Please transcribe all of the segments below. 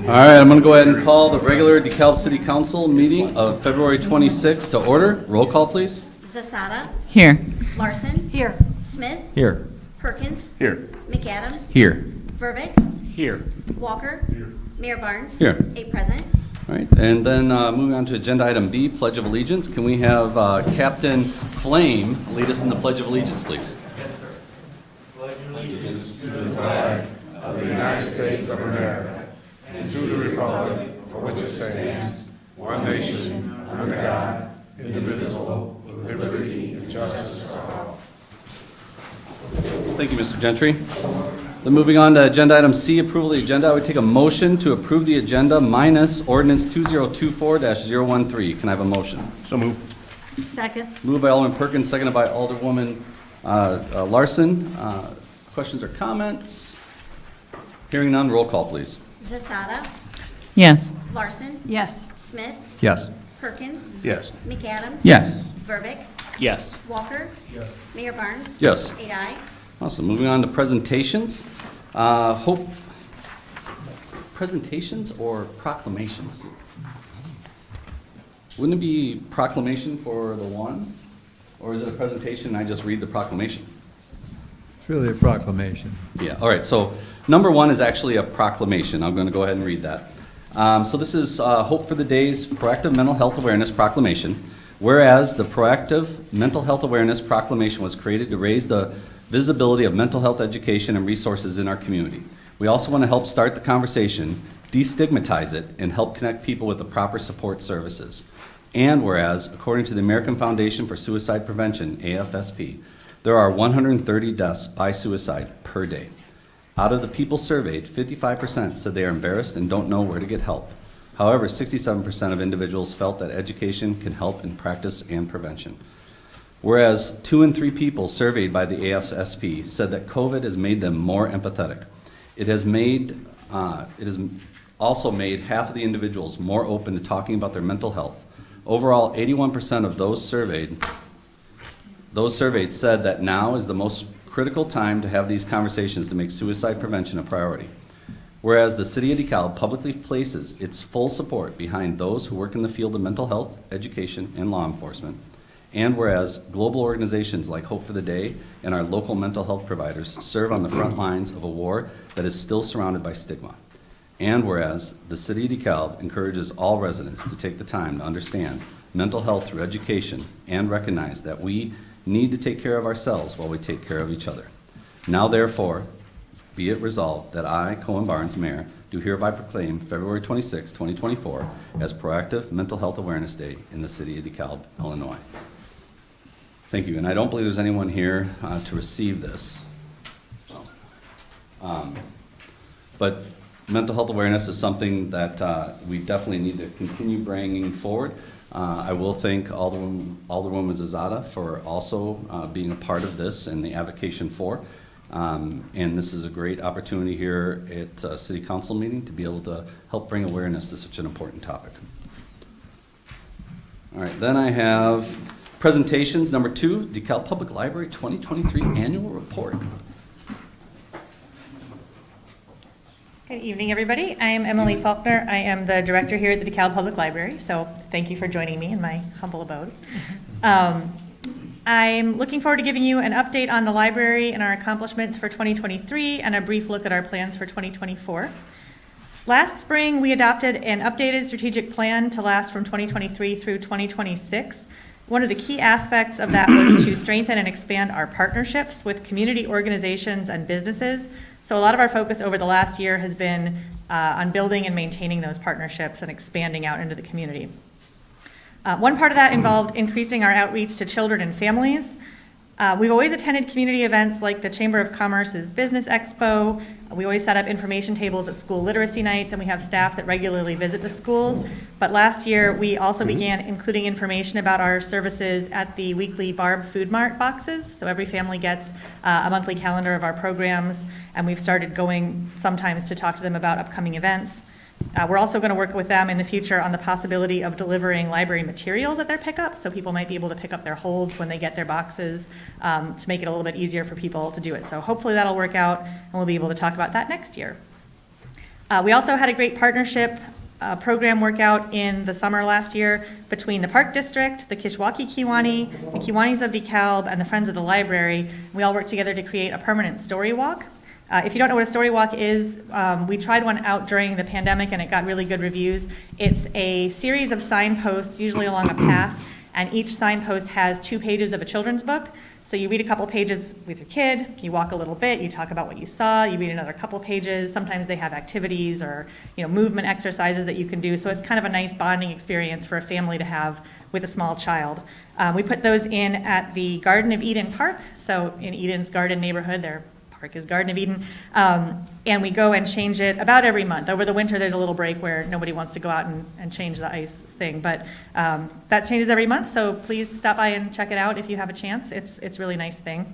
All right, I'm going to go ahead and call the regular DeKalb City Council meeting of February 26th to order. Roll call, please. Zasada. Here. Larson. Here. Smith. Here. Perkins. Here. McAdams. Here. Verbic. Here. Walker. Mayor Barnes. Here. 8 present. All right, and then moving on to agenda item B, Pledge of Allegiance. Can we have Captain Flame lead us in the Pledge of Allegiance, please? Of the United States of America, and to the republic for which it stands, one nation, under God, indivisible, with liberty and justice for all. Thank you, Mr. Gentry. Then moving on to agenda item C, approval of the agenda. I would take a motion to approve the agenda minus ordinance 2024-013. Can I have a motion? So move. Second. Moved by Alderman Perkins, seconded by Alderwoman Larson. Questions or comments? Hearing none, roll call, please. Zasada. Yes. Larson. Yes. Smith. Yes. Perkins. Yes. McAdams. Yes. Verbic. Yes. Walker. Mayor Barnes. Yes. 8 aye. Awesome. Moving on to presentations. Presentations or proclamations? Wouldn't it be proclamation for the one? Or is it a presentation and I just read the proclamation? It's really a proclamation. Yeah, all right, so number one is actually a proclamation. I'm going to go ahead and read that. So this is Hope for the Day's Proactive Mental Health Awareness Proclamation. Whereas the Proactive Mental Health Awareness Proclamation was created to raise the visibility of mental health education and resources in our community. We also want to help start the conversation, destigmatize it, and help connect people with the proper support services. And whereas, according to the American Foundation for Suicide Prevention, AFSP, there are 130 deaths by suicide per day. Out of the people surveyed, 55% said they are embarrassed and don't know where to get help. However, 67% of individuals felt that education can help in practice and prevention. Whereas 2 in 3 people surveyed by the AFSP said that COVID has made them more empathetic. It has also made half of the individuals more open to talking about their mental health. Overall, 81% of those surveyed said that now is the most critical time to have these conversations to make suicide prevention a priority. Whereas the City of DeKalb publicly places its full support behind those who work in the field of mental health, education, and law enforcement. And whereas global organizations like Hope for the Day and our local mental health providers serve on the front lines of a war that is still surrounded by stigma. And whereas the City of DeKalb encourages all residents to take the time to understand mental health through education and recognize that we need to take care of ourselves while we take care of each other. Now therefore, be it resolved that I, Cohen Barnes, Mayor, do hereby proclaim February 26, 2024 as Proactive Mental Health Awareness Day in the City of DeKalb, Illinois. Thank you, and I don't believe there's anyone here to receive this. But mental health awareness is something that we definitely need to continue bringing forward. I will thank Alderwoman Zasada for also being a part of this and the advocacy for. And this is a great opportunity here at a City Council meeting to be able to help bring awareness to such an important topic. All right, then I have presentations. Number 2, DeKalb Public Library 2023 Annual Report. Good evening, everybody. I am Emily Faulkner. I am the director here at the DeKalb Public Library, so thank you for joining me in my humble abode. I'm looking forward to giving you an update on the library and our accomplishments for 2023 and a brief look at our plans for 2024. Last spring, we adopted an updated strategic plan to last from 2023 through 2026. One of the key aspects of that was to strengthen and expand our partnerships with community organizations and businesses. So a lot of our focus over the last year has been on building and maintaining those partnerships and expanding out into the community. One part of that involved increasing our outreach to children and families. We've always attended community events like the Chamber of Commerce's Business Expo. We always set up information tables at school literacy nights, and we have staff that regularly visit the schools. But last year, we also began including information about our services at the weekly Barb Food Mart boxes. So every family gets a monthly calendar of our programs, and we've started going sometimes to talk to them about upcoming events. We're also going to work with them in the future on the possibility of delivering library materials at their pickup, so people might be able to pick up their holds when they get their boxes to make it a little bit easier for people to do it. So hopefully that'll work out, and we'll be able to talk about that next year. We also had a great partnership program workout in the summer last year between the Park District, the Kishwaukee Kiwani, the Kiwanis of DeKalb, and the Friends of the Library. We all worked together to create a permanent story walk. If you don't know what a story walk is, we tried one out during the pandemic and it got really good reviews. It's a series of signposts, usually along a path, and each signpost has 2 pages of a children's book. So you read a couple pages with your kid, you walk a little bit, you talk about what you saw, you read another couple pages. Sometimes they have activities or movement exercises that you can do. So it's kind of a nice bonding experience for a family to have with a small child. We put those in at the Garden of Eden Park. So in Eden's Garden neighborhood, their park is Garden of Eden, and we go and change it about every month. Over the winter, there's a little break where nobody wants to go out and change the ice thing, but that changes every month, so please stop by and check it out if you have a chance. It's a really nice thing.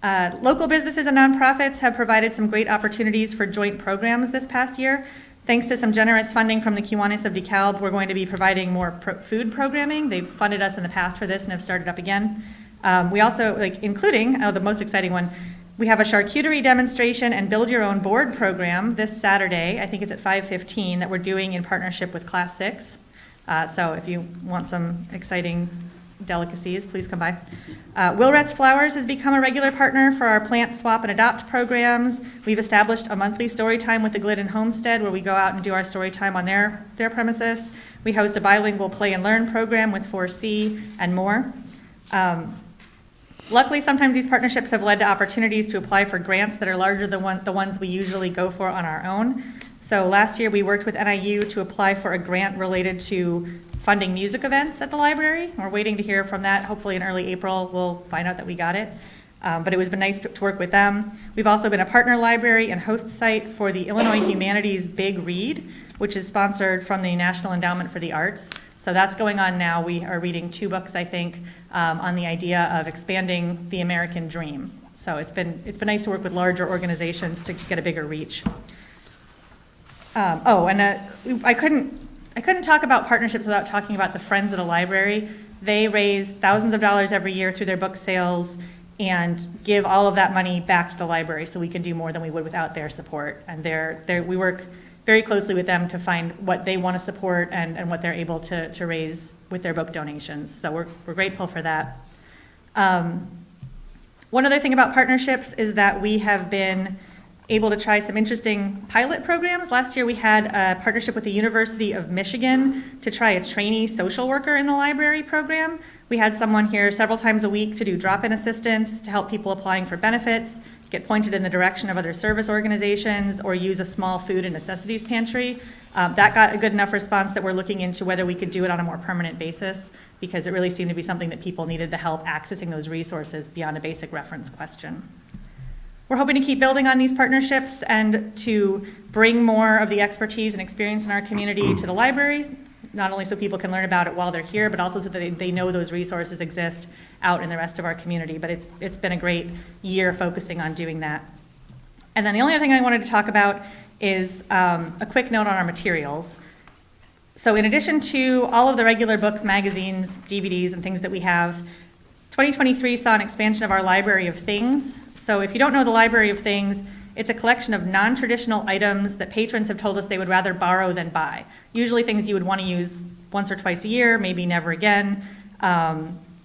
Local businesses and nonprofits have provided some great opportunities for joint programs this past year. Thanks to some generous funding from the Kiwanis of DeKalb, we're going to be providing more food programming. They've funded us in the past for this and have started up again. We also, including, the most exciting one, we have a charcuterie demonstration and build your own board program this Saturday. I think it's at 5:15 that we're doing in partnership with Class 6. So if you want some exciting delicacies, please come by. Wilret's Flowers has become a regular partner for our plant swap and adopt programs. We've established a monthly story time with the Glidden Homestead where we go out and do our story time on their premises. We host a bilingual play and learn program with 4C and more. Luckily, sometimes these partnerships have led to opportunities to apply for grants that are larger than the ones we usually go for on our own. So last year, we worked with NIU to apply for a grant related to funding music events at the library. We're waiting to hear from that. Hopefully in early April, we'll find out that we got it. But it was been nice to work with them. We've also been a partner library and host site for the Illinois Humanities Big Read, which is sponsored from the National Endowment for the Arts. So that's going on now. We are reading 2 books, I think, on the idea of expanding the American dream. So it's been nice to work with larger organizations to get a bigger reach. I couldn't talk about partnerships without talking about the Friends of the Library. They raise thousands of dollars every year through their book sales and give all of that money back to the library so we can do more than we would without their support. And we work very closely with them to find what they want to support and what they're able to raise with their book donations. So we're grateful for that. One other thing about partnerships is that we have been able to try some interesting pilot programs. Last year we had a partnership with the University of Michigan to try a trainee social worker in the library program. We had someone here several times a week to do drop-in assistance to help people applying for benefits, get pointed in the direction of other service organizations, or use a small food and necessities pantry. That got a good enough response that we're looking into whether we could do it on a more permanent basis, because it really seemed to be something that people needed the help accessing those resources beyond a basic reference question. We're hoping to keep building on these partnerships and to bring more of the expertise and experience in our community to the library, not only so people can learn about it while they're here, but also so that they know those resources exist out in the rest of our community. But it's been a great year focusing on doing that. And then the only other thing I wanted to talk about is a quick note on our materials. So in addition to all of the regular books, magazines, DVDs, and things that we have, 2023 saw an expansion of our Library of Things. So if you don't know the Library of Things, it's a collection of non-traditional items that patrons have told us they would rather borrow than buy. Usually things you would want to use once or twice a year, maybe never again.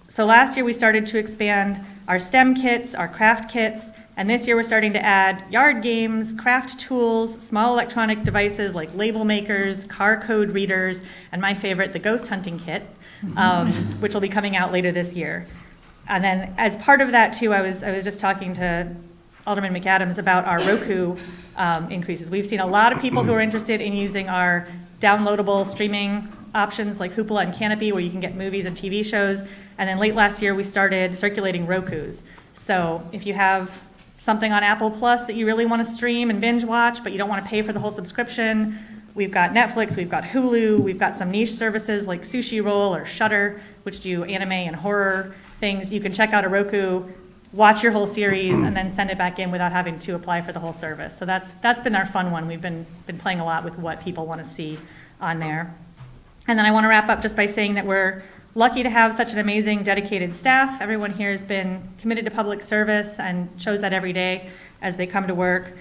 So last year we started to expand our STEM kits, our craft kits, and this year we're starting to add yard games, craft tools, small electronic devices like label makers, car code readers, and my favorite, the ghost hunting kit, which will be coming out later this year. And then as part of that too, I was just talking to Alderman McAdams about our Roku increases. We've seen a lot of people who are interested in using our downloadable streaming options like Hoopla and Canopy, where you can get movies and TV shows. And then late last year, we started circulating Rokus. So if you have something on Apple Plus that you really want to stream and binge watch, but you don't want to pay for the whole subscription, we've got Netflix, we've got Hulu, we've got some niche services like Sushi Roll or Shudder, which do anime and horror things. You can check out a Roku, watch your whole series, and then send it back in without having to apply for the whole service. So that's been our fun one. We've been playing a lot with what people want to see on there. And then I want to wrap up just by saying that we're lucky to have such an amazing, dedicated staff. Everyone here has been committed to public service and shows that every day as they come to work.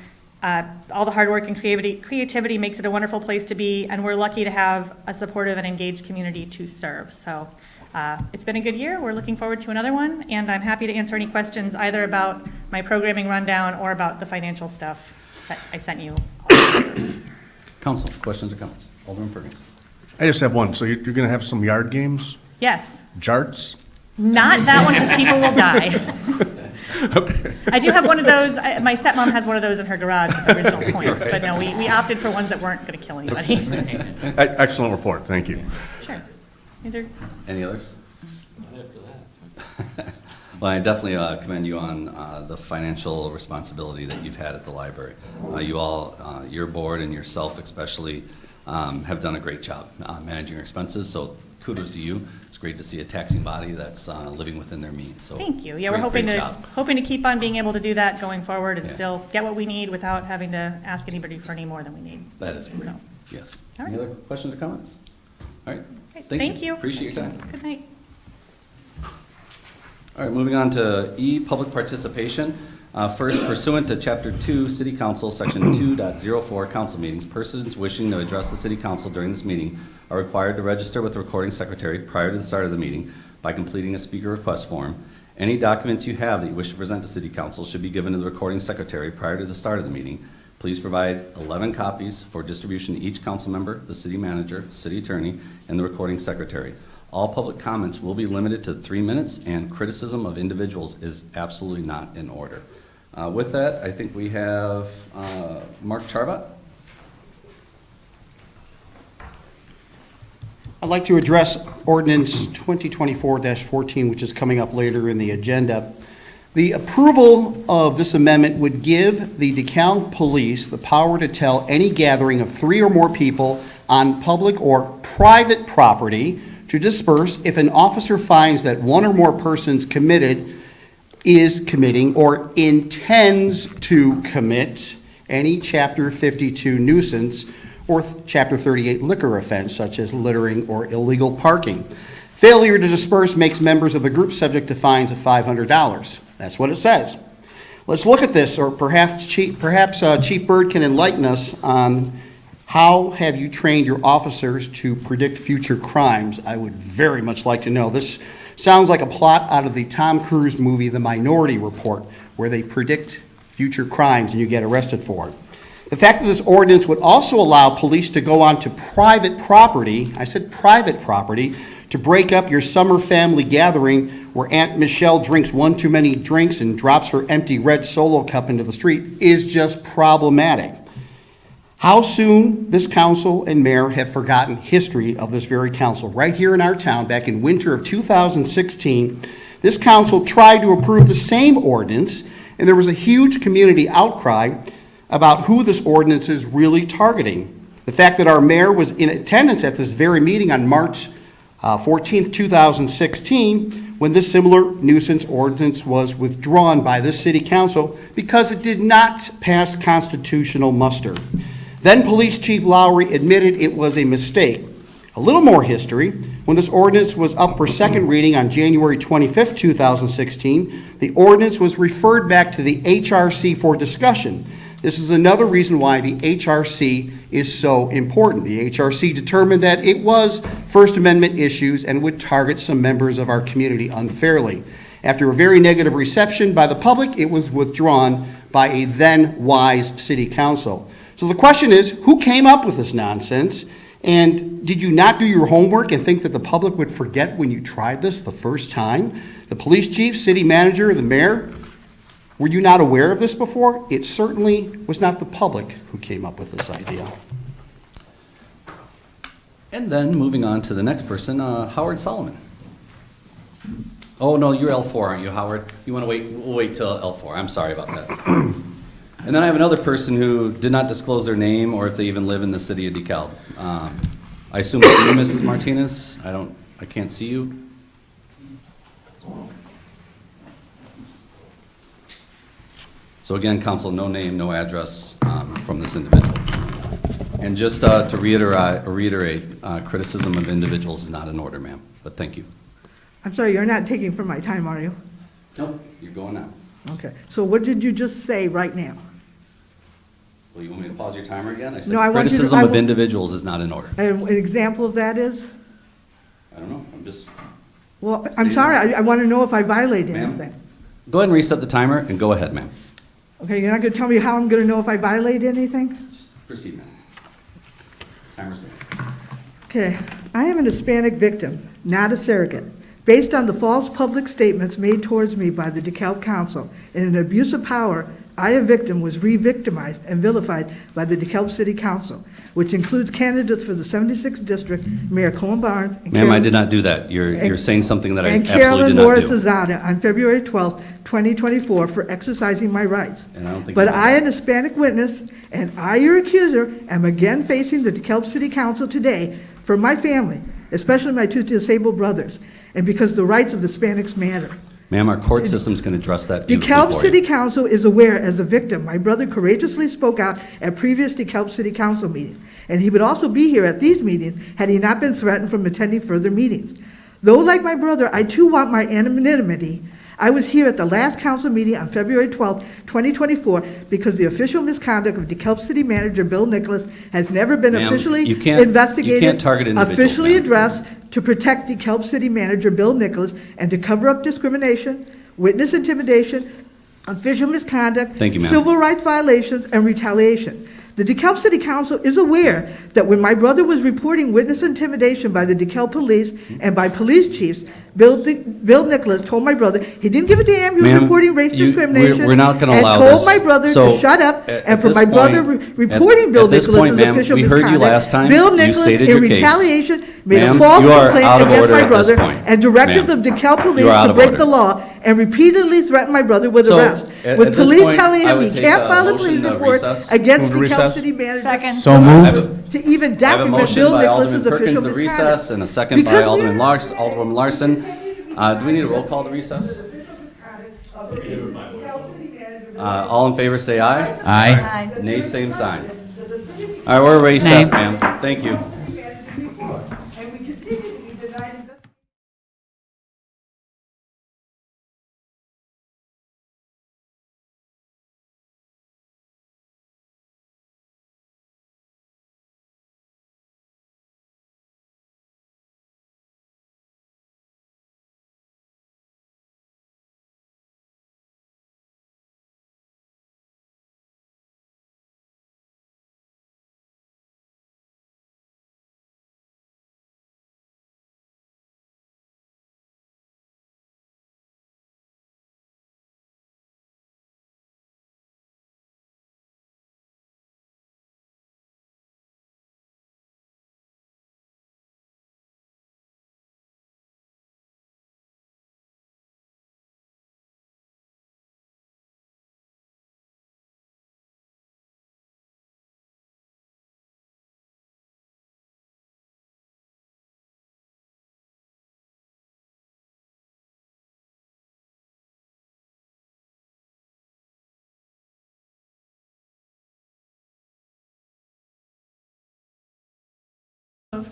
All the hard work and creativity makes it a wonderful place to be, and we're lucky to have a supportive and engaged community to serve. So it's been a good year. We're looking forward to another one, and I'm happy to answer any questions either about my programming rundown or about the financial stuff that I sent you. Council, questions or comments? Alderman Perkins. I just have one. So you're going to have some yard games? Yes, Jarts? not that one because people will die. I do have one of those. My stepmom has one of those in her garage with original points, but no, we opted for ones that weren't going to kill anybody. Excellent report. Thank you. Sure. Either. Any others? Well, I definitely commend you on the financial responsibility that you've had at the library. You all, your board and yourself especially, have done a great job managing your expenses, so kudos to you. It's great to see a taxing body that's living within their means. So Thank you. Yeah, we're great hoping to keep on being able to do that going forward and Yeah. still get what we need without having to ask anybody for any more than we need. That is great. So, Yes. All Any right. other questions or comments? All right. Okay, Thank thank you. Appreciate your time. Good night. All right, moving on to E, public participation. First, pursuant to Chapter 2, City Council, Section 2.04, council meetings, persons wishing to address the City Council during this meeting are required to register with the recording secretary prior to the start of the meeting by completing a speaker request form. Any documents you have that you wish to present to City Council should be given to the recording secretary prior to the start of the meeting. Please provide 11 copies for distribution to each council member, the city manager, city attorney, and the recording secretary. All public comments will be limited to 3 minutes, and criticism of individuals is absolutely not in order. With that, I think we have Mark Charbot. I'd like to address ordinance 2024-14, which is coming up later in the agenda. The approval of this amendment would give the DeKalb Police the power to tell any gathering of 3 or more people on public or private property to disperse if an officer finds that 1 or more persons is committing or intends to commit any Chapter 52 nuisance or Chapter 38 liquor offense, such as littering or illegal parking. Failure to disperse makes members of the group subject to fines of $500. That's what it says. Let's look at this, or perhaps Chief Byrd can enlighten us on how have you trained your officers to predict future crimes? I would very much like to know. This sounds like a plot out of the Tom Cruise movie, The Minority Report, where they predict future crimes and you get arrested for it. The fact that this ordinance would also allow police to go onto private property, I said private property, to break up your summer family gathering where Aunt Michelle drinks 1 too many drinks and drops her empty red Solo cup into the street is just problematic. How soon this council and mayor have forgotten history of this very council. Right here in our town, back in winter of 2016, this council tried to approve the same ordinance, and there was a huge community outcry about who this ordinance is really targeting. The fact that our mayor was in attendance at this very meeting on March 14th, 2016, when this similar nuisance ordinance was withdrawn by this city council because it did not pass constitutional muster. Then Police Chief Lowry admitted it was a mistake. A little more history. When this ordinance was up for second reading on January 25th, 2016, the ordinance was referred back to the HRC for discussion. This is another reason why the HRC is so important. The HRC determined that it was First Amendment issues and would target some members of our community unfairly. After a very negative reception by the public, it was withdrawn by a then wise city council. So the question is, who came up with this nonsense? And did you not do your homework and think that the public would forget when you tried this the first time? The police chief, city manager, the mayor, were you not aware of this before? It certainly was not the public who came up with this idea. And then moving on to the next person, Howard Solomon. Oh, no, you're L4, aren't you, Howard? You want to wait? We'll wait till L4. I'm sorry about that. And then I have another person who did not disclose their name or if they even live in the city of DeKalb. I assume it's you, Mrs. Martinez? I can't see you. So again, council, no name, no address from this individual. And just to reiterate, criticism of individuals is not in order, ma'am, but thank you. I'm sorry, you're not taking from my time, are you? Nope, you're going now. Okay, so what did you just say right now? Well, you want me to pause your timer again? I said No, I want you to- criticism I of wa- individuals is not in order. And an example of that is? I don't know, I'm just, Well, I'm sorry, I want to know if I violated Ma'am? anything. go ahead and reset the timer and go ahead, ma'am. Okay, you're not going to tell me how I'm going to know if I violated anything? Just proceed, ma'am. Timer's going. Okay, I am an Hispanic victim, not a surrogate, based on the false public statements made towards me by the DeKalb Council. In an abuse of power, I, a victim, was re-victimized and vilified by the DeKalb City Council, which includes candidates for the 76th District, Mayor Colin Barnes. And Ma'am, I Carolyn- did not do that. You're saying something that I and absolutely Carolyn did not Morris do. Azada on February 12th, 2024, for exercising my rights. And I don't think But you did I, that. an Hispanic witness, and I, your accuser, am again facing the DeKalb City Council today for my family, especially my two disabled brothers, and because the rights of Hispanics matter. Ma'am, our court system's going to address that beautifully DeKalb for City you. Council is aware as a victim. My brother courageously spoke out at previous DeKalb City Council meetings, and he would also be here at these meetings had he not been threatened from attending further meetings. Though, like my brother, I too want my anonymity, I was here at the last council meeting on February 12th, 2024, because the official misconduct of DeKalb City Manager Bill Nicholas has never been Ma'am, officially you can't investigated, target individuals, officially ma'am. addressed to protect DeKalb City Manager Bill Nicholas and to cover up discrimination, witness intimidation, official misconduct, Thank you, ma'am. civil rights violations, and retaliation. The DeKalb City Council is aware that when my brother was reporting witness intimidation by the DeKalb police and by police chiefs, Bill Nicholas told my brother he didn't give a damn, he was Ma'am, reporting race discrimination. we're not gonna allow And told this. my brother So, to shut up, at and for this my brother point- reporting Bill at this Nicholas's point, ma'am, official we heard you misconduct. last time. Bill You Nicholas, stated in your case. retaliation, made a Ma'am, false you are complaint out of against order my at this brother point. and directed Ma'am. the DeKalb You are police out to of break order. the law and repeatedly threatened my brother with So, arrest. at With this police point, telling I him would he take can't a file a motion police to report recess. against Move to DeKalb recess. City manager. Second. So I moved. have To even I have a document motion Bill by Nicholas's Alderman Perkins official to misconduct. recess and a second by Because we Alderman are- Alderwoman Larson. Do we need a roll call to recess? All in favor, say aye. Aye. Nay, same sign. All right, we're recessed, ma'am. Thank you. And we continue to be denied.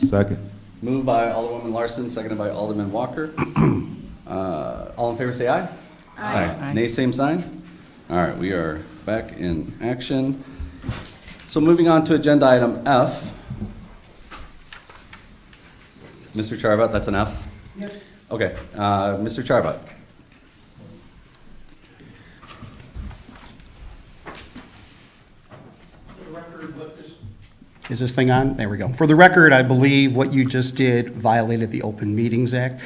Second. Moved by Alderwoman Larson, seconded by Alderman Walker. All in favor, say aye. Aye. Nay, same sign. All right, we are back in action. So moving on to agenda item F. Mr. Charvat, that's an F? Yes. Okay, Mr. Charvat. Is this thing on? There we go. For the record, I believe what you just did violated the Open Meetings Act.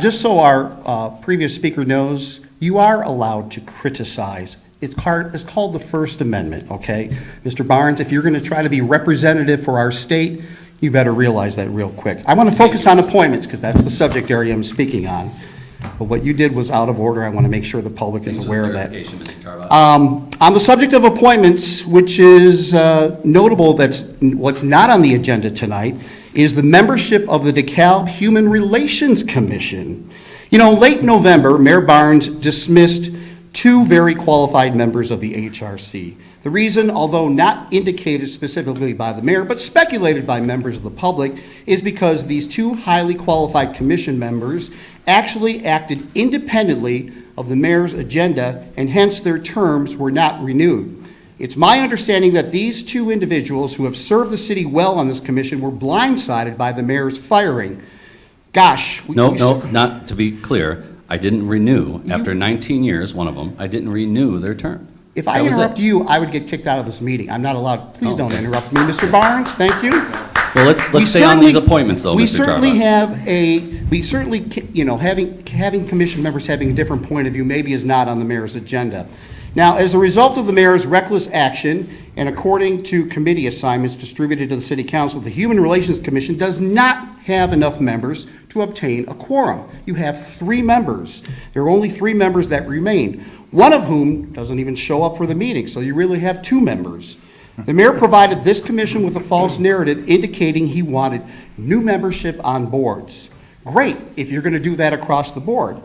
Just so our previous speaker knows, you are allowed to criticize. It's called the First Amendment, okay? Mr. Barnes, if you're going to try to be representative for our state, you better realize that real quick. I want to focus on appointments, because that's the subject area I'm speaking on. But what you did was out of order. I want to make sure the public Thanks is for aware the of that. clarification, Mr. Tarvat. On the subject of appointments, which is notable, that's what's not on the agenda tonight, is the membership of the DeKalb Human Relations Commission. You know, late November, Mayor Barnes dismissed 2 very qualified members of the HRC. The reason, although not indicated specifically by the mayor, but speculated by members of the public, is because these 2 highly qualified commission members actually acted independently of the mayor's agenda, and hence their terms were not renewed. It's my understanding that these 2 individuals who have served the city well on this commission were blindsided by the mayor's firing. Gosh. No, not to be clear, I didn't renew, after 19 years, one of them, I didn't renew their term. If I That was it. interrupt you, I would get kicked out of this meeting. I'm not allowed. Please Oh. don't interrupt me, Mr. Barnes. Thank you. Well, let's We stay on these certainly- appointments, though, We Mr. certainly Tarvat. have we certainly, you know, having commission members having a different point of view maybe is not on the mayor's agenda. Now, as a result of the mayor's reckless action, and according to committee assignments distributed to the city council, the Human Relations Commission does not have enough members to obtain a quorum. You have 3 members. There are only 3 members that remain, one of whom doesn't even show up for the meeting, so you really have 2 members. The mayor provided this commission with a false narrative indicating he wanted new membership on boards. Great, if you're going to do that across the board.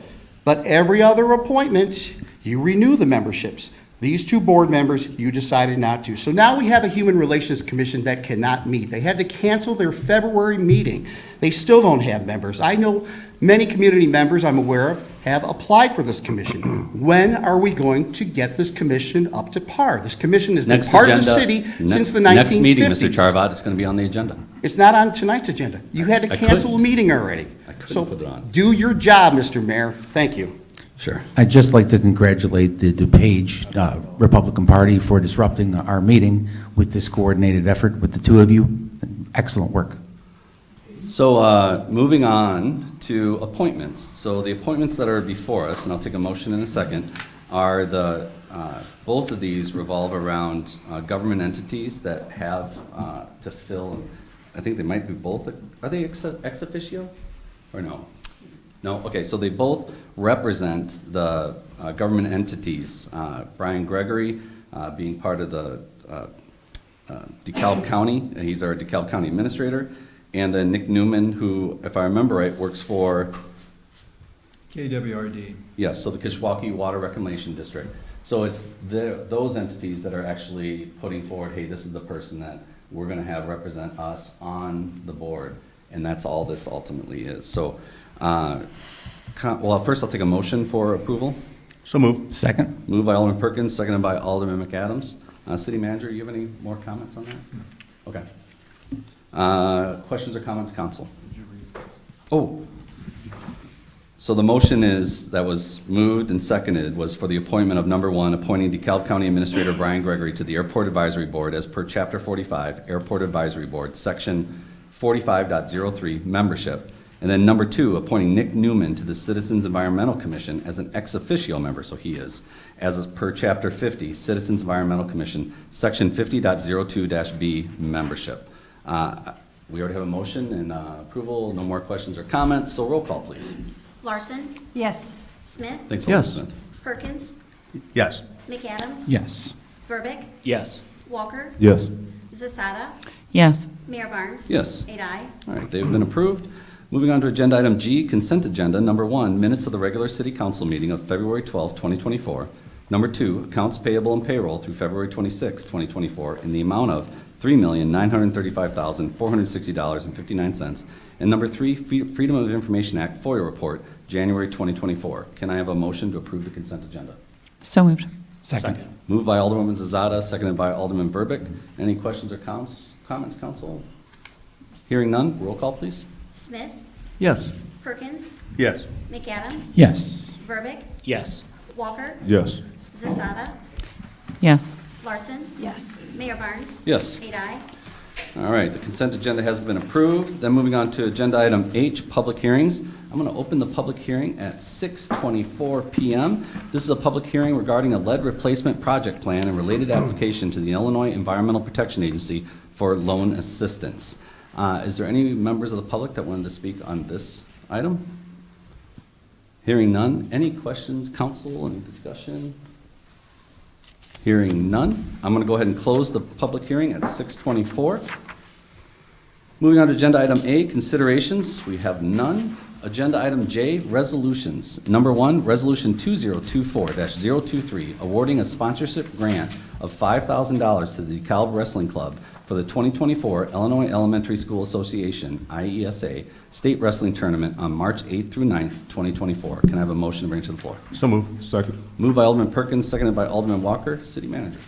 But every other appointment, you renew the memberships. These 2 board members, you decided not to. So now we have a Human Relations Commission that cannot meet. They had to cancel their February meeting. They still don't have members. I know many community members I'm aware of have applied for this commission. When are we going to get this commission up to par? This commission has been Next part of the agenda- city ne- since the 1950s. Next meeting, Mr. Charvat, it's going to be on the agenda. It's not on tonight's agenda. You had to I cancel a couldn't. meeting already. I couldn't So put it on. do your job, Mr. Mayor. Thank you. Sure. I'd just like to congratulate the DuPage Republican Party for disrupting our meeting with this coordinated effort with the 2 of you. Excellent work. So, moving on to appointments. So the appointments that are before us, and I'll take a motion in a second, are both of these revolve around government entities that have to fill, I think they might be both, are they ex officio or no? No, okay, so they both represent the government entities. Brian Gregory being part of the DeKalb County, he's our DeKalb County Administrator, and then Nick Newman, who, if I remember right, works for, KWRD. yes, so the Kishwaukee Water Reclamation District. So it's those entities that are actually putting forward, hey, this is the person that we're gonna have represent us on the board, and that's all this ultimately is. So, well, first I'll take a motion for approval. So moved. Second? Moved by Alderman Perkins, seconded by Alderman McAdams. City Manager, you have any more comments on that? Okay. Questions or comments, council? Oh. So the motion that was moved and seconded was for the appointment of number 1, appointing DeKalb County Administrator Brian Gregory to the Airport Advisory Board as per Chapter 45, Airport Advisory Board, Section 45.03, membership. And then number 2, appointing Nick Newman to the Citizens Environmental Commission as an ex officio member, so he is, as per Chapter 50, Citizens Environmental Commission, Section 50.02-B, membership. We already have a motion and approval, no more questions or comments, so roll call, please. Larson, Yes. Smith, Thanks, Yes. Alderman Smith. Perkins, Yes. McAdams. Yes. Verbic, Yes. Walker, Yes. Zasada, yes, Mayor Barnes. Yes. 8 aye. All right, they've been approved. Moving on to agenda item G, consent agenda. Number 1, minutes of the regular city council meeting of February 12, 2024. Number 2, accounts payable and payroll through February 26, 2024 in the amount of $3,935,460.59. And number 3, Freedom of Information Act FOIA report, January 2024. Can I have a motion to approve the consent agenda? so moved. Second? Moved by Alderwoman Zazada, seconded by Alderman Verbic. Any questions or comments, council? Hearing none, roll call, please. Smith, Yes. Perkins, Yes. McAdams. Yes. Verbic, Yes. Walker, Yes. Zasada, Yes, Larson. Yes. Mayor Barnes. Yes. 8 aye. All right, the consent agenda has been approved. Then moving on to agenda item H, public hearings. I'm going to open the public hearing at 6:24 PM. This is a public hearing regarding a lead replacement project plan and related application to the Illinois Environmental Protection Agency for loan assistance. Is there any members of the public that wanted to speak on this item? Hearing none. Any questions, council? Any discussion? Hearing none. I'm going to go ahead and close the public hearing at 6:24. Moving on to agenda item A, considerations. We have none. Agenda item J, resolutions. Number 1, resolution 2024-023, awarding a sponsorship grant of $5,000 to the DeKalb Wrestling Club for the 2024 Illinois Elementary School Association, IESA, State Wrestling Tournament on March 8th through 9th, 2024. Can I have a motion to bring to the floor? So moved. Second. Moved by Alderman Perkins, seconded by Alderman Walker. City Manager.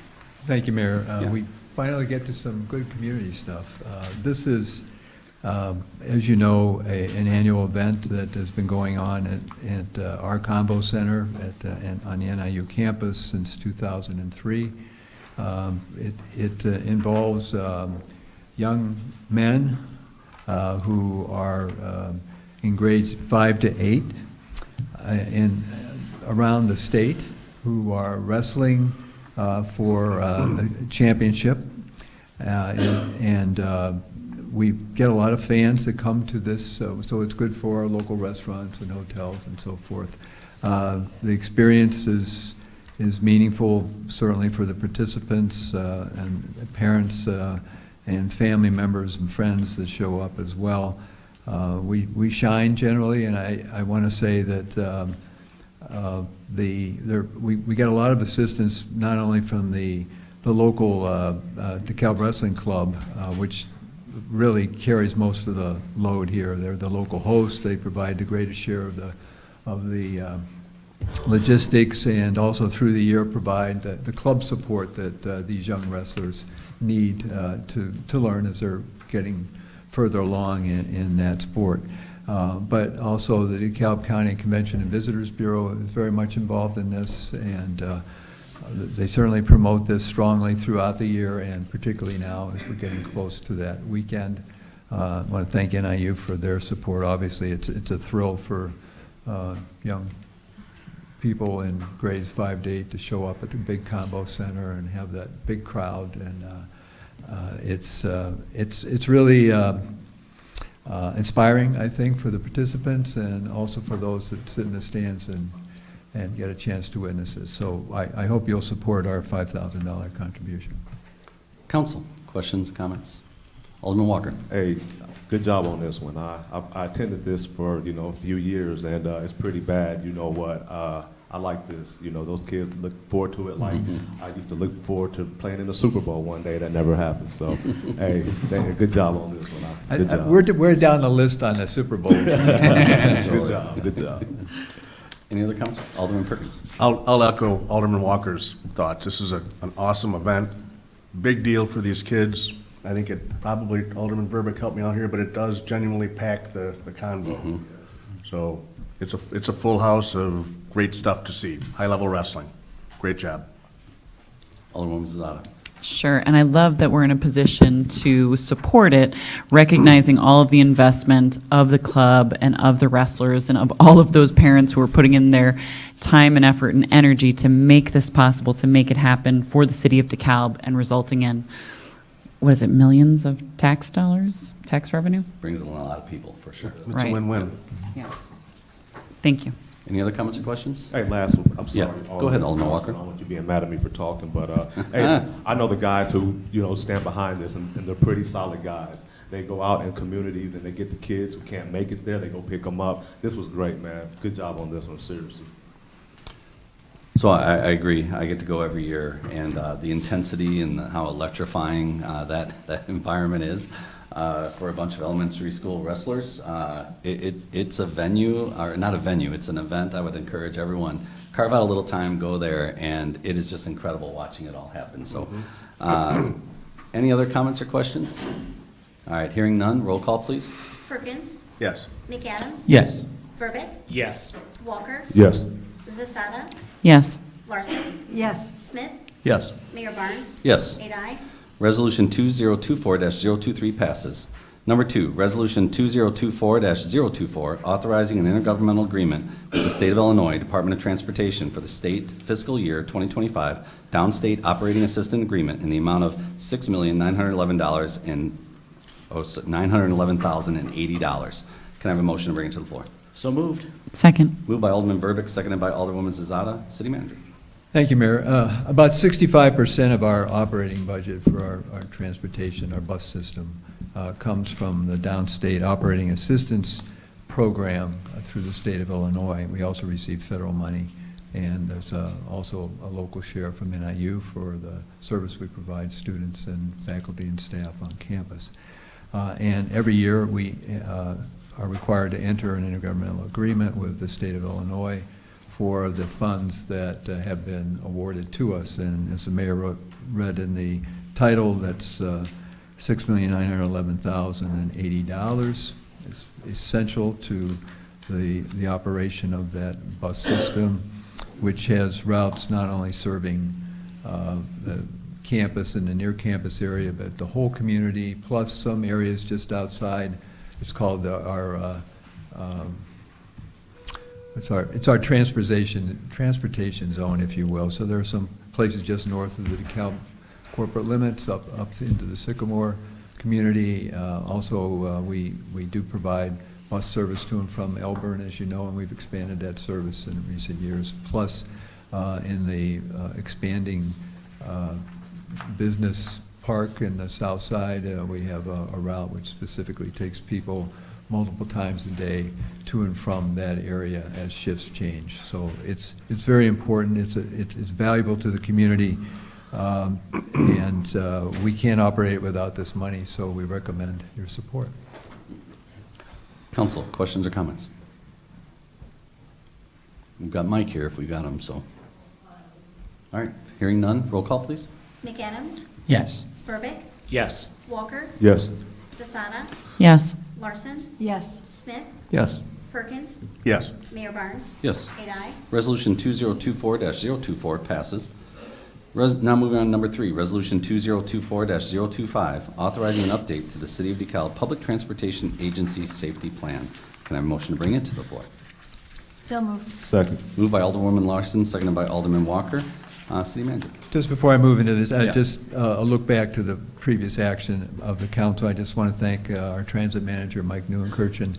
Thank you, Mayor. Yeah. We finally get to some good community stuff. This is, as you know, an annual event that has been going on at our Combo Center on the NIU campus since 2003. It involves young men who are in grades 5 to 8 around the state who are wrestling for a championship. We get a lot of fans that come to this, so it's good for our local restaurants and hotels and so forth. The experience is meaningful, certainly for the participants and parents and family members and friends that show up as well. We shine generally, and I want to say that we get a lot of assistance not only from the local DeKalb Wrestling Club, which really carries most of the load here. They're the local host. They provide the greatest share of the logistics, and also through the year provide the club support that these young wrestlers need to learn as they're getting further along in that sport. But also the DeKalb County Convention and Visitors Bureau is very much involved in this, and they certainly promote this strongly throughout the year, and particularly now as we're getting close to that weekend. I want to thank NIU for their support. Obviously, it's a thrill for young people in grades 5 to 8 to show up at the big Combo Center and have that big crowd, and it's really inspiring, I think, for the participants and also for those that sit in the stands and get a chance to witness it. So I hope you'll support our $5,000 contribution. Council, questions, comments? Alderman Walker. Hey, good job on this one. I attended this for, a few years, and it's pretty bad. You know what? I like this. Those kids look forward to it like I used to look forward to playing in the Super Bowl one day. That never happened. So, hey, good job on this one. Good job. We're down the list on the Super Bowl. Good job. Good job. Any other council? Alderman Perkins. I'll echo Alderman Walker's thoughts. This is an awesome event, big deal for these kids. I think it probably, Alderman Verbeck helped me out here, but it does genuinely pack the convo. So it's a full house of great stuff to see. High-level wrestling. Great job. Alderwoman Zada. Sure, and I love that we're in a position to support it, recognizing all of the investment of the club and of the wrestlers and of all of those parents who are putting in their time and effort and energy to make this possible, to make it happen for the city of DeKalb, and resulting in, what is it, millions of tax dollars, tax revenue? Brings in a lot of people, for sure. It's Right. a win-win. Yes. Thank you. Any other comments or questions? Hey, last one. I'm sorry. Yeah, go ahead, Alderman Walker. I don't want you being mad at me for talking, but hey, I know the guys who stand behind this, and they're pretty solid guys. They go out in communities and they get the kids who can't make it there. They go pick them up. This was great, man. Good job on this one, seriously. So I agree. I get to go every year, and the intensity and how electrifying that environment is for a bunch of elementary school wrestlers. It's a venue, or not a venue, it's an event. I would encourage everyone, carve out a little time, go there, and it is just incredible watching it all happen. So any other comments or questions? All right, hearing none, roll call, please. Perkins, Yes. McAdams. Yes. Verbeck, Yes. Walker, Yes. Zasada, Yes. Larson, Yes. Smith, Yes. Mayor Barnes. Yes. 8 aye. Resolution 2024-023 passes. Number 2, Resolution 2024-024, authorizing an intergovernmental agreement with the State of Illinois Department of Transportation for the state fiscal year 2025 downstate operating assistant agreement in the amount of $6,911 and $911,080. Can I have a motion to bring it to the floor? So moved. Second. Moved by Alderman Verbeck, seconded by Alderwoman Zazada. City Manager. Thank you, Mayor. About 65% of our operating budget for our transportation, our bus system, comes from the Downstate Operating Assistance Program through the state of Illinois. We also receive federal money, and there's also a local share from NIU for the service we provide students and faculty and staff on campus. And every year we are required to enter an intergovernmental agreement with the state of Illinois for the funds that have been awarded to us. And as the mayor read in the title, that's $6,911,080. It's essential to the operation of that bus system, which has routes not only serving the campus and the near campus area, but the whole community, plus some areas just outside. It's called it's our transportation zone, if you will. So there are some places just north of the DeKalb corporate limits, up into the Sycamore community. Also, we do provide bus service to and from Elburn, as you know, and we've expanded that service in recent years. Plus, in the expanding business park in the south side, we have a route which specifically takes people multiple times a day to and from that area as shifts change. So it's very important. It's valuable to the community, and we can't operate without this money. So we recommend your support. Council, questions or comments? We've got Mike here if we got him, so. All right, hearing none, roll call, please. McAdams, Yes. Verbeck, Yes. Walker, Yes. Zasada, Yes. Larson, Yes. Smith, Yes. Perkins, Yes. Mayor Barnes. Yes. 8 ayes. Resolution 2024-024 passes. Now moving on to number 3, Resolution 2024-025, authorizing an update to the City of DeKalb Public Transportation Agency Safety Plan. Can I have a motion to bring it to the floor? So moved. Second. Moved by Alderwoman Larson, seconded by Alderman Walker. City Manager. Just before I move into this, Yeah. just a look back to the previous action of the council. I just want to thank our transit manager, Mike Newenkirchen.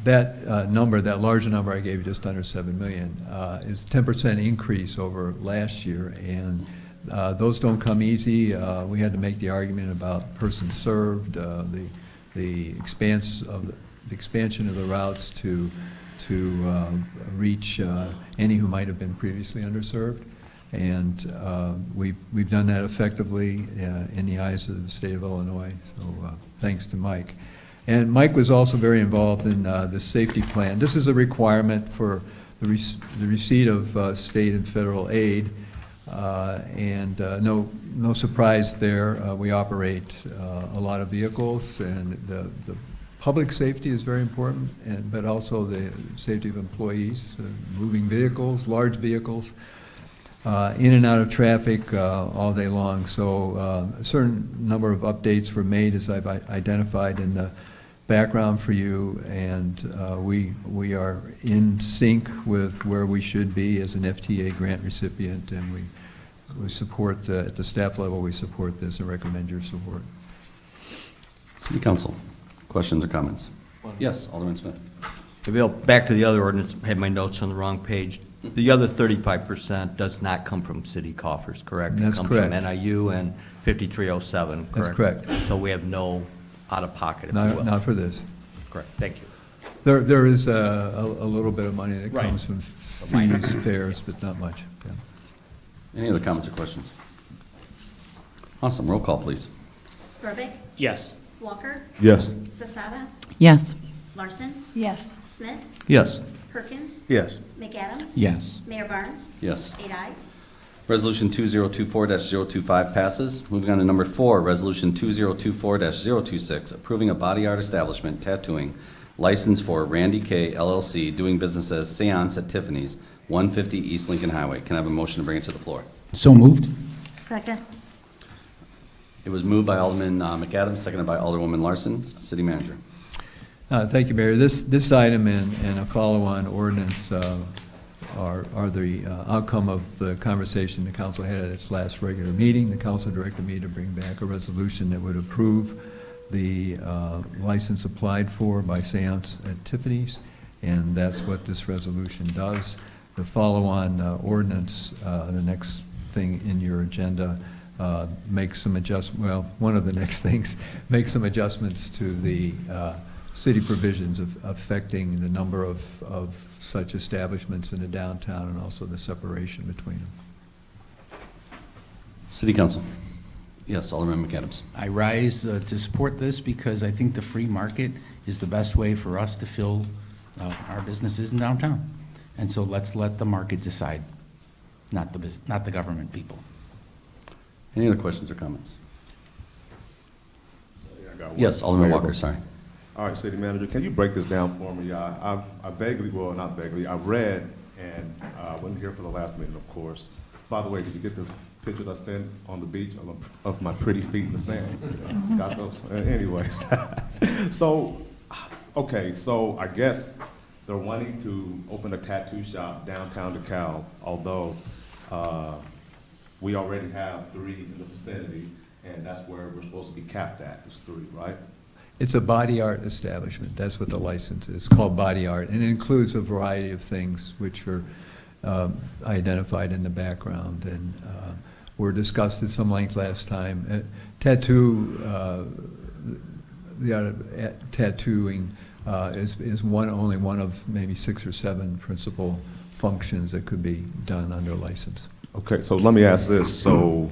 That number, that larger number I gave you, just under 7 million, is a 10% increase over last year, and those don't come easy. We had to make the argument about persons served, the expansion of the routes to reach any who might have been previously underserved. And we've done that effectively in the eyes of the state of Illinois, so thanks to Mike. And Mike was also very involved in the safety plan. This is a requirement for the receipt of state and federal aid, and no surprise there. We operate a lot of vehicles, and the public safety is very important, but also the safety of employees, moving vehicles, large vehicles, in and out of traffic all day long. So a certain number of updates were made, as I've identified in the background for you, and we are in sync with where we should be as an FTA grant recipient, and we support, at the staff level, we support this and recommend your support. City Council, questions or comments? Yes, Alderman Smith. Bill, back to the other ordinance, I had my notes on the wrong page. The other 35% does not come from city coffers, correct? That's correct. It comes from NIU and 5307, correct? That's correct. So we have no out-of-pocket, if you will. Not for this. Correct, thank you. There is a little bit of money that Right. comes from fees, fares, but not much. Yeah. Any other comments or questions? Awesome, roll call, please. Verbeck, Yes. Walker, Yes. Zasada, Yes. Larson, Yes. Smith, Yes. Perkins, Yes. McAdams. Yes. Mayor Barnes. Yes. 8 ayes. Resolution 2024-025 passes. Moving on to number 4, Resolution 2024-026, approving a body art establishment tattooing license for Randy K. LLC, doing business as Seance at Tiffany's, 150 East Lincoln Highway. Can I have a motion to bring it to the floor? So moved. Second. It was moved by Alderman McAdams, seconded by Alderwoman Larson. City Manager. Thank you, Mayor. This item and a follow-on ordinance are the outcome of the conversation the council had at its last regular meeting. The council directed me to bring back a resolution that would approve the license applied for by Seance at Tiffany's, and that's what this resolution does. The follow-on ordinance, the next thing in your agenda, makes some one of the next things, makes some adjustments to the city provisions affecting the number of such establishments in the downtown and also the separation between them. City Council. Yes, Alderman McAdams. I rise to support this because I think the free market is the best way for us to fill our businesses in downtown. And so let's let the market decide, not the government people. Any other questions or comments? I got one. Yes, Alderman Mayor. Walker, sorry. All right, City Manager, can you break this down for me? I vaguely, well, not vaguely, I read, and I wasn't here for the last meeting, of course. By the way, did you get the pictures I sent on the beach of my pretty feet in the sand? Got those? Anyways. So, okay, so I guess they're wanting to open a tattoo shop downtown DeKalb, although we already have 3 in the vicinity, and that's where we're supposed to be capped at, is 3, right? It's a body art establishment. That's what the license is, called Body Art. And it includes a variety of things which are identified in the background and were discussed at some length last time. Tattooing is only one of maybe 6 or 7 principal functions that could be done under license. Okay, so let me ask this. So,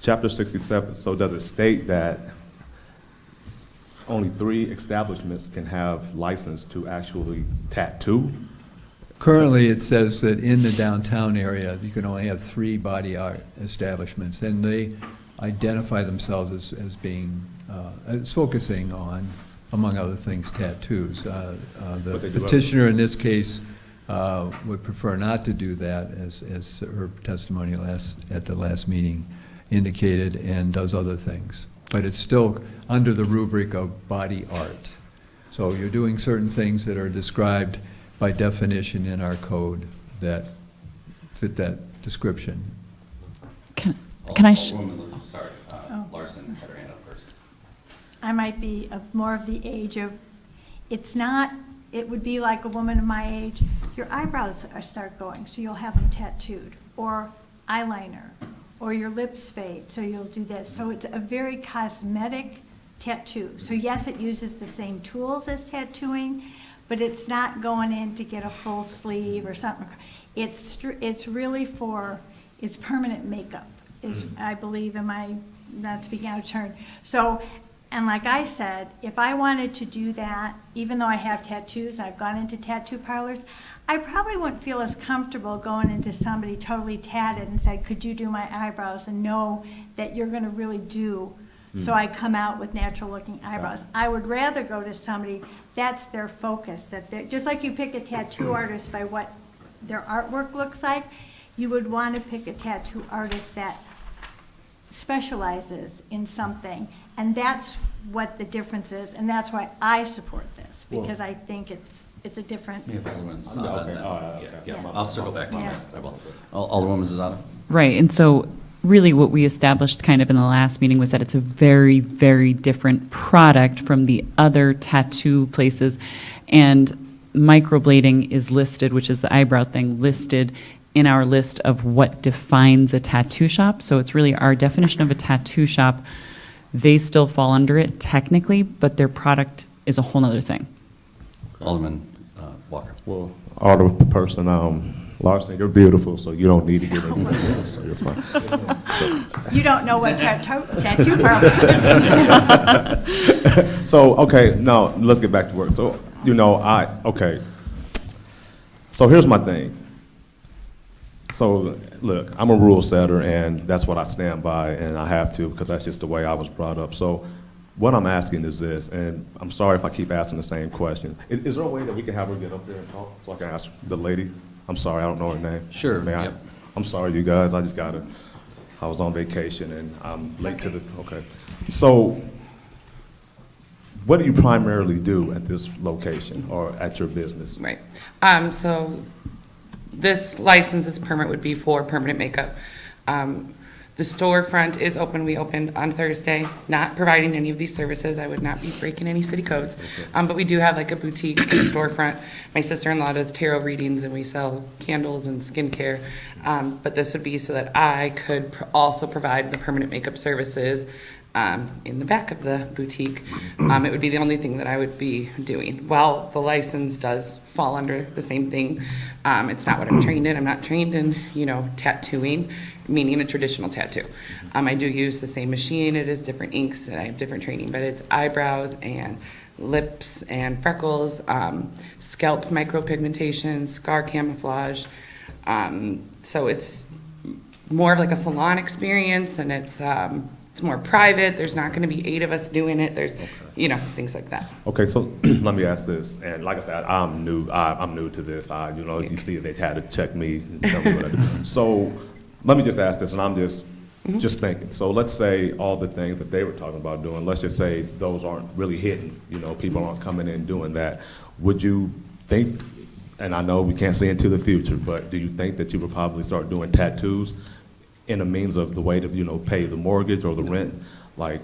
Chapter 67, so does it state that only 3 establishments can have license to actually tattoo? Currently, it says that in the downtown area, you can only have 3 body art establishments, and they identify themselves as being, as focusing on, among other things, tattoos. The petitioner in this case would prefer not to do that, as her testimony at the last meeting indicated, and does other things. But it's still under the rubric of body art. So you're doing certain things that are described by definition in our code that fit that description. Can I? Sorry, Larson had her hand up first. I might be more of the age of, it would be like a woman of my age, your eyebrows start going, so you'll have them tattooed, or eyeliner, or your lips fade, so you'll do this. So it's a very cosmetic tattoo. So yes, it uses the same tools as tattooing, but it's not going in to get a full sleeve or something. It's really it's permanent makeup, I believe, not speaking out of turn. So, and like I said, if I wanted to do that, even though I have tattoos, I've gone into tattoo parlors, I probably wouldn't feel as comfortable going into somebody totally tatted and said, could you do my eyebrows, and know that you're gonna really do, so I come out with natural looking eyebrows. I would rather go to somebody, that's their focus, just like you pick a tattoo artist by what their artwork looks like, you would want to pick a tattoo artist that specializes in something, and that's what the difference is, and that's why I support this, because I think it's a different. We have Alderman Okay. Zada, Okay. yeah, I'll circle back to you. Yeah. I will. Alderwoman Zada. Right, and so really what we established kind of in the last meeting was that it's a very, very different product from the other tattoo places. And microblading is listed, which is the eyebrow thing, listed in our list of what defines a tattoo shop. So it's really our definition of a tattoo shop. They still fall under it technically, but their product is a whole other thing. Alderman Walker. Well, Alderperson Larson, you're beautiful, so you don't need to get anything else, so you're fine. You don't know what tattoo parlors are. So, okay, now, let's get back to work. So, okay. So here's my thing. So, look, I'm a rule setter, and that's what I stand by, and I have to, because that's just the way I was brought up. So what I'm asking is this, and I'm sorry if I keep asking the same question. Is there a way that we can have her get up there and talk, so I can ask the lady? I'm sorry, I don't know her name. Sure, May I? yep. I'm sorry, you guys, I was on vacation, and I'm late to the, okay. So, what do you primarily do at this location, or at your business? Right. So this license, this permit would be for permanent makeup. The storefront is open. We opened on Thursday, not providing any of these services. I would not be breaking any city codes. But we do have like a boutique storefront. My sister-in-law does tarot readings and we sell candles and skincare. But this would be so that I could also provide the permanent makeup services in the back of the boutique. It would be the only thing that I would be doing. While the license does fall under the same thing, it's not what I'm trained in. I'm not trained in, tattooing, meaning a traditional tattoo. I do use the same machine. It is different inks and I have different training, but it's eyebrows and lips and freckles, scalp micropigmentation, scar camouflage. So it's more of like a salon experience, and it's more private. There's not going to be 8 of us doing it. There's, things like that. Okay, so let me ask this, and like I said, I'm new to this. You see, they had to check me and tell me what I do. So let me just ask this, and I'm just thinking. So let's say all the things that they were talking about doing, let's just say those aren't really hitting, people aren't coming in doing that. Would you think, and I know we can't see into the future, but do you think that you would probably start doing tattoos in a means of the way to, pay the mortgage or the rent?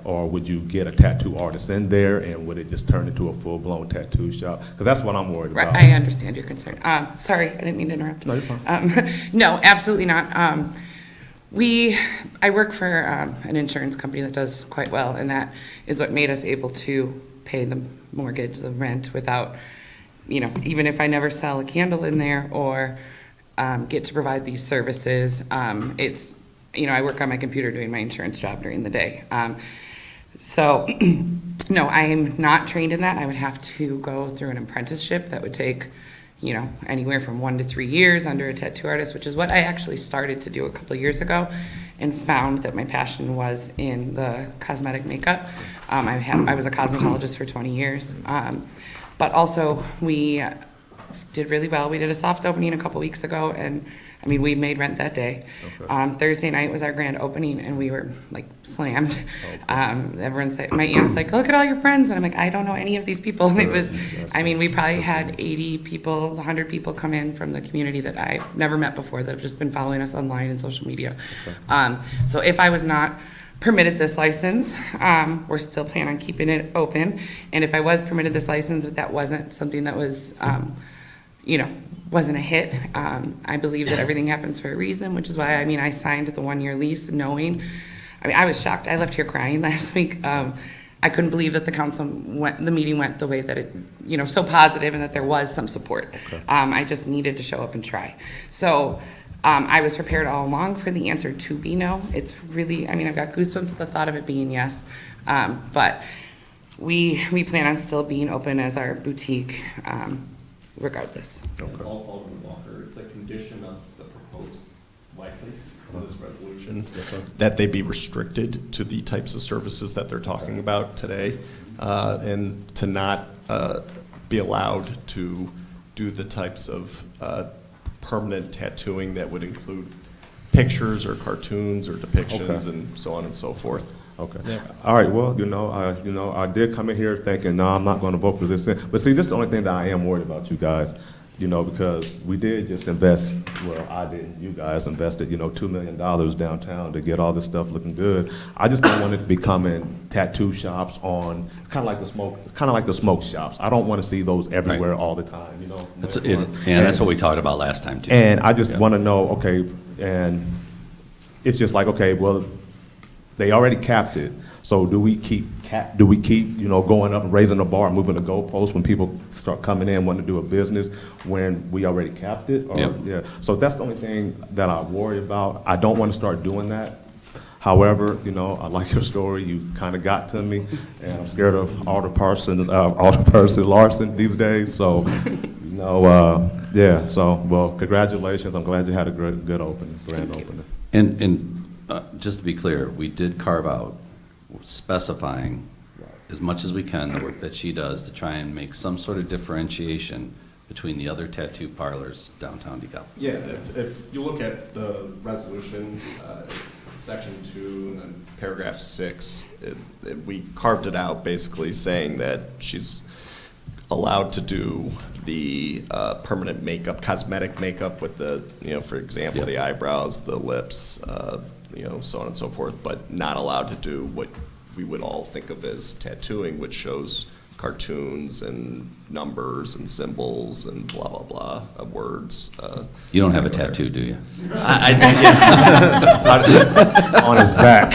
Or would you get a tattoo artist in there, and would it just turn into a full-blown tattoo shop? Because that's what I'm worried about. Right, I understand your concern. Sorry, I didn't mean to interrupt. No, you're fine. No, absolutely not. I work for an insurance company that does quite well, and that is what made us able to pay the mortgage, the rent, without, even if I never sell a candle in there or get to provide these services, it's, I work on my computer doing my insurance job during the day. So, no, I am not trained in that. I would have to go through an apprenticeship that would take, anywhere from 1 to 3 years under a tattoo artist, which is what I actually started to do a couple of years ago, and found that my passion was in the cosmetic makeup. I was a cosmetologist for 20 years. But also, we did really well. We did a soft opening a couple weeks ago, and we made rent that day. Okay. Thursday night was our grand opening, and we were slammed. Everyone's like, my aunt's like, look at all your friends, and I'm like, I don't know any of these people. And it was, we probably had 80 people, 100 people come in from the community that I've never met before that have just been following us online and social media. Okay. So if I was not permitted this license, we're still planning on keeping it open. And if I was permitted this license, but that wasn't something that was, wasn't a hit. I believe that everything happens for a reason, which is why, I signed the 1-year lease knowing, I was shocked. I left here crying last week. I couldn't believe that the meeting went the way that it, so positive, and that there was some support. Okay. I just needed to show up and try. So I was prepared all along for the answer to be no. It's really, I've got goosebumps at the thought of it being yes. But we plan on still being open as our boutique, regardless. Okay. Alderman Walker, it's a condition of the proposed license of this resolution that they be restricted to the types of services that they're talking about today, and to not be allowed to do the types of permanent tattooing that would include pictures or cartoons or depictions and so on and so forth. Okay. Yeah. All right. Well, I did come in here thinking, no, I'm not going to vote for this. But see, this is the only thing that I am worried about, you guys. Because we did just invest. Well, I didn't. You guys invested, $2 million downtown to get all this stuff looking good. I just don't want it to becoming tattoo shops on. It's kind of like the smoke. It's kind of like the smoke shops. I don't want to see those everywhere all the time. That's what we talked about last time too. And I just want to know, okay, and it's just like, okay, well, they already capped it. So do we keep going up and raising the bar, moving the goalposts when people start coming in wanting to do a business when we already capped it? Or, yeah. So that's the only thing that I worry about. I don't want to start doing that. However, I like your story. You kind of got to me, and I'm scared of Alderperson Larson these days. So, yeah. So, well, congratulations. I'm glad you had a good opening, grand opening. And just to be clear, we did carve out specifying as much as we can the work that she does to try and make some sort of differentiation between the other tattoo parlors downtown DeKalb. Yeah, if you look at the resolution, it's section 2 and then paragraph 6. We carved it out basically saying that she's allowed to do the permanent makeup, cosmetic makeup with the, for example, the eyebrows, the lips, so on and so forth, but not allowed to do what we would all think of as tattooing, which shows cartoons and numbers and symbols and blah, blah, blah, words. You don't have a tattoo, do you? I do, yes. On his back.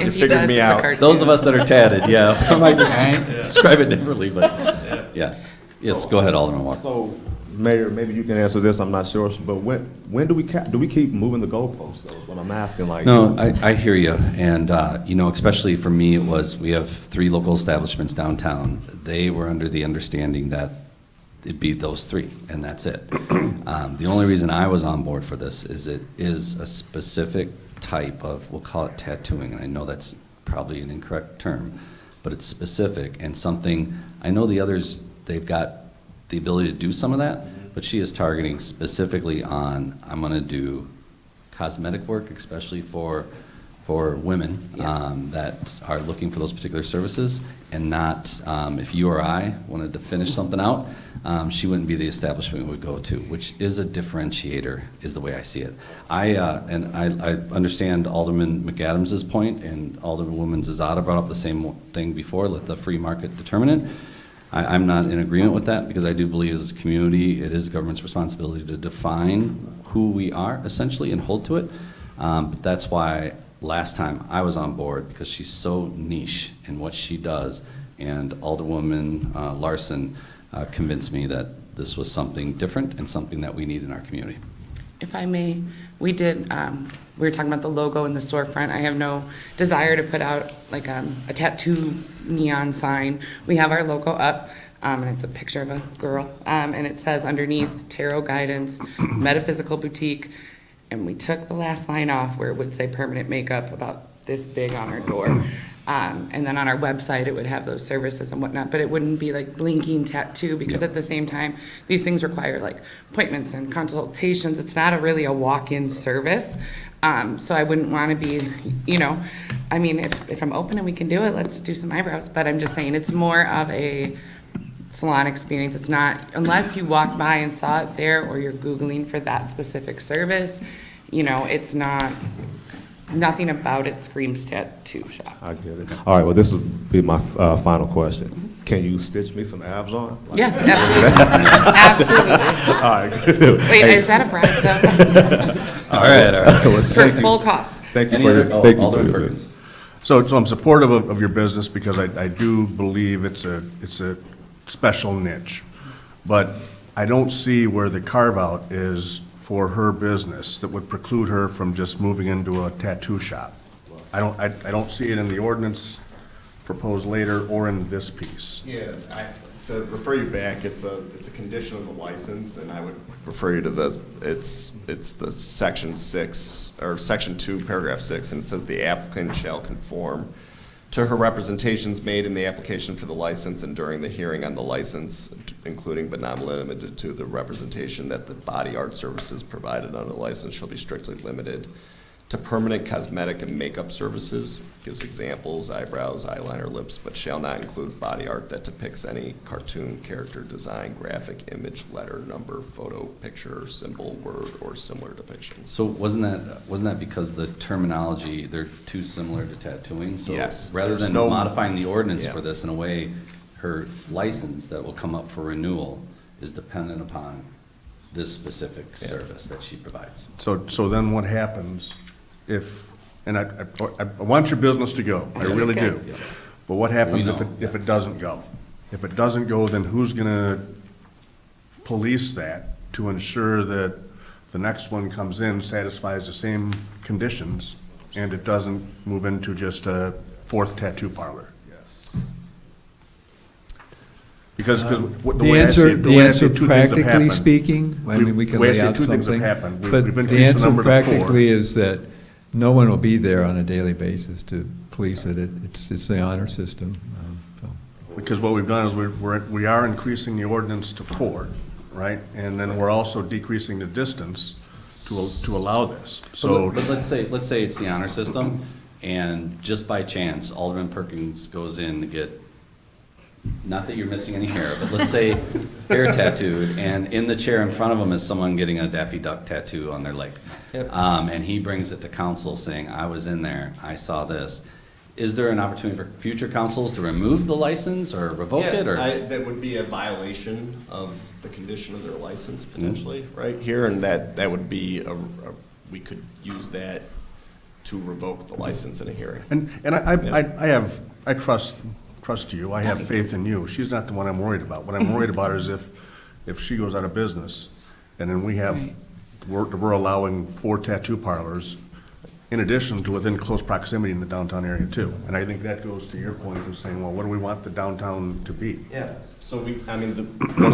You figured me out. Those of us that are tatted, yeah, I might just describe it differently, but, yeah. Yes, go ahead, Alderman Walker. So, Mayor, maybe you can answer this, I'm not sure, but when do we keep moving the goalposts, though, is what I'm asking, like? No, I hear you, and, especially for me, we have 3 local establishments downtown. They were under the understanding that it'd be those 3, and that's it. The only reason I was on board for this is it is a specific type of, we'll call it tattooing, and I know that's probably an incorrect term, but it's specific and something, I know the others, they've got the ability to do some of that, but she is targeting specifically on, I'm gonna do cosmetic work, especially for women that are looking for those particular services, and not, if you or I wanted to finish something out, she wouldn't be the establishment we would go to, which is a differentiator, is the way I see it. I understand Alderman McAdams's point, and Alderwoman Zazada brought up the same thing before, let the free market determine it. I'm not in agreement with that, because I do believe as a community, it is government's responsibility to define who we are, essentially, and hold to it. But that's why last time I was on board, because she's so niche in what she does, and Alderwoman Larson convinced me that this was something different and something that we need in our community. If I may, we did, we were talking about the logo in the storefront. I have no desire to put out like a tattoo neon sign. We have our logo up, and it's a picture of a girl, and it says underneath, Tarot Guidance, Metaphysical Boutique, and we took the last line off where it would say permanent makeup about this big on our door. And then on our website, it would have those services and whatnot, but it wouldn't be like blinking tattoo, because at the same time, these things require like appointments and consultations. It's not really a walk-in service. So I wouldn't want to be, I mean, if I'm open and we can do it, let's do some eyebrows. But I'm just saying, it's more of a salon experience. It's not, unless you walk by and saw it there, or you're Googling for that specific service, it's not, nothing about it screams tattoo shop. I get it. All right, well, this will be my final question. Can you stitch me some abs on? Yes, absolutely. Absolutely. All right. Wait, Hey. is that a bribe though? All right. Well, For thank you. full cost. Thank you Any for other- your, thank you for Alderman your Perkins. business. So I'm supportive of your business, because I do believe it's a special niche. But I don't see where the carve-out is for her business that would preclude her from just moving into a tattoo shop. I don't see it in the ordinance proposed later or in this piece. Yeah, to refer you back, it's a condition of the license, and I would refer you to it's the section 6, or section 2, paragraph 6, and it says the applicant shall conform to her representations made in the application for the license and during the hearing on the license, including but not limited to the representation that the body art services provided under the license shall be strictly limited to permanent cosmetic and makeup services, gives examples, eyebrows, eyeliner, lips, but shall not include body art that depicts any cartoon, character, design, graphic, image, letter, number, photo, picture, symbol, word, or similar depictions. So wasn't that because the terminology, they're too similar to tattooing? So Yes, rather there's than no- modifying the ordinance Yeah. for this in a way, her license that will come up for renewal is dependent upon this specific service that she provides. So then what happens if, and I want your business to go, I really do. Yeah. But what happens We if know, if it doesn't go? If it doesn't go, then who's gonna police that to ensure that the next one comes in, satisfies the same conditions, and it doesn't move into just a fourth tattoo parlor? Yes. Because the The way I see answer, it, the way I see answer it, two things have practically happened. speaking, I mean, we can The way I lay see it, out two things have something. happened. But We've the increased the answer number to 4. practically is that no one will be there on a daily basis to police it. It's the honor system. So. Because what we've done is we are increasing the ordinance to 4, right? And then we're also decreasing the distance to allow this. So, But let's say it's the honor system, and just by chance, Alderman Perkins goes in to get not that you're missing any hair, but let's say hair tattooed, and in the chair in front of him is someone getting a Daffy Duck tattoo on their leg. Yep. And he brings it to council saying, I was in there, I saw this. Is there an opportunity for future councils to remove the license or revoke it, or? That would be a violation of the condition of their license potentially, right here, and that would be we could use that to revoke the license in a hearing. And I trust you, I have faith in you. She's not the one I'm worried about. What I'm worried about is if she goes out of business, and then we're allowing 4 tattoo parlors in addition to within close proximity in the downtown area too. And I think that goes to your point of saying, well, what do we want the downtown to be? Yeah, so one of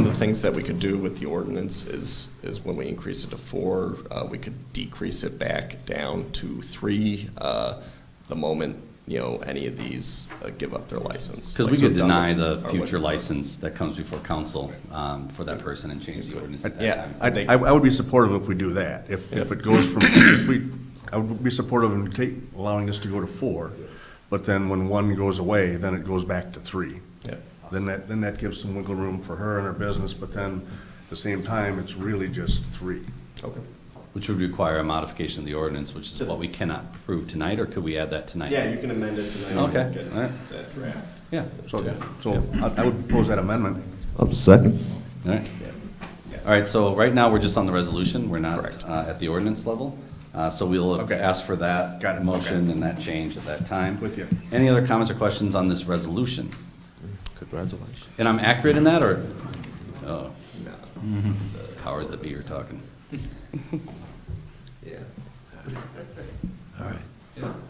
the things that we could do with the ordinance is when we increase it to 4, we could decrease it back down to 3, the moment, any of these give up their license. Because we Like could we've done deny with the our future liquor. license that comes before council for that person and change the ordinance at that Yeah, time. I would be supportive if we do that. If it goes from, I would be supportive of allowing this to go to 4, but then when 1 goes away, then it goes back to 3. Yeah. Then that gives some wiggle room for her and her business, but then at the same time, it's really just 3. Okay. Which would require a modification of the ordinance, which is what we cannot approve tonight, or could we add that tonight? Yeah, you can amend it tonight. Okay, and get all right. that draft. Yeah, So I would propose that amendment. Second. all right. All right, so right now, we're just on the resolution, we're not at the ordinance level. So we'll ask for that Got it, motion okay. and that change at that time. With you. Any other comments or questions on this resolution? Congratulations. And I'm accurate in that, or? Oh. It's the powers that be are talking. Yeah. All right.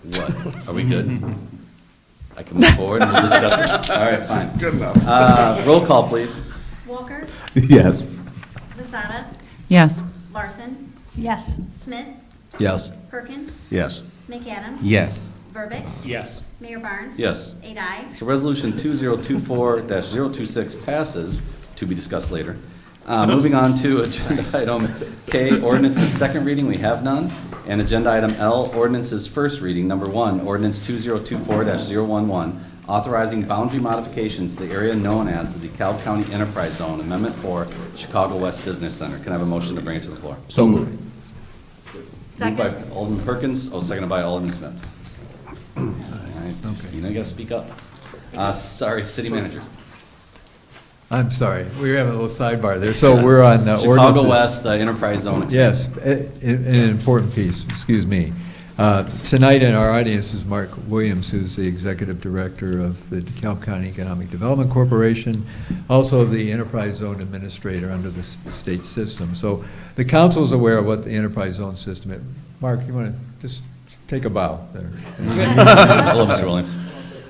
What? Are we good? I can move forward and we'll discuss it? All right, fine. Good enough. Roll call, please. Walker, Yes. Zasada, Yes. Larson, Yes. Smith, Yes. Perkins, Yes. McAdams. Yes. Verbic, Yes. Mayor Barnes. Yes. 8 ayes. So resolution 2024-026 passes, to be discussed later. Moving on to agenda item K, ordinance's second reading, we have none. And agenda item L, ordinance's first reading, number 1, ordinance 2024-011, authorizing boundary modifications to the area known as the DeKalb County Enterprise Zone, Amendment 4, Chicago West Business Center. Can I have a motion to bring it to the floor? So moved. Moved by Alderman Perkins, seconded by Alderman Smith. All right, you know you gotta speak up. Sorry, city manager. I'm sorry, we were having a little sidebar there. So we're on ordinances. Chicago West, the Enterprise Zone. Yes, an important piece, excuse me. Tonight in our audience is Mark Williams, who's the Executive Director of the DeKalb County Economic Development Corporation, also the Enterprise Zone Administrator under the state system. So the council's aware of what the Enterprise Zone system is. Mark, you want to just take a bow there? Hello, Mr. Williams.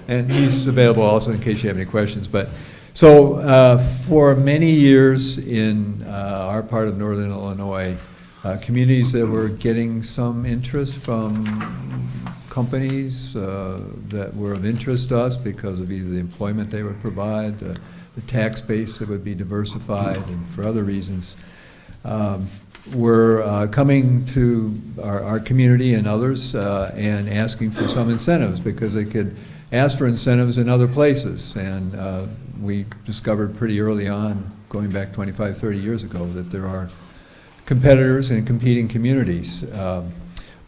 And he's available also in case you have any questions. But so for many years in our part of northern Illinois, communities that were getting some interest from companies that were of interest to us because of either the employment they would provide, the tax base that would be diversified, and for other reasons, were coming to our community and others and asking for some incentives because they could ask for incentives in other places. And we discovered pretty early on, going back 25, 30 years ago, that there are competitors in competing communities.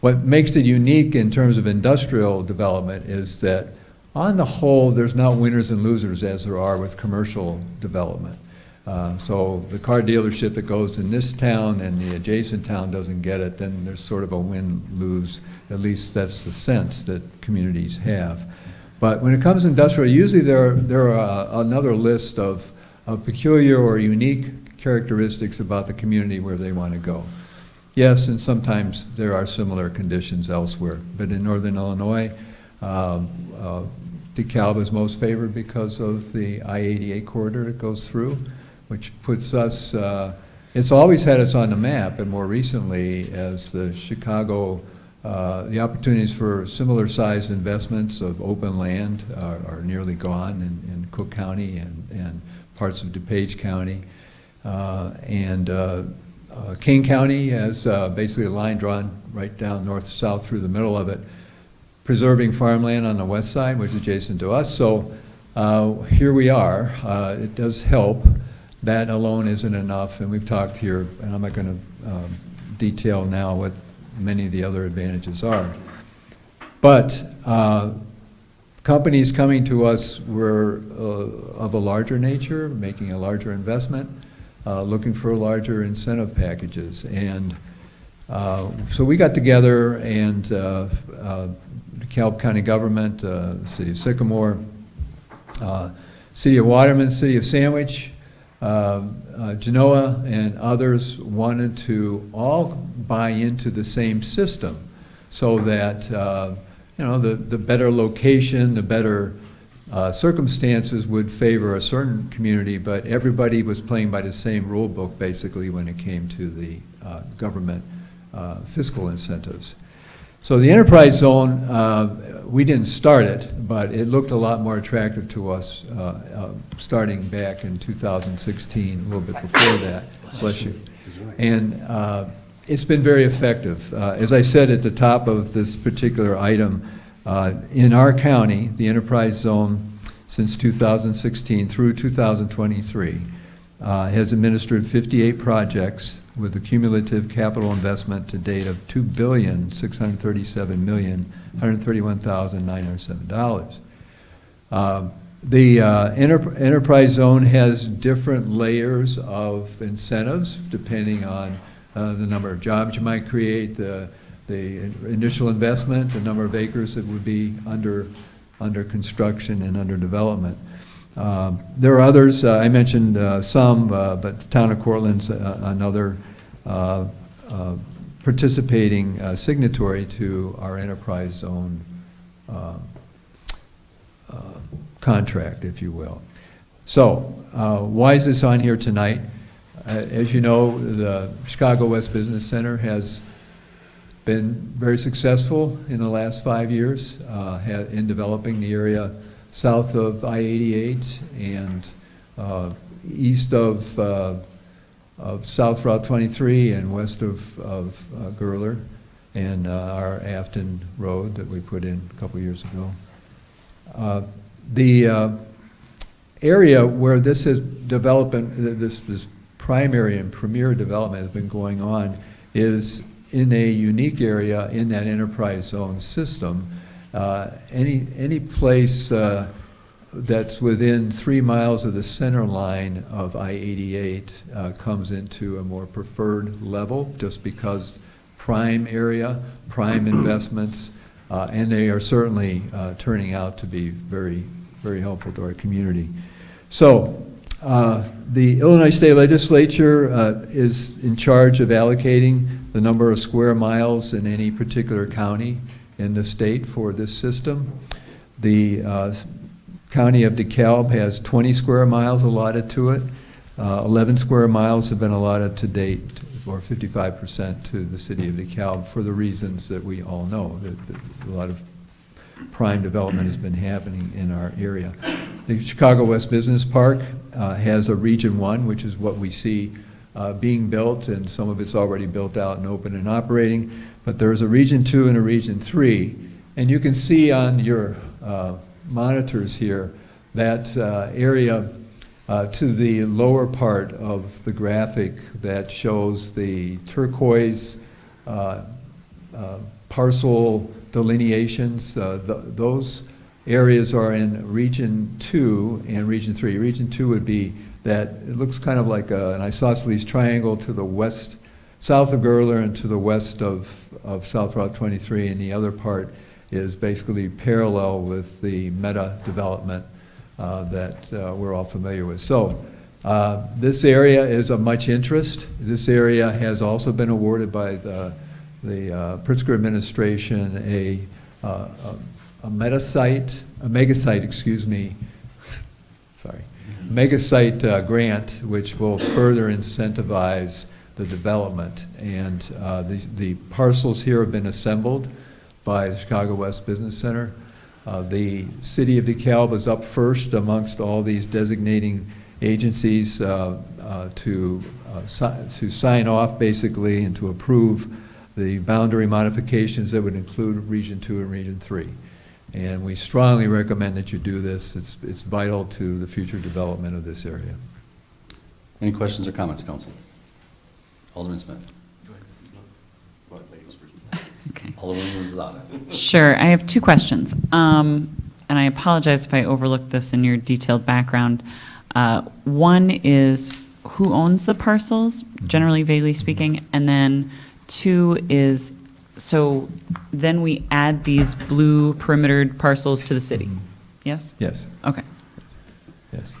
What makes it unique in terms of industrial development is that on the whole, there's not winners and losers as there are with commercial development. So the car dealership that goes in this town and the adjacent town doesn't get it, then there's sort of a win-lose. At least that's the sense that communities have. But when it comes to industrial, usually there are another list of peculiar or unique characteristics about the community where they want to go. Yes, and sometimes there are similar conditions elsewhere, but in northern Illinois, DeKalb is most favored because of the I-88 corridor that goes through, which puts us, it's always had us on the map, and more recently as the Chicago, the opportunities for similar sized investments of open land are nearly gone in Cook County and parts of DuPage County. Kane County has basically a line drawn right down north-south through the middle of it, preserving farmland on the west side, which is adjacent to us. So here we are. It does help. That alone isn't enough, and we've talked here, and I'm not going to detail now what many of the other advantages are. But companies coming to us were of a larger nature, making a larger investment, looking for larger incentive packages. And so we got together, and DeKalb County government, the city of Sycamore, city of Waterman, city of Sandwich, Genoa, and others wanted to all buy into the same system so that the better location, the better circumstances would favor a certain community, but everybody was playing by the same rule book basically when it came to the government fiscal incentives. So the enterprise zone, we didn't start it, but it looked a lot more attractive to us starting back in 2016, a little bit before that. Bless you. And it's been very effective. As I said at the top of this particular item, in our county, the enterprise zone since 2016 through 2023 has administered 58 projects with a cumulative capital investment to date of $2,637,131,907. The enterprise zone has different layers of incentives depending on the number of jobs you might create, the initial investment, the number of acres that would be under construction and under development. There are others, I mentioned some, but the town of Cortland's another participating signatory to our enterprise zone contract, if you will. So, why is this on here tonight? As you know, the Chicago West Business Center has been very successful in the last 5 years in developing the area south of I-88 and east of South Route 23 and west of Gurler and our Afton Road that we put in a couple years ago. The area where this is development, this primary and premier development has been going on is in a unique area in that enterprise zone system. Any place that's within 3 miles of the center line of I-88 comes into a more preferred level just because prime area, prime investments, and they are certainly turning out to be very, very helpful to our community. So the Illinois State Legislature is in charge of allocating the number of square miles in any particular county in the state for this system. The county of DeKalb has 20 square miles allotted to it. 11 square miles have been allotted to date, or 55% to the city of DeKalb for the reasons that we all know, that a lot of prime development has been happening in our area. The Chicago West Business Park has a Region 1, which is what we see being built, and some of it's already built out and open and operating, but there's a Region 2 and a Region 3, and you can see on your monitors here that area to the lower part of the graphic that shows the turquoise parcel delineations. Those areas are in Region 2 and Region 3. Region 2 would be that it looks kind of like an isosceles triangle to the west, south of Gurler and to the west of South Route 23, and the other part is basically parallel with the meta development that we're all familiar with. So this area is of much interest. This area has also been awarded by the Pritzker administration a megasite grant, which will further incentivize the development. And the parcels here have been assembled by the Chicago West Business Center. The city of DeKalb is up first amongst all these designating agencies to sign off basically and to approve the boundary modifications that would include Region 2 and Region 3. And we strongly recommend that you do this. It's vital to the future development of this area. Any questions or comments, council? Alderman Smith. Okay. Alderman Zada. Sure, I have two questions. And I apologize if I overlooked this in your detailed background. One is, who owns the parcels, generally vaguely speaking? And then two is, so then we add these blue perimetered parcels to the city? Yes? Yes. Okay. Yes.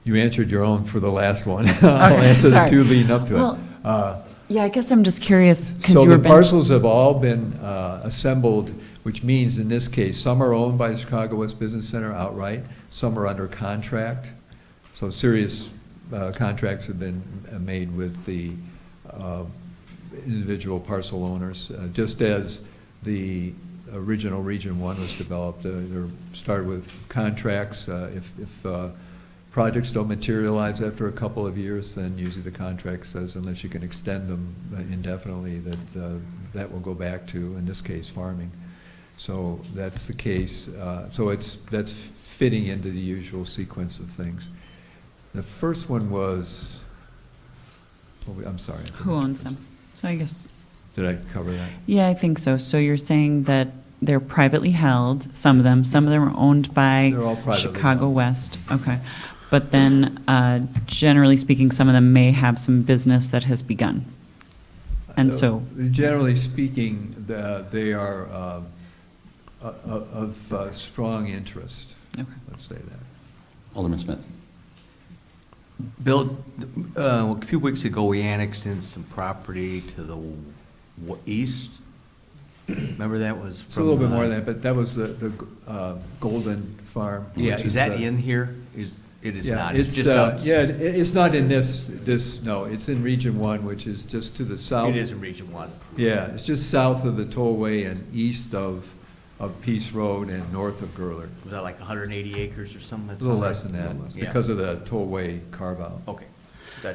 You answered your own for the last one. I'll Okay, answer the sorry. two leading up to Well, it. Yeah, I guess I'm just curious, because So you the were. parcels have all been assembled, which means in this case, some are owned by the Chicago West Business Center outright, some are under contract. So serious contracts have been made with the individual parcel owners, just as the original Region 1 was developed. They're started with contracts. If projects don't materialize after a couple of years, then usually the contract says unless you can extend them indefinitely, that will go back to, in this case, farming. So that's the case. So that's fitting into the usual sequence of things. The first one was, I'm sorry. Who owns them? So I guess, Did I cover that? yeah, I think so. So you're saying that they're privately held, some of them are owned by They're all privately Chicago held. West, okay. But then, generally speaking, some of them may have some business that has begun. And so, Generally speaking, they are of strong interest. Okay. Let's say that. Alderman Smith. Bill, a few weeks ago, we annexed in some property to the east. Remember that was from... It's a little bit more than that, but that was the Golden Farm. Yeah, which is that the- in here? It is Yeah, not, it's just it's not in no, it's in Region 1, which is just to the south. It is in Region 1. Yeah, it's just south of the tollway and east of Peace Road and north of Gurler. Was that like 180 acres or something? A little less than that, Yeah. because of the tollway carve-out. Okay,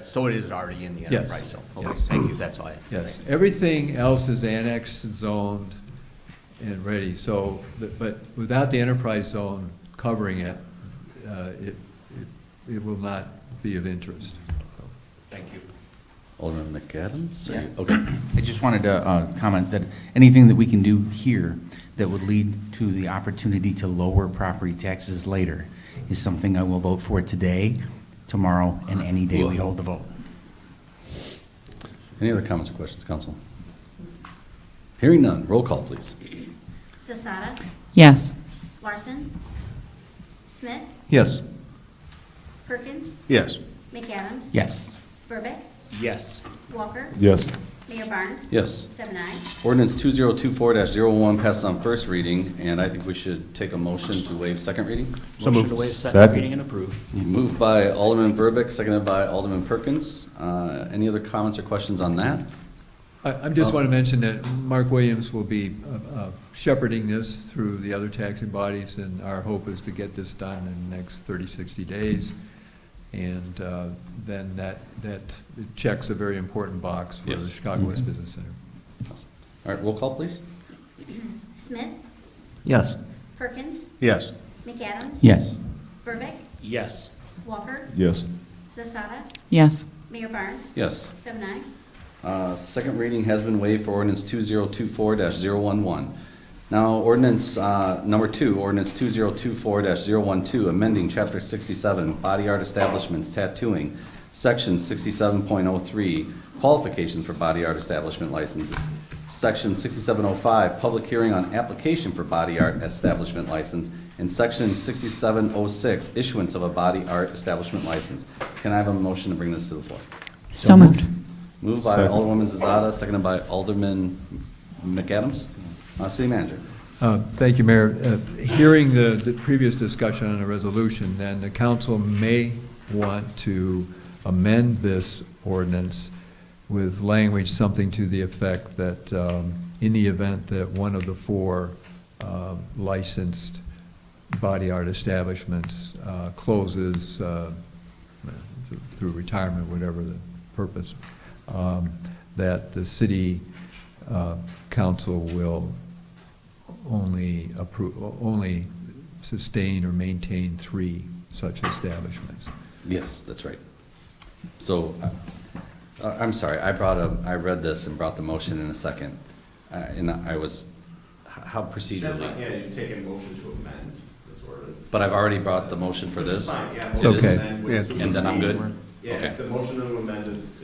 so it is already in the Yes. enterprise zone? Okay, Yes. thank you, that's all I have. Yes, everything else is annexed, zoned, and ready, so, but without the enterprise zone covering it, it will not be of interest. So. Thank you. Alderman McAdams? Yeah. Okay. I just wanted to comment that anything that we can do here that would lead to the opportunity to lower property taxes later is something I will vote for today, tomorrow, and any day we hold the vote. Any other comments or questions, council? Hearing none, roll call, please. Zasada, yes. Larson, Smith, Yes. Perkins, Yes. McAdams. Yes. Verbeck, Yes. Walker, Yes. Mayor Barnes. Yes. 7-0. Ordinance 2024-01 passes on first reading, and I think we should take a motion to waive second reading. So moved. To waive Second. second reading and approve. Moved by Alderman Verbeck, seconded by Alderman Perkins. Any other comments or questions on that? I just want to mention that Mark Williams will be shepherding this through the other taxing bodies, and our hope is to get this done in the next 30, 60 days. And then that checks a very important box for Yes. the Chicago West Business Center. All right, roll call, please. Smith, Yes. Perkins, Yes. McAdams. Yes. Verbeck, Yes. Walker, Yes. Zasada, Yes. Mayor Barnes. Yes. 7-0. Second reading has been waived for ordinance 2024-011. Now, ordinance number 2, ordinance 2024-012, amending Chapter 67, Body Art Establishments, Tattooing, Section 67.03, Qualifications for Body Art Establishment License, Section 6705, Public Hearing on Application for Body Art Establishment License, and Section 6706, Issuance of a Body Art Establishment License. Can I have a motion to bring this to the floor? So moved. Moved by Second. Alderwoman Zazada, seconded by Alderman McAdams. City Manager. Thank you, Mayor. Hearing the previous discussion on a resolution, then the council may want to amend this ordinance with language something to the effect that in the event that one of the 4 licensed body art establishments closes through retirement, whatever the purpose, that the city council will only sustain or maintain 3 such establishments. Yes, that's right. So, I'm sorry, I read this and brought the motion in a second, and I was, how procedurally? Yeah, you take a motion to amend this ordinance. But I've already brought the motion for Which is this. fine, yeah, to motion this, to amend would And then I'm good? Yeah, Okay. if the motion to amend is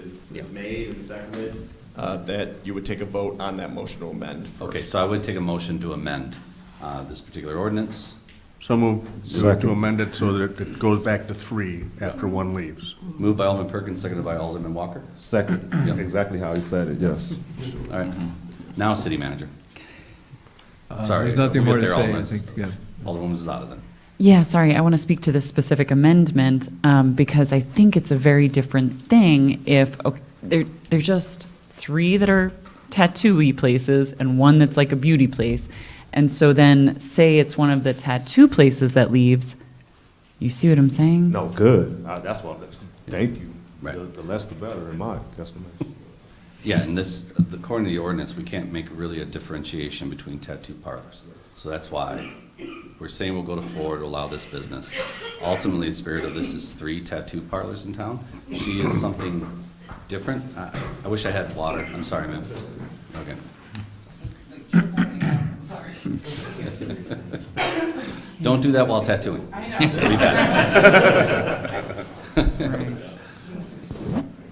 made and seconded, that you would take a vote on that motion to amend first. Okay, so I would take a motion to amend this particular ordinance. So move to amend it so that it goes back to 3 after 1 leaves. Moved by Alderman Perkins, seconded by Alderman Walker. Second, exactly how he said it, yes. All right. Now, city manager. Sorry. There's nothing we'll more get to there, say, I Alderman. think, yeah. Alderwoman Zada then. Yeah, sorry, I want to speak to this specific amendment because I think it's a very different thing if, okay, they're just 3 that are tattoo-y places and 1 that's like a beauty place. And so then, say it's one of the tattoo places that leaves, you see what I'm saying? No, good. That's what, thank you. Right. The less the better in my estimation. Yeah, and this, according to the ordinance, we can't make really a differentiation between tattoo parlors. So that's why we're saying we'll go to 4 to allow this business. Ultimately, the spirit of this is 3 tattoo parlors in town. She is something different. I wish I had water. I'm sorry, ma'am. Okay. Don't do that while tattooing. It'll be bad.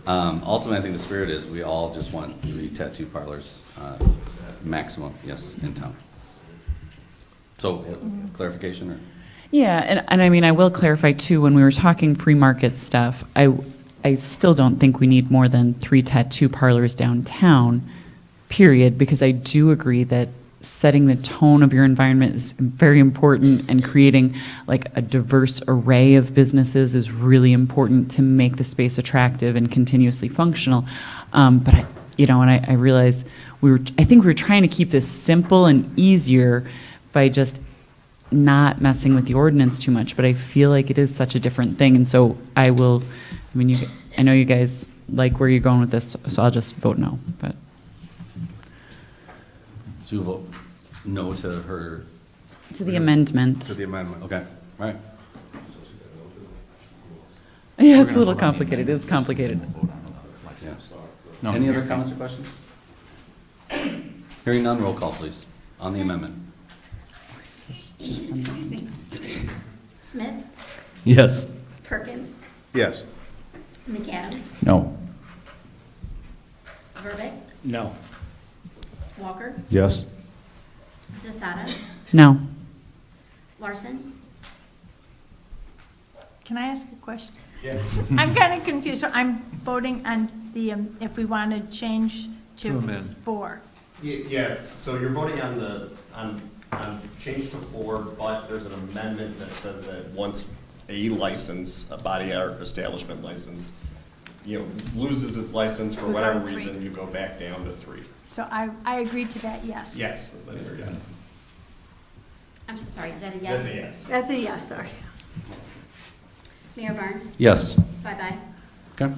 Ultimately, I think the spirit is we all just want 3 tattoo parlors, maximum, yes, in town. So, clarification or? Yeah, and I mean, I will clarify too, when we were talking free market stuff, I still don't think we need more than 3 tattoo parlors downtown, period, because I do agree that setting the tone of your environment is very important, and creating like a diverse array of businesses is really important to make the space attractive and continuously functional. But I realize I think we were trying to keep this simple and easier by just not messing with the ordinance too much, but I feel like it is such a different thing, and so I know you guys like where you're going with this, so I'll just vote no, but. So you vote no to her? To the amendment. To the amendment. Okay, all right. Yeah, it's a little complicated, it is complicated. Yeah. No. Any other comments or questions? Hearing none, roll call, please, on the amendment. Smith, Yes. Perkins, Yes. McAdams, No. Verbeck, No. Walker, Yes. Zasada, No. Larson, Can I ask a question? Yes. I'm kind of confused. So I'm voting on the, if we want to change To to amend. 4. Yes, so you're voting on change to 4, but there's an amendment that says that once a license, a body art establishment license, loses its license for We go to whatever 3. reason, you go back down to 3. So I agreed to that, yes. Yes, Linear, yes. I'm so sorry, is that a yes? That's a yes. That's a yes, sorry. Mayor Barnes, Yes. 5-0. Okay.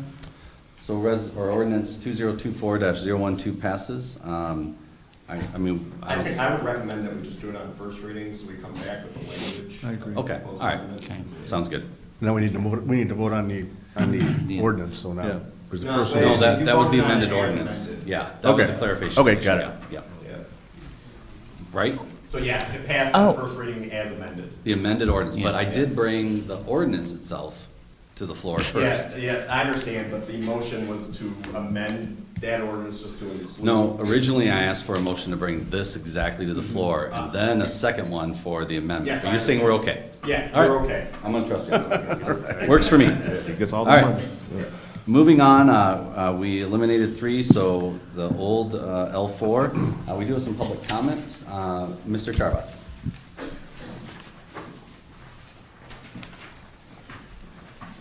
So ordinance 2024-012 passes. I think I would recommend that we just do it on first reading, so we come back with the language. I agree. Okay, all right. Sounds good. Now we need to vote on the ordinance, so now. Yeah. because the No, first wait. No, one- that was the You voted on amended it as ordinance. amended. Yeah, that was Okay. the clarification. Okay, got it. Yeah, Yeah. right? So yes, it passed Oh. on first reading as amended. The amended ordinance, but Yeah. I did bring the ordinance itself to the floor first. Yeah, I understand, but the motion was to amend that ordinance just to include. No, originally I asked for a motion to bring this exactly to the floor, and then a second one for the amendment. Yes, So I you're saying we're okay? Yeah, All right. you're okay. I'm gonna trust you. Works for me. It gets all the All right. money. Yeah. Moving on, we eliminated 3, so the old L4. We do have some public comment. Mr. Charbot.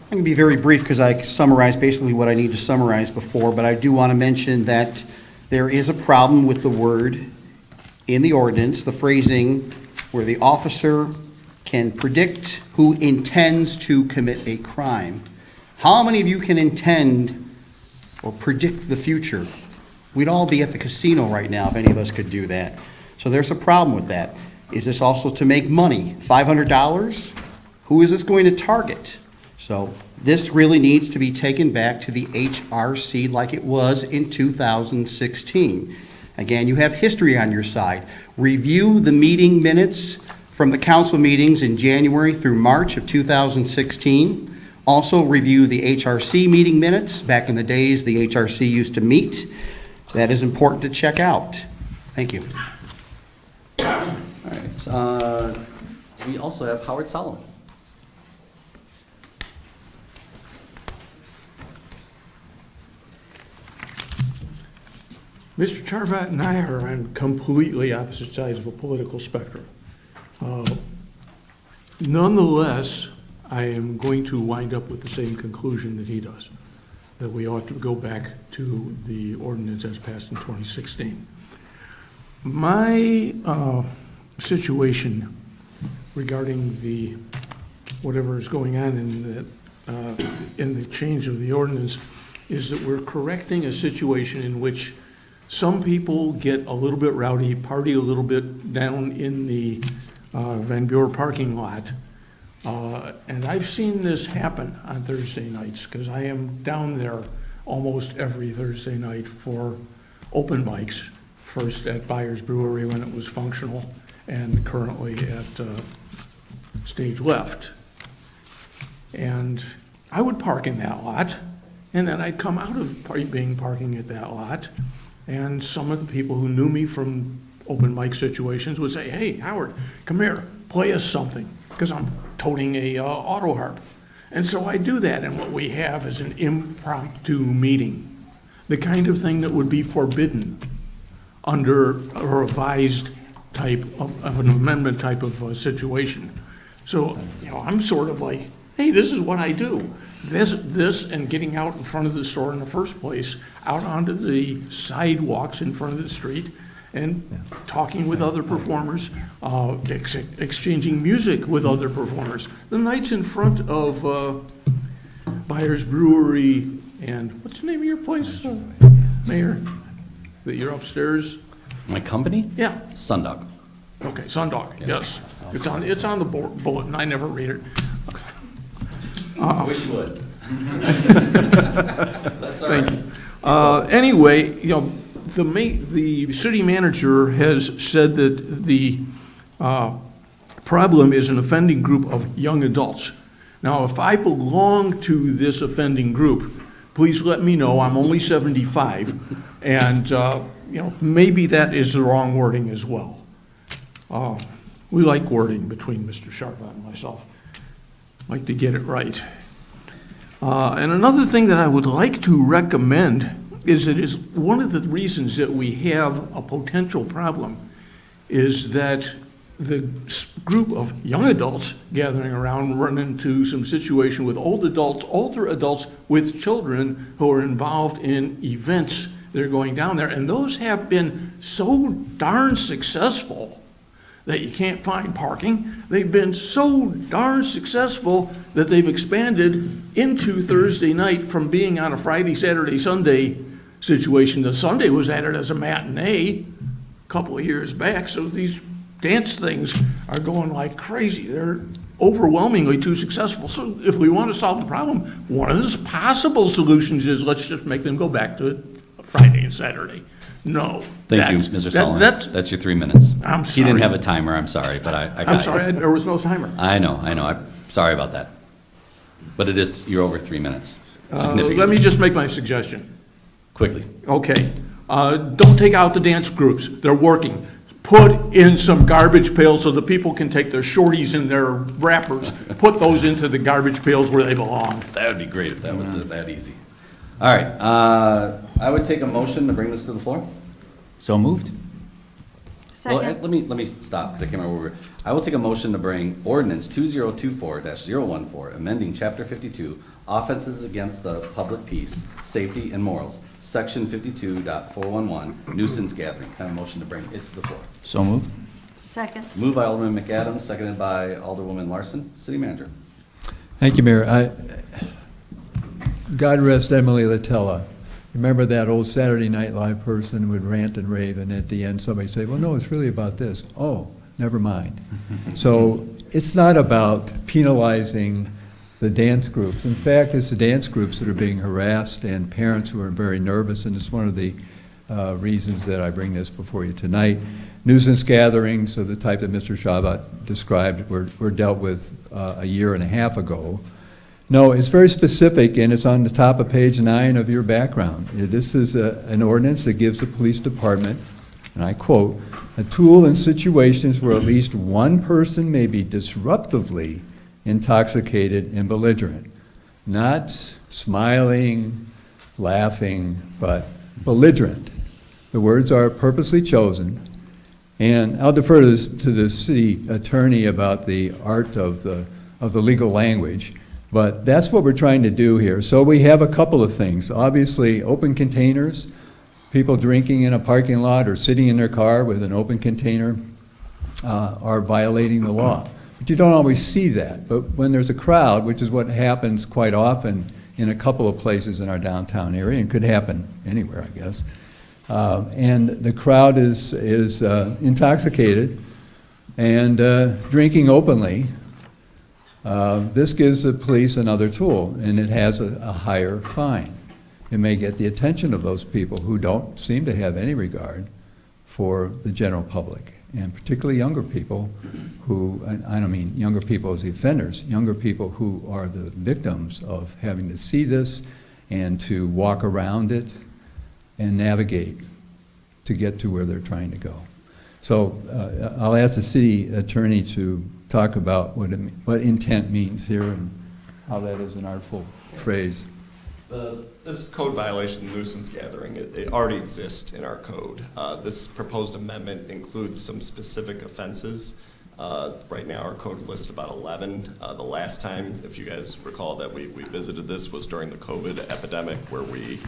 I'm going to be very brief because I summarized basically what I need to summarize before, but I do want to mention that there is a problem with the word in the ordinance, the phrasing where the officer can predict who intends to commit a crime. How many of you can intend or predict the future? We'd all be at the casino right now if any of us could do that. So there's a problem with that. Is this also to make money? $500? Who is this going to target? So this really needs to be taken back to the HRC like it was in 2016. Again, you have history on your side. Review the meeting minutes from the council meetings in January through March of 2016. Also review the HRC meeting minutes back in the days the HRC used to meet. That is important to check out. Thank you. All right. We also have Howard Solomon. Mr. Charvat and I are on completely opposite sides of a political spectrum. Nonetheless, I am going to wind up with the same conclusion that he does, that we ought to go back to the ordinance as passed in 2016. My situation regarding the, whatever is going on in the change of the ordinance is that we're correcting a situation in which some people get a little bit rowdy, party a little bit down in the Van Buren parking lot. And I've seen this happen on Thursday nights because I am down there almost every Thursday night for open mics. First at Byers Brewery when it was functional, and currently at Stage Left. And I would park in that lot, and then I'd come out of parking at that lot, and some of the people who knew me from open mic situations would say, "Hey, Howard, come here, play us something," because I'm toting a auto harp. And so I do that, and what we have is an impromptu meeting, the kind of thing that would be forbidden under a revised type of an amendment type of situation. So, I'm sort of like, hey, this is what I do. This and getting out in front of the store in the first place, out onto the sidewalks in front of the street, and talking with other performers, exchanging music with other performers. The nights in front of Byers Brewery and, what's the name of your place, Mayor? That you're upstairs? My company? Yeah. Sundog. Okay, Sundog, yes. It's on the bulletin, I never read it. Wish you would. That's all Thank right. you. Anyway, the city manager has said that the problem is an offending group of young adults. Now, if I belong to this offending group, please let me know. I'm only 75, and maybe that is the wrong wording as well. We like wording between Mr. Charvat and myself. Like to get it right. And another thing that I would like to recommend is that is one of the reasons that we have a potential problem is that the group of young adults gathering around run into some situation with older adults with children who are involved in events that are going down there. And those have been so darn successful that you can't find parking. They've been so darn successful that they've expanded into Thursday night from being on a Friday, Saturday, Sunday situation. The Sunday was added as a matinee a couple of years back, so these dance things are going like crazy. They're overwhelmingly too successful. So if we want to solve the problem, one of the possible solutions is let's just make them go back to Friday and Saturday. No. Thank you, Mr. Solomon. That's your 3 minutes. I'm He didn't sorry. have a timer, I'm sorry, but I got I'm it. sorry, there was no timer. I know, I'm sorry about that. But you're over 3 minutes, significantly. Let me just make my suggestion. Quickly. Okay. Don't take out the dance groups. They're working. Put in some garbage pails so the people can take their shorties and their wrappers. Put those into the garbage pails where they belong. That would be great if that was that easy. All right, I would take a motion to bring this to the floor. So moved. Well, Second. let me stop, because I can't remember where I will take a motion to bring ordinance 2024-014, amending chapter 52, offenses against the public peace, safety, and morals, section 52.411, nuisance gathering. Can I have a motion to bring it to the floor? So moved. Second. Moved by Alderman McAdams, seconded by Alderwoman Larson. City Manager. Thank you, Mayor. God rest Emily Latella. Remember that old Saturday Night Live person would rant and rave, and at the end somebody say, well, no, it's really about this. Oh, never mind. So it's not about penalizing the dance groups. In fact, it's the dance groups that are being harassed and parents who are very nervous, and it's one of the reasons that I bring this before you tonight. Nuisance gatherings of the type that Mr. Shabat described were dealt with a year and a half ago. No, it's very specific, and it's on the top of page 9 of your background. This is an ordinance that gives the police department, and I quote, a tool in situations where at least one person may be disruptively intoxicated and belligerent. Not smiling, laughing, but belligerent. The words are purposely chosen, and I'll defer to the city attorney about the art of the legal language, but that's what we're trying to do here. So we have a couple of things. Obviously, open containers, people drinking in a parking lot or sitting in their car with an open container are violating the law. But you don't always see that. But when there's a crowd, which is what happens quite often in a couple of places in our downtown area, and could happen anywhere, I guess, and the crowd is intoxicated and drinking openly, this gives the police another tool, and it has a higher fine. It may get the attention of those people who don't seem to have any regard for the general public, and particularly younger people who, I don't mean younger people as the offenders, younger people who are the victims of having to see this and to walk around it and navigate to get to where they're trying to go. So I'll ask the city attorney to talk about what intent means here and how that is an artful phrase. This code violation, nuisance gathering, it already exists in our code. This proposed amendment includes some specific offenses. Right now, our code lists about 11. The last time, if you guys recall, that we visited this was during the COVID epidemic, where we,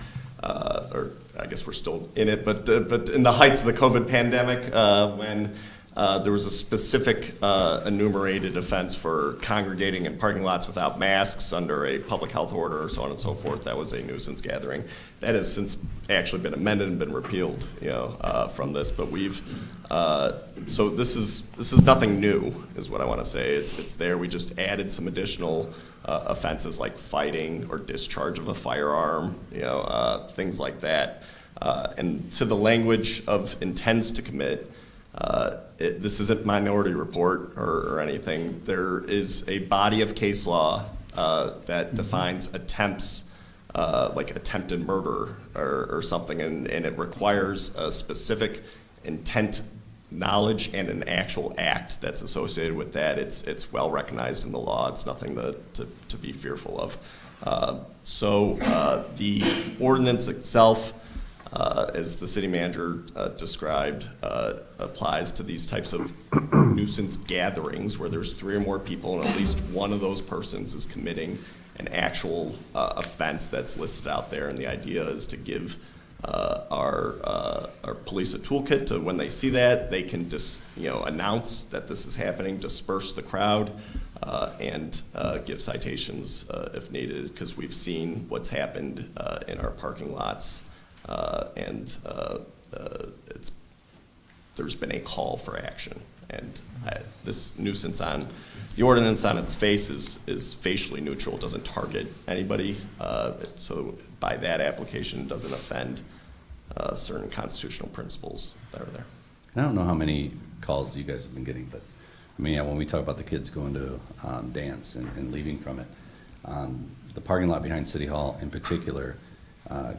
or I guess we're still in it, but in the heights of the COVID pandemic, when there was a specific enumerated offense for congregating in parking lots without masks under a public health order, so on and so forth. That was a nuisance gathering. That has since actually been amended and been repealed, from this. But we've so this is nothing new, is what I want to say. It's there. We just added some additional offenses like fighting or discharge of a firearm, things like that. And to the language of intends to commit. This isn't Minority Report or anything. There is a body of case law that defines attempts, like attempted murder or something, and it requires a specific intent, knowledge, and an actual act that's associated with that. It's well recognized in the law. It's nothing to be fearful of. So the ordinance itself, as the city manager described, applies to these types of nuisance gatherings where there's 3 or more people and at least one of those persons is committing an actual offense that's listed out there. And the idea is to give our police a toolkit to, when they see that, they can just announce that this is happening, disperse the crowd, and give citations if needed, because we've seen what's happened in our parking lots. And there's been a call for action, and this nuisance the ordinance on its face is facially neutral. It doesn't target anybody, so by that application, it doesn't offend certain constitutional principles that are there. I don't know how many calls you guys have been getting, but I mean, when we talk about the kids going to dance and leaving from it, the parking lot behind City Hall in particular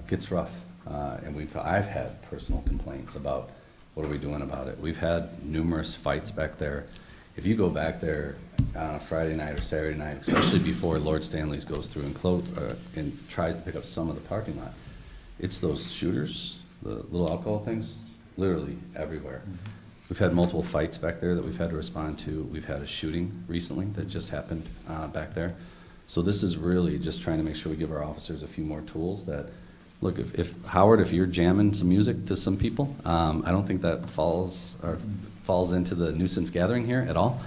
gets rough. And I've had personal complaints about what are we doing about it. We've had numerous fights back there. If you go back there on a Friday night or Saturday night, especially before Lord Stanley's goes through and tries to pick up some of the parking lot, it's those shooters, the little alcohol things, literally everywhere. We've had multiple fights back there that we've had to respond to. We've had a shooting recently that just happened back there. So this is really just trying to make sure we give our officers a few more tools that, look, if Howard, if you're jamming some music to some people, I don't think that falls into the nuisance gathering here at all.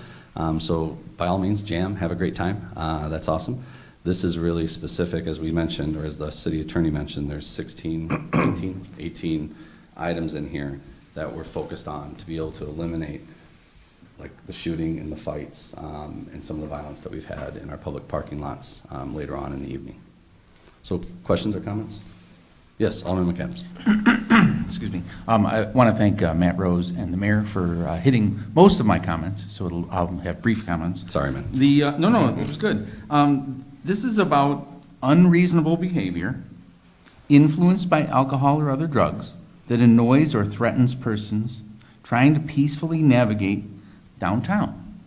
So by all means, jam, have a great time. That's awesome. This is really specific, as we mentioned, or as the city attorney mentioned, there's 18 items in here that we're focused on to be able to eliminate like the shooting and the fights and some of the violence that we've had in our public parking lots later on in the evening. So questions or comments? Yes, Alderman McAdams. Excuse me. I want to thank Matt Rose and the mayor for hitting most of my comments, so I'll have brief comments. Sorry, man. No, it was good. This is about unreasonable behavior influenced by alcohol or other drugs that annoys or threatens persons trying to peacefully navigate downtown.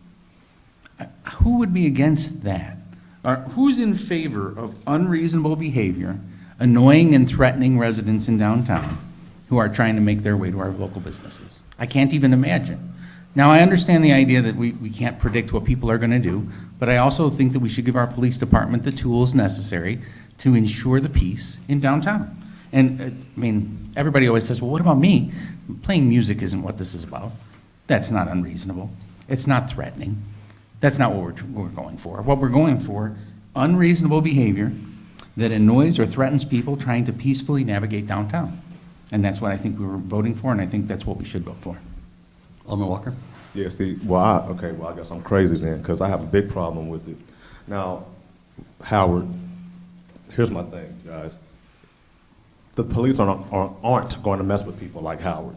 Who would be against that? Or who's in favor of unreasonable behavior annoying and threatening residents in downtown who are trying to make their way to our local businesses? I can't even imagine. Now, I understand the idea that we can't predict what people are going to do, but I also think that we should give our police department the tools necessary to ensure the peace in downtown. And, I mean, everybody always says, well, what about me? Playing music isn't what this is about. That's not unreasonable. It's not threatening. That's not what we're going for. What we're going for, unreasonable behavior that annoys or threatens people trying to peacefully navigate downtown. And that's what I think we were voting for, and I think that's what we should vote for. Alderman Walker? Yeah, see, I guess I'm crazy then, because I have a big problem with it. Now, Howard, here's my thing, guys. The police aren't going to mess with people like Howard.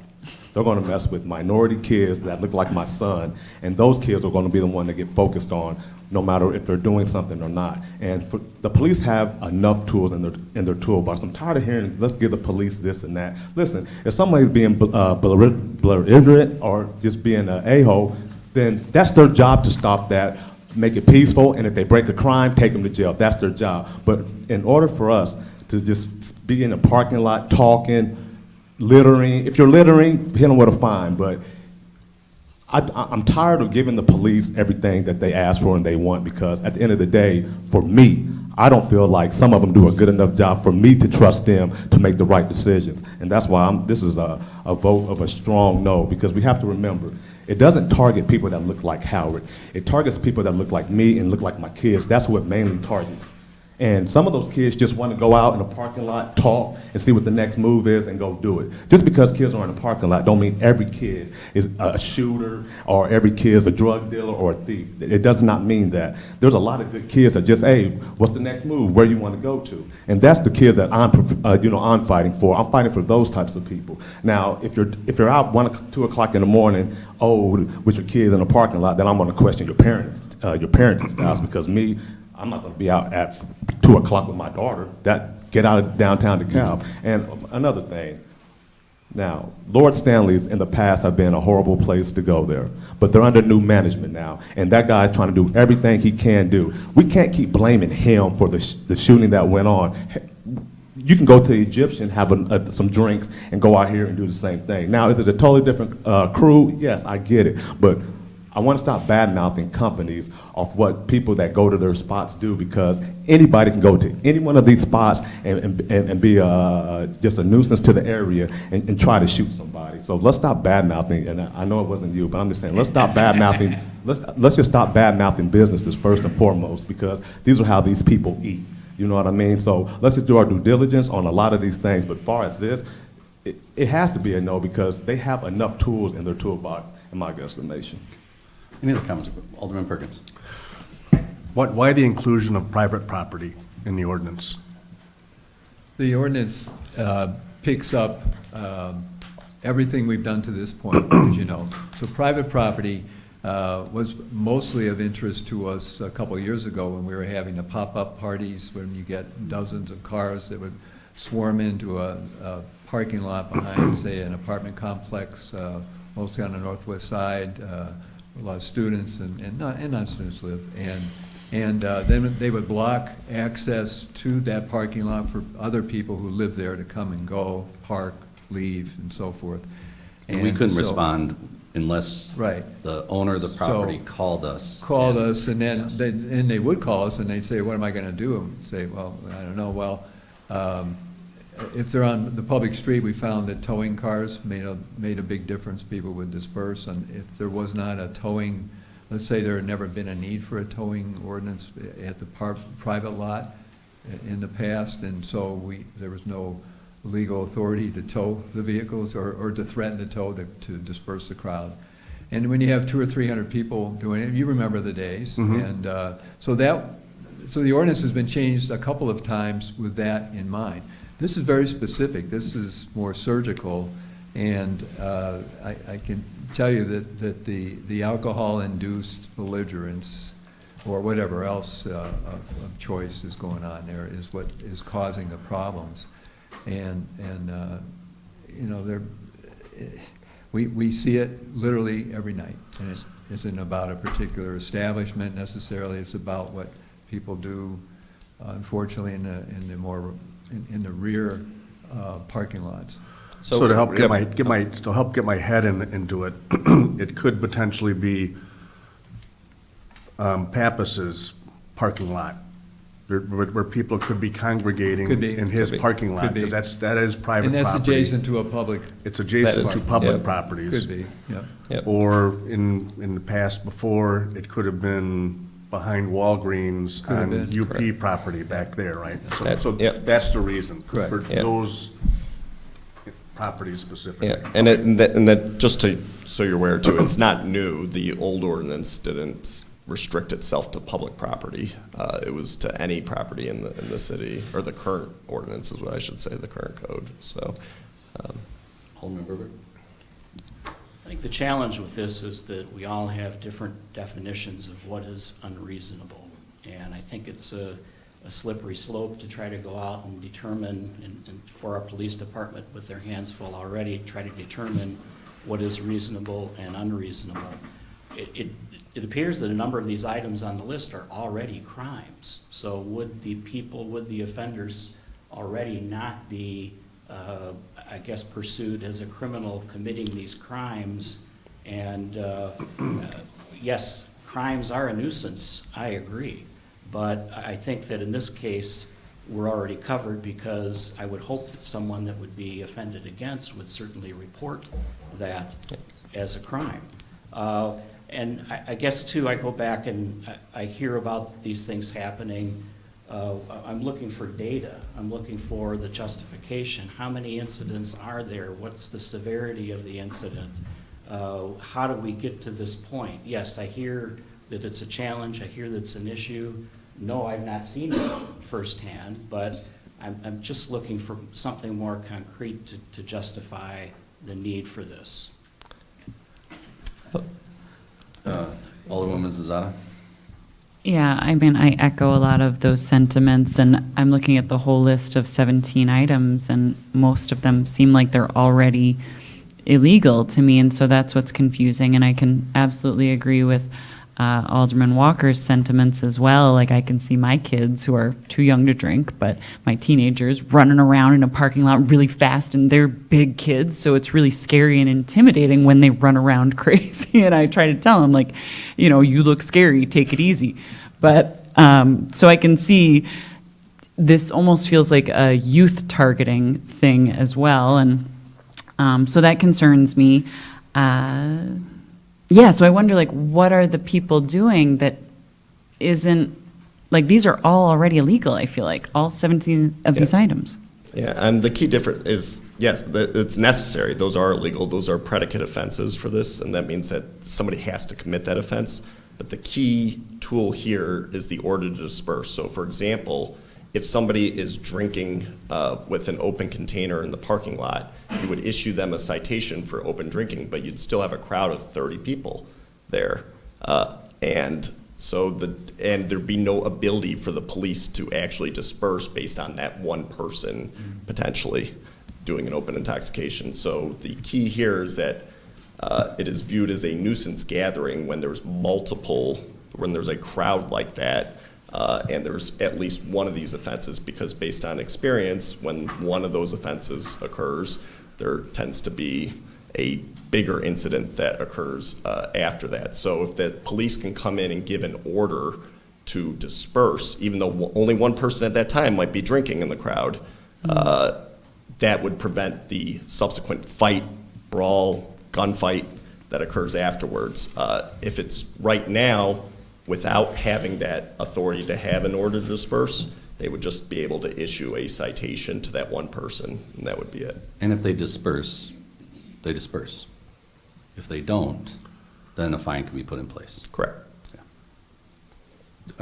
They're going to mess with minority kids that look like my son, and those kids are going to be the one that get focused on, no matter if they're doing something or not. And the police have enough tools in their toolbox. I'm tired of hearing, let's give the police this and that. Listen, if somebody's being belligerent or just being an a-hole, then that's their job to stop that, make it peaceful, and if they break a crime, take them to jail. That's their job. But in order for us to just be in a parking lot talking, littering, if you're littering, hit them with a fine. But I'm tired of giving the police everything that they ask for and they want, because at the end of the day, for me, I don't feel like some of them do a good enough job for me to trust them to make the right decisions. And that's why this is a vote of a strong no, because we have to remember, it doesn't target people that look like Howard. It targets people that look like me and look like my kids. That's who it mainly targets. And some of those kids just want to go out in the parking lot, talk, and see what the next move is and go do it. Just because kids are in the parking lot don't mean every kid is a shooter or every kid is a drug dealer or a thief. It does not mean that. There's a lot of good kids that just, hey, what's the next move? Where you want to go to? And that's the kids that I'm fighting for. I'm fighting for those types of people. Now, if you're out 1, 2 o'clock in the morning, with your kids in the parking lot, then I'm going to question your parenting styles, because I'm not going to be out at 2 o'clock with my daughter. Get out of downtown DeKalb. And another thing, now, Lord Stanley's in the past have been a horrible place to go there, but they're under new management now, and that guy's trying to do everything he can do. We can't keep blaming him for the shooting that went on. You can go to the Egyptian, have some drinks, and go out here and do the same thing. Now, is it a totally different crew? Yes, I get it, but I want to stop bad-mouthing companies of what people that go to their spots do, because anybody can go to any one of these spots and be just a nuisance to the area and try to shoot somebody. So let's stop bad-mouthing, and I know it wasn't you, but I'm just saying, let's stop bad-mouthing. Let's just stop bad-mouthing businesses first and foremost, because these are how these people eat. You know what I mean? So let's just do our due diligence on a lot of these things. But as far as this, it has to be a no, because they have enough tools in their toolbox, in my estimation. Any other comments? Alderman Perkins. Why the inclusion of private property in the ordinance? The ordinance picks up everything we've done to this point, as you know. So private property was mostly of interest to us a couple of years ago when we were having the pop-up parties, when you get dozens of cars that would swarm into a parking lot behind, say, an apartment complex, mostly on the northwest side. A lot of students and non-students live, and then they would block access to that parking lot for other people who live there to come and go, park, leave, and so forth. And we couldn't respond unless right. the owner of the property called us. Called us, and then they would call us, and they'd say, what am I going to do? And we'd say, well, I don't know. Well, if they're on the public street, we found that towing cars made a big difference. People would disperse, and if there was not a towing let's say there had never been a need for a towing ordinance at the private lot in the past, and so there was no legal authority to tow the vehicles or to threaten to tow to disperse the crowd. And when you have 200 or 300 people doing it, you remember the days. And so the ordinance has been changed a couple of times with that in mind. This is very specific. This is more surgical, and I can tell you that the alcohol-induced belligerence or whatever else of choice is going on there is what is causing the problems. And you know, we see it literally every night, and it isn't about a particular establishment necessarily. It's about what people do, unfortunately, in the rear parking lots. So to help get my head into it, it could potentially be Pappas's parking lot, where people could be congregating in his parking lot, because that is private property. And that's adjacent to a public. It's adjacent to public properties. Could be, yeah. Or in the past before, it could have been behind Walgreens on UP property back there, right? So that's the reason for those properties specifically. Yeah, and that just so you're aware too, it's not new. The old ordinance didn't restrict itself to public property. It was to any property in the city, or the current ordinance is what I should say, the current code. So, Alderman Berber. I think the challenge with this is that we all have different definitions of what is unreasonable. And I think it's a slippery slope to try to go out and determine, and for our police department with their hands full already, try to determine what is reasonable and unreasonable. It appears that a number of these items on the list are already crimes. So would the offenders already not be I guess, pursued as a criminal committing these crimes? And yes, crimes are a nuisance, I agree. But I think that in this case, we're already covered, because I would hope that someone that would be offended against would certainly report that as a crime. And I guess, too, I go back and I hear about these things happening. I'm looking for data. I'm looking for the justification. How many incidents are there? What's the severity of the incident? How do we get to this point? Yes, I hear that it's a challenge. I hear that it's an issue. No, I've not seen it firsthand, but I'm just looking for something more concrete to justify the need for this. Alderwoman Zazada. Yeah, I mean, I echo a lot of those sentiments, and I'm looking at the whole list of 17 items, and most of them seem like they're already illegal to me, and so that's what's confusing. And I can absolutely agree with Alderman Walker's sentiments as well. Like, I can see my kids, who are too young to drink, but my teenagers running around in a parking lot really fast, and they're big kids, so it's really scary and intimidating when they run around crazy. And I try to tell them, like, you know, you look scary, take it easy. But so I can see this almost feels like a youth targeting thing as well, and so that concerns me. Yeah, so I wonder, like, what are the people doing that isn't, like, these are all already illegal, I feel like, all 17 of these items. Yeah, and the key difference is, yes, it's necessary. Those are illegal. Those are predicate offenses for this, and that means that somebody has to commit that offense. But the key tool here is the order to disperse. So, for example, if somebody is drinking with an open container in the parking lot, you would issue them a citation for open drinking, but you'd still have a crowd of 30 people there. And there'd be no ability for the police to actually disperse based on that one person potentially doing an open intoxication. So the key here is that it is viewed as a nuisance gathering when there's a crowd like that. And there's at least one of these offenses, because based on experience, when one of those offenses occurs, there tends to be a bigger incident that occurs after that. So if the police can come in and give an order to disperse, even though only one person at that time might be drinking in the crowd, that would prevent the subsequent fight, brawl, gunfight that occurs afterwards. If it's right now, without having that authority to have an order to disperse, they would just be able to issue a citation to that one person, and that would be it. And if they disperse, they disperse. If they don't, then a fine can be put in place. Correct.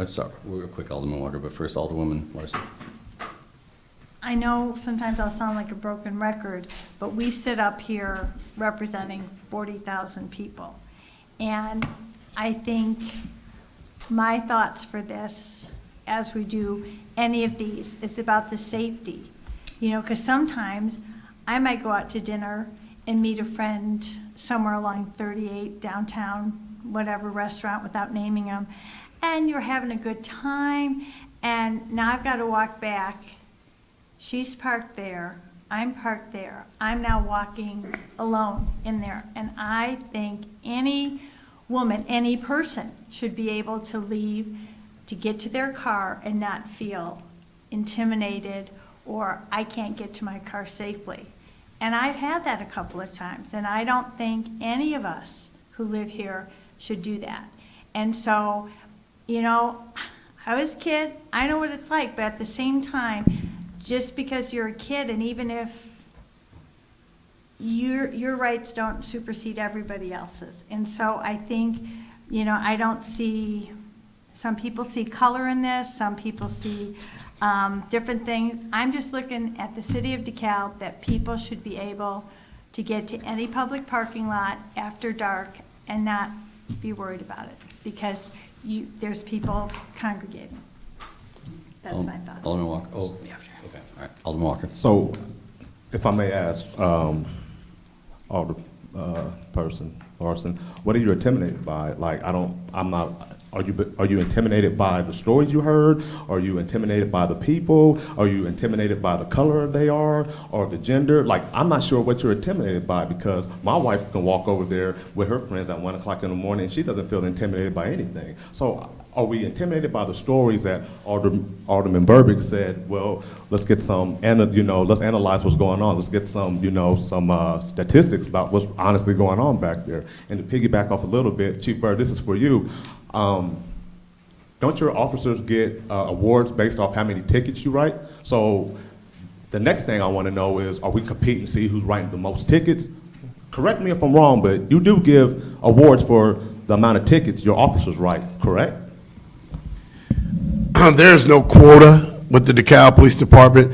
Sorry, real quick, Alderman Walker, but first Alderwoman Larson. I know sometimes I'll sound like a broken record, but we sit up here representing 40,000 people. And I think my thoughts for this, as we do any of these, is about the safety. You know, because sometimes I might go out to dinner and meet a friend somewhere along 38 downtown, whatever restaurant, without naming them, and you're having a good time, and now I've got to walk back. She's parked there, I'm parked there. I'm now walking alone in there. And I think any woman, any person should be able to leave, to get to their car and not feel intimidated or I can't get to my car safely. And I've had that a couple of times, and I don't think any of us who live here should do that. And so, you know, I was a kid, I know what it's like, but at the same time, just because you're a kid, and even if your rights don't supersede everybody else's. And so I think, you know, I don't see, some people see color in this, some people see different things. I'm just looking at the city of DeKalb, that people should be able to get to any public parking lot after dark and not be worried about it, because there's people congregating. That's my thought. Alderman Walker. Oh, okay. All right. Alderman Walker. So, if I may ask, Alderperson Larson, what are you intimidated by? Like, are you intimidated by the stories you heard? Are you intimidated by the people? Are you intimidated by the color they are or the gender? Like, I'm not sure what you're intimidated by, because my wife can walk over there with her friends at 1 o'clock in the morning and she doesn't feel intimidated by anything. So are we intimidated by the stories that Alderman Burbick said, well, let's get some, let's analyze what's going on. Let's get some, some statistics about what's honestly going on back there. And to piggyback off a little bit, Chief Byrd, this is for you. Don't your officers get awards based off how many tickets you write? So the next thing I want to know is, are we competing to see who's writing the most tickets? Correct me if I'm wrong, but you do give awards for the amount of tickets your officers write, correct? There's no quota with the DeKalb Police Department.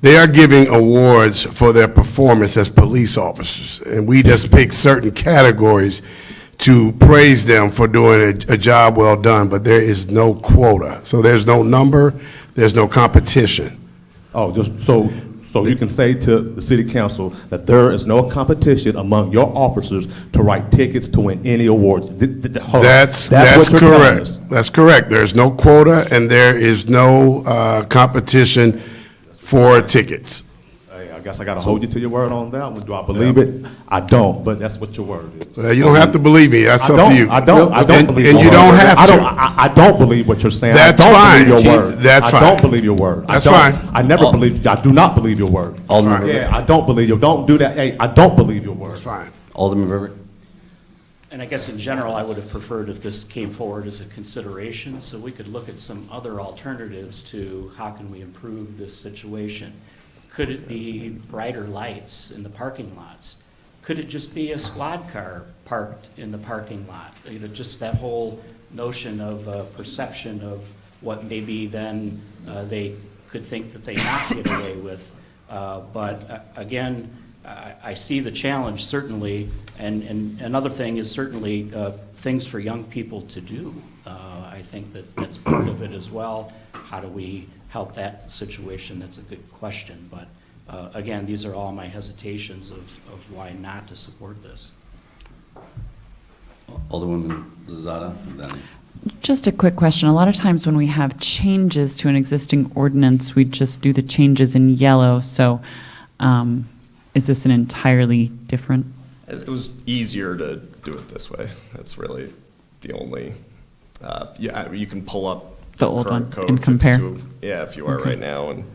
They are giving awards for their performance as police officers, and we just pick certain categories to praise them for doing a job well done, but there is no quota. So there's no number, there's no competition. Oh, just so you can say to the city council that there is no competition among your officers to write tickets to win any awards. That's what you're telling us. correct. That's correct. There's no quota and there is no competition for tickets. Hey, I guess I got to hold you to your word on that one. Do I believe it? I don't, but that's what your word is. You don't have to believe me. That's up to you. I don't believe and your you don't word. have to. I don't believe what you're saying. That's I don't fine, believe your Chief. word. That's fine. I don't believe your word. That's I fine. I never believed. I do not believe your word. Alderman Burbick. Yeah, I don't believe you. Don't do that. Hey, I don't believe your word. That's fine. Alderman Burbick. And I guess in general, I would have preferred if this came forward as a consideration, so we could look at some other alternatives to how can we improve this situation. Could it be brighter lights in the parking lots? Could it just be a squad car parked in the parking lot? You know, just that whole notion of perception of what maybe then they could think that they not get away with. But again, I see the challenge certainly, and another thing is certainly things for young people to do. I think that's part of it as well. How do we help that situation? That's a good question. But again, these are all my hesitations of why not to support this. Alderwoman Zada, then. Just a quick question. A lot of times when we have changes to an existing ordinance, we just do the changes in yellow. So is this an entirely different? It was easier to do it this way. That's really the only, you can pull up The old current one code and compare? 52, yeah, if you are Okay. right now and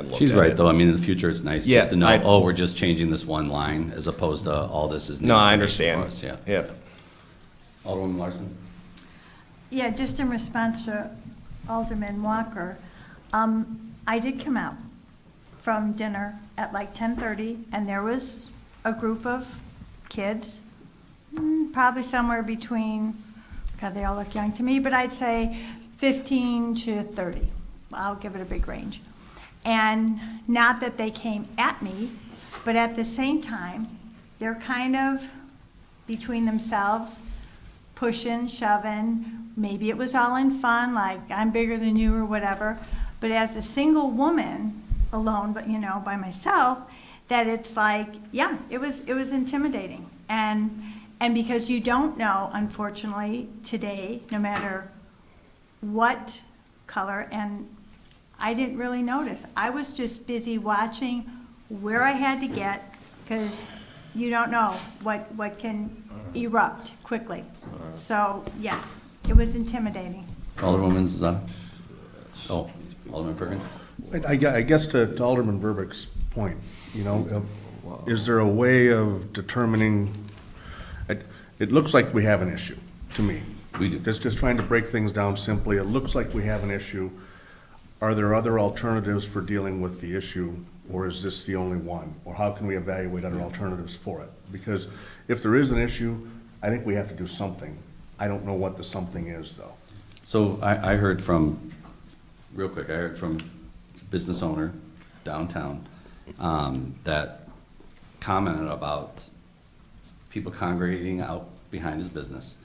look She's at right, it. though. I mean, in the future, it's nice Yeah, just to know, we're just changing this one line as opposed to all this is new. No, I information understand. for us, yeah. Yep. Alderwoman Larson? Yeah, just in response to Alderman Walker, I did come out from dinner at like 10:30, and there was a group of kids, probably somewhere between, God, they all look young to me, but I'd say 15 to 30. I'll give it a big range. And not that they came at me, but at the same time, they're kind of between themselves, pushing, shoving. Maybe it was all in fun, like I'm bigger than you or whatever. But as a single woman, alone, but you know, by myself, that it's like, yeah, it was intimidating. And because you don't know, unfortunately, today, no matter what color, and I didn't really notice. I was just busy watching where I had to get, because you don't know what can erupt quickly. So, yes, it was intimidating. Alderwoman Zazata? Oh, Alderman Perkins? I guess to Alderman Verbeck's point, you know, is there a way of determining, it looks like we have an issue, to me. We do. Just trying to break things down simply, it looks like we have an issue. Are there other alternatives for dealing with the issue, or is this the only one? Or how can we evaluate other alternatives for it? Because if there is an issue, I think we have to do something. I don't know what the something is, though. So I heard from, real quick, I heard from business owner downtown that commented about people congregating out behind his business.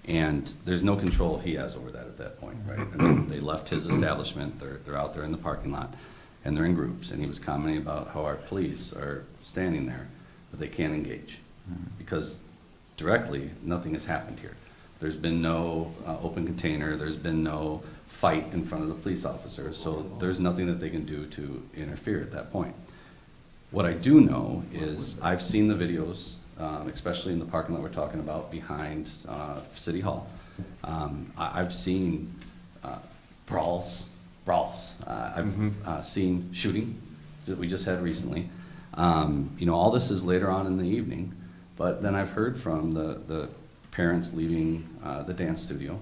And there's no control he has over that at that point, right? I mean, they left his establishment, they're out there in the parking lot, and they're in groups. And he was commenting about how our police are standing there, but they can't engage. Because directly, nothing has happened here. There's been no open container, there's been no fight in front of the police officers, so there's nothing that they can do to interfere at that point. What I do know is I've seen the videos, especially in the parking lot we're talking about behind City Hall. I've seen brawls. I've seen shooting that we just had recently. You know, all this is later on in the evening, but then I've heard from the parents leaving the dance studio,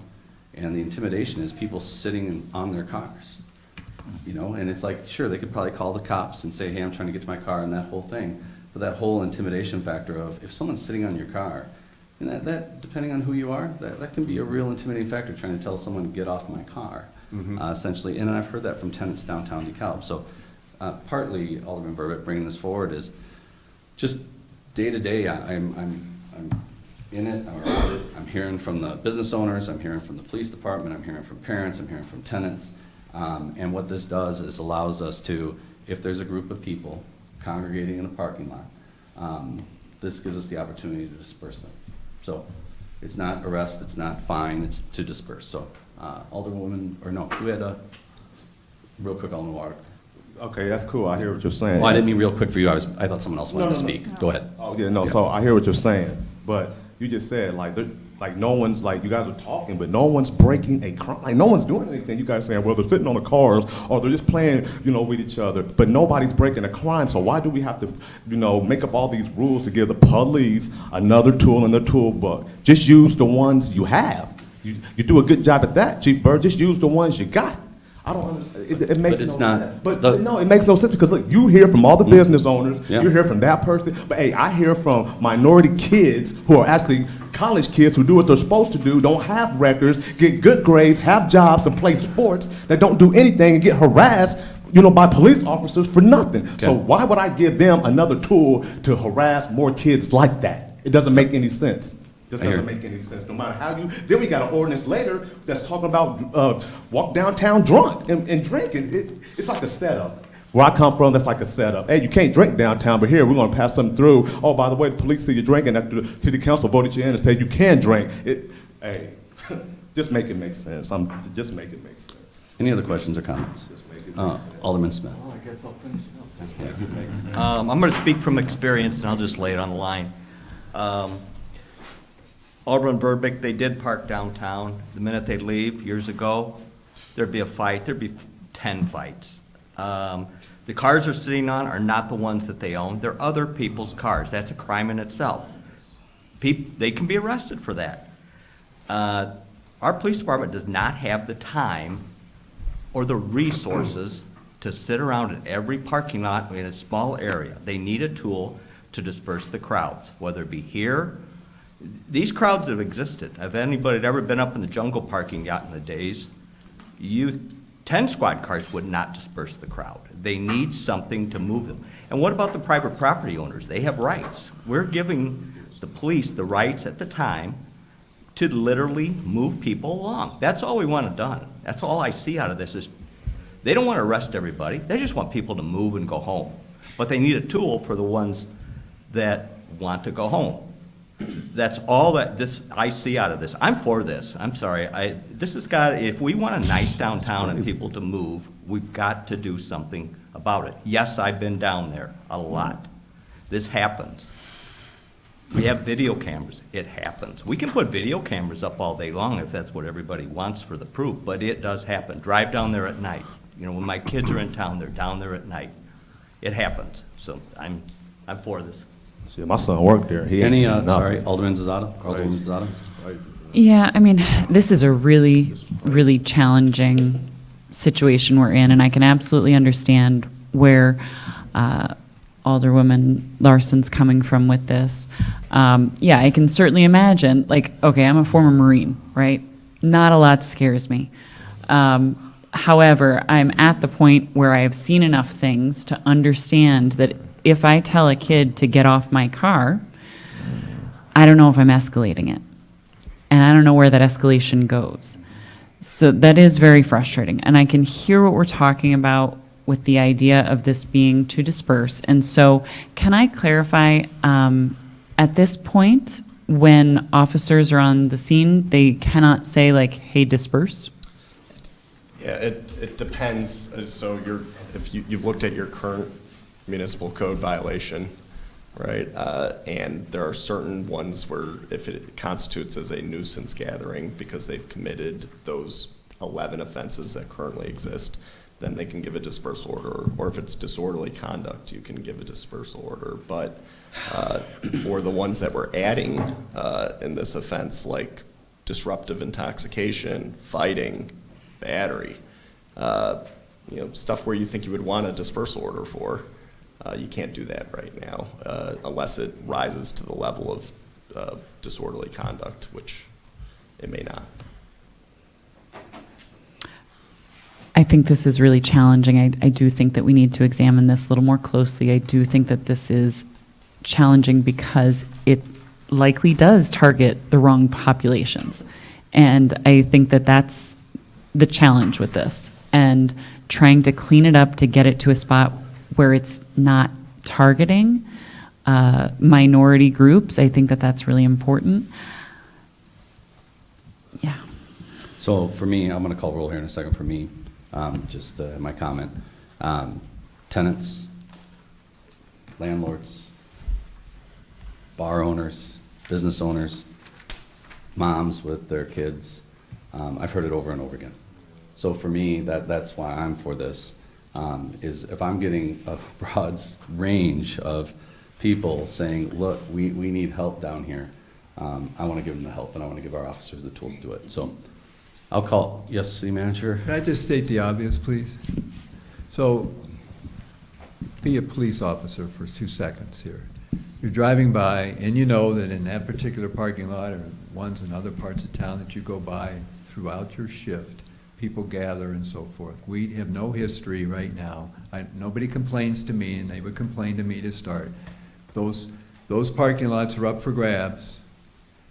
and the intimidation is people sitting on their cars. You know, and it's like, sure, they could probably call the cops and say, hey, I'm trying to get to my car, and that whole thing. But that whole intimidation factor of if someone's sitting on your car, and that depending on who you are, that can be a real intimidating factor, trying to tell someone, get off my car, essentially. And I've heard that from tenants downtown DeKalb. So partly, Alderman Verbeck bringing this forward is just day to day, I'm in it, I'm around it. I'm hearing from the business owners, I'm hearing from the police department, I'm hearing from parents, I'm hearing from tenants. And what this does is allows us to, if there's a group of people congregating in a parking lot, this gives us the opportunity to disperse them. So it's not arrest, it's not fine, it's to disperse. So Alderwoman, or no, we had a real quick, Alderman Walker. Okay, that's cool. I hear what you're saying. Well, I didn't mean real quick for you. I thought someone else wanted to speak. No. Go ahead. Oh, yeah, no, so I hear what you're saying, but you just said, like no one's, like, you guys are talking, but no one's breaking a crime. Like, no one's doing anything. You guys saying, well, they're sitting on the cars, or they're just playing, you know, with each other, but nobody's breaking a crime, so why do we have to, you know, make up all these rules to give the police another tool in their toolbox? Just use the ones you have. You do a good job at that, Chief Byrd. Just use the ones you got. I don't understand. It makes But it's no not sense. But no, it makes no sense because look, you hear from all the business owners, Yeah. you hear from that person, but hey, I hear from minority kids who are actually college kids who do what they're supposed to do, don't have records, get good grades, have jobs, and play sports that don't do anything and get harassed, you know, by police officers for nothing. So why would I give them another tool to harass more kids like that? It doesn't make any sense. This doesn't make any sense, no matter how you, then we got an ordinance later that's talking about walk downtown drunk and drinking. It's like a setup. Where I come from, that's like a setup. Hey, you can't drink downtown, but here, we're gonna pass something through. Oh, by the way, the police see you drinking after the city council voted you in and said you can drink. Hey, just make it make sense. Just make it make sense. Any other questions or comments? Just make it make sense. Alderman Smith. Well, I guess I'll finish it up. Just make it make sense. I'm going to speak from experience, and I'll just lay it on the line. Alderman Verbeck, they did park downtown. The minute they leave, years ago, there'd be a fight. There'd be 10 fights. The cars they're sitting on are not the ones that they own. They're other people's cars. That's a crime in itself. They can be arrested for that. Our police department does not have the time or the resources to sit around at every parking lot in a small area. They need a tool to disperse the crowds, whether it be here. These crowds have existed. If anybody had ever been up in the jungle parking lot in the days, 10 squad cars would not disperse the crowd. They need something to move them. And what about the private property owners? They have rights. We're giving the police the rights at the time to literally move people along. That's all we want done. That's all I see out of this is they don't want to arrest everybody. They just want people to move and go home. But they need a tool for the ones that want to go home. That's all that I see out of this. I'm for this. I'm sorry. This has got, if we want a nice downtown and people to move, we've got to do something about it. Yes, I've been down there a lot. This happens. We have video cameras. It happens. We can put video cameras up all day long if that's what everybody wants for the proof, but it does happen. Drive down there at night. You know, when my kids are in town, they're down there at night. It happens. So I'm for this. See, my son worked there. He ain't Any, seen nothing. sorry, Alderman Zazada? Alderman Zazada? Yeah, I mean, this is a really, really challenging situation we're in, and I can absolutely understand where Alderwoman Larson's coming from with this. Yeah, I can certainly imagine, like, okay, I'm a former Marine, right? Not a lot scares me. However, I'm at the point where I have seen enough things to understand that if I tell a kid to get off my car, I don't know if I'm escalating it. And I don't know where that escalation goes. So that is very frustrating. And I can hear what we're talking about with the idea of this being to disperse. And so can I clarify, at this point, when officers are on the scene, they cannot say like, hey, disperse? Yeah, it depends. So if you've looked at your current municipal code violation, right? And there are certain ones where if it constitutes as a nuisance gathering because they've committed those 11 offenses that currently exist, then they can give a dispersal order. Or if it's disorderly conduct, you can give a dispersal order. But for the ones that we're adding in this offense, like disruptive intoxication, fighting, battery, stuff where you think you would want a dispersal order for, you can't do that right now unless it rises to the level of disorderly conduct, which it may not. I think this is really challenging. I do think that we need to examine this a little more closely. I do think that this is challenging because it likely does target the wrong populations. And I think that that's the challenge with this. And trying to clean it up to get it to a spot where it's not targeting minority groups, I think that that's really important. Yeah. So for me, I'm going to call roll here in a second for me, just my comment. Tenants, landlords, bar owners, business owners, moms with their kids. I've heard it over and over again. So for me, that's why I'm for this, is if I'm getting a broad range of people saying, look, we need help down here, I want to give them the help and I want to give our officers the tools to do it. So I'll call, yes, City Manager? Can I just state the obvious, please? So be a police officer for 2 seconds here. You're driving by and you know that in that particular parking lot or ones in other parts of town that you go by throughout your shift, people gather and so forth. We have no history right now. Nobody complains to me, and they would complain to me to start. Those parking lots are up for grabs,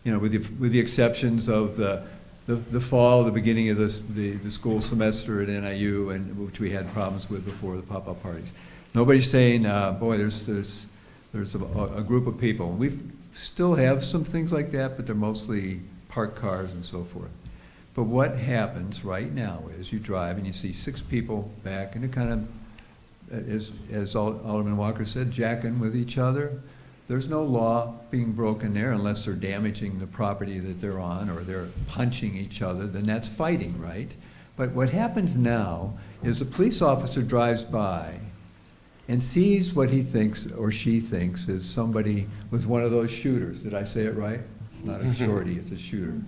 with the exceptions of the fall, the beginning of the school semester at NIU, and which we had problems with before the pop-up parties. Nobody's saying, boy, there's a group of people. We still have some things like that, but they're mostly parked cars and so forth. But what happens right now is you drive and you see 6 people back, and it kind of, as Alderman Walker said, jacking with each other. There's no law being broken there unless they're damaging the property that they're on or they're punching each other, then that's fighting, right? But what happens now is a police officer drives by and sees what he thinks or she thinks is somebody with one of those shooters. Did I say it right? It's not a shorty, it's a shooter.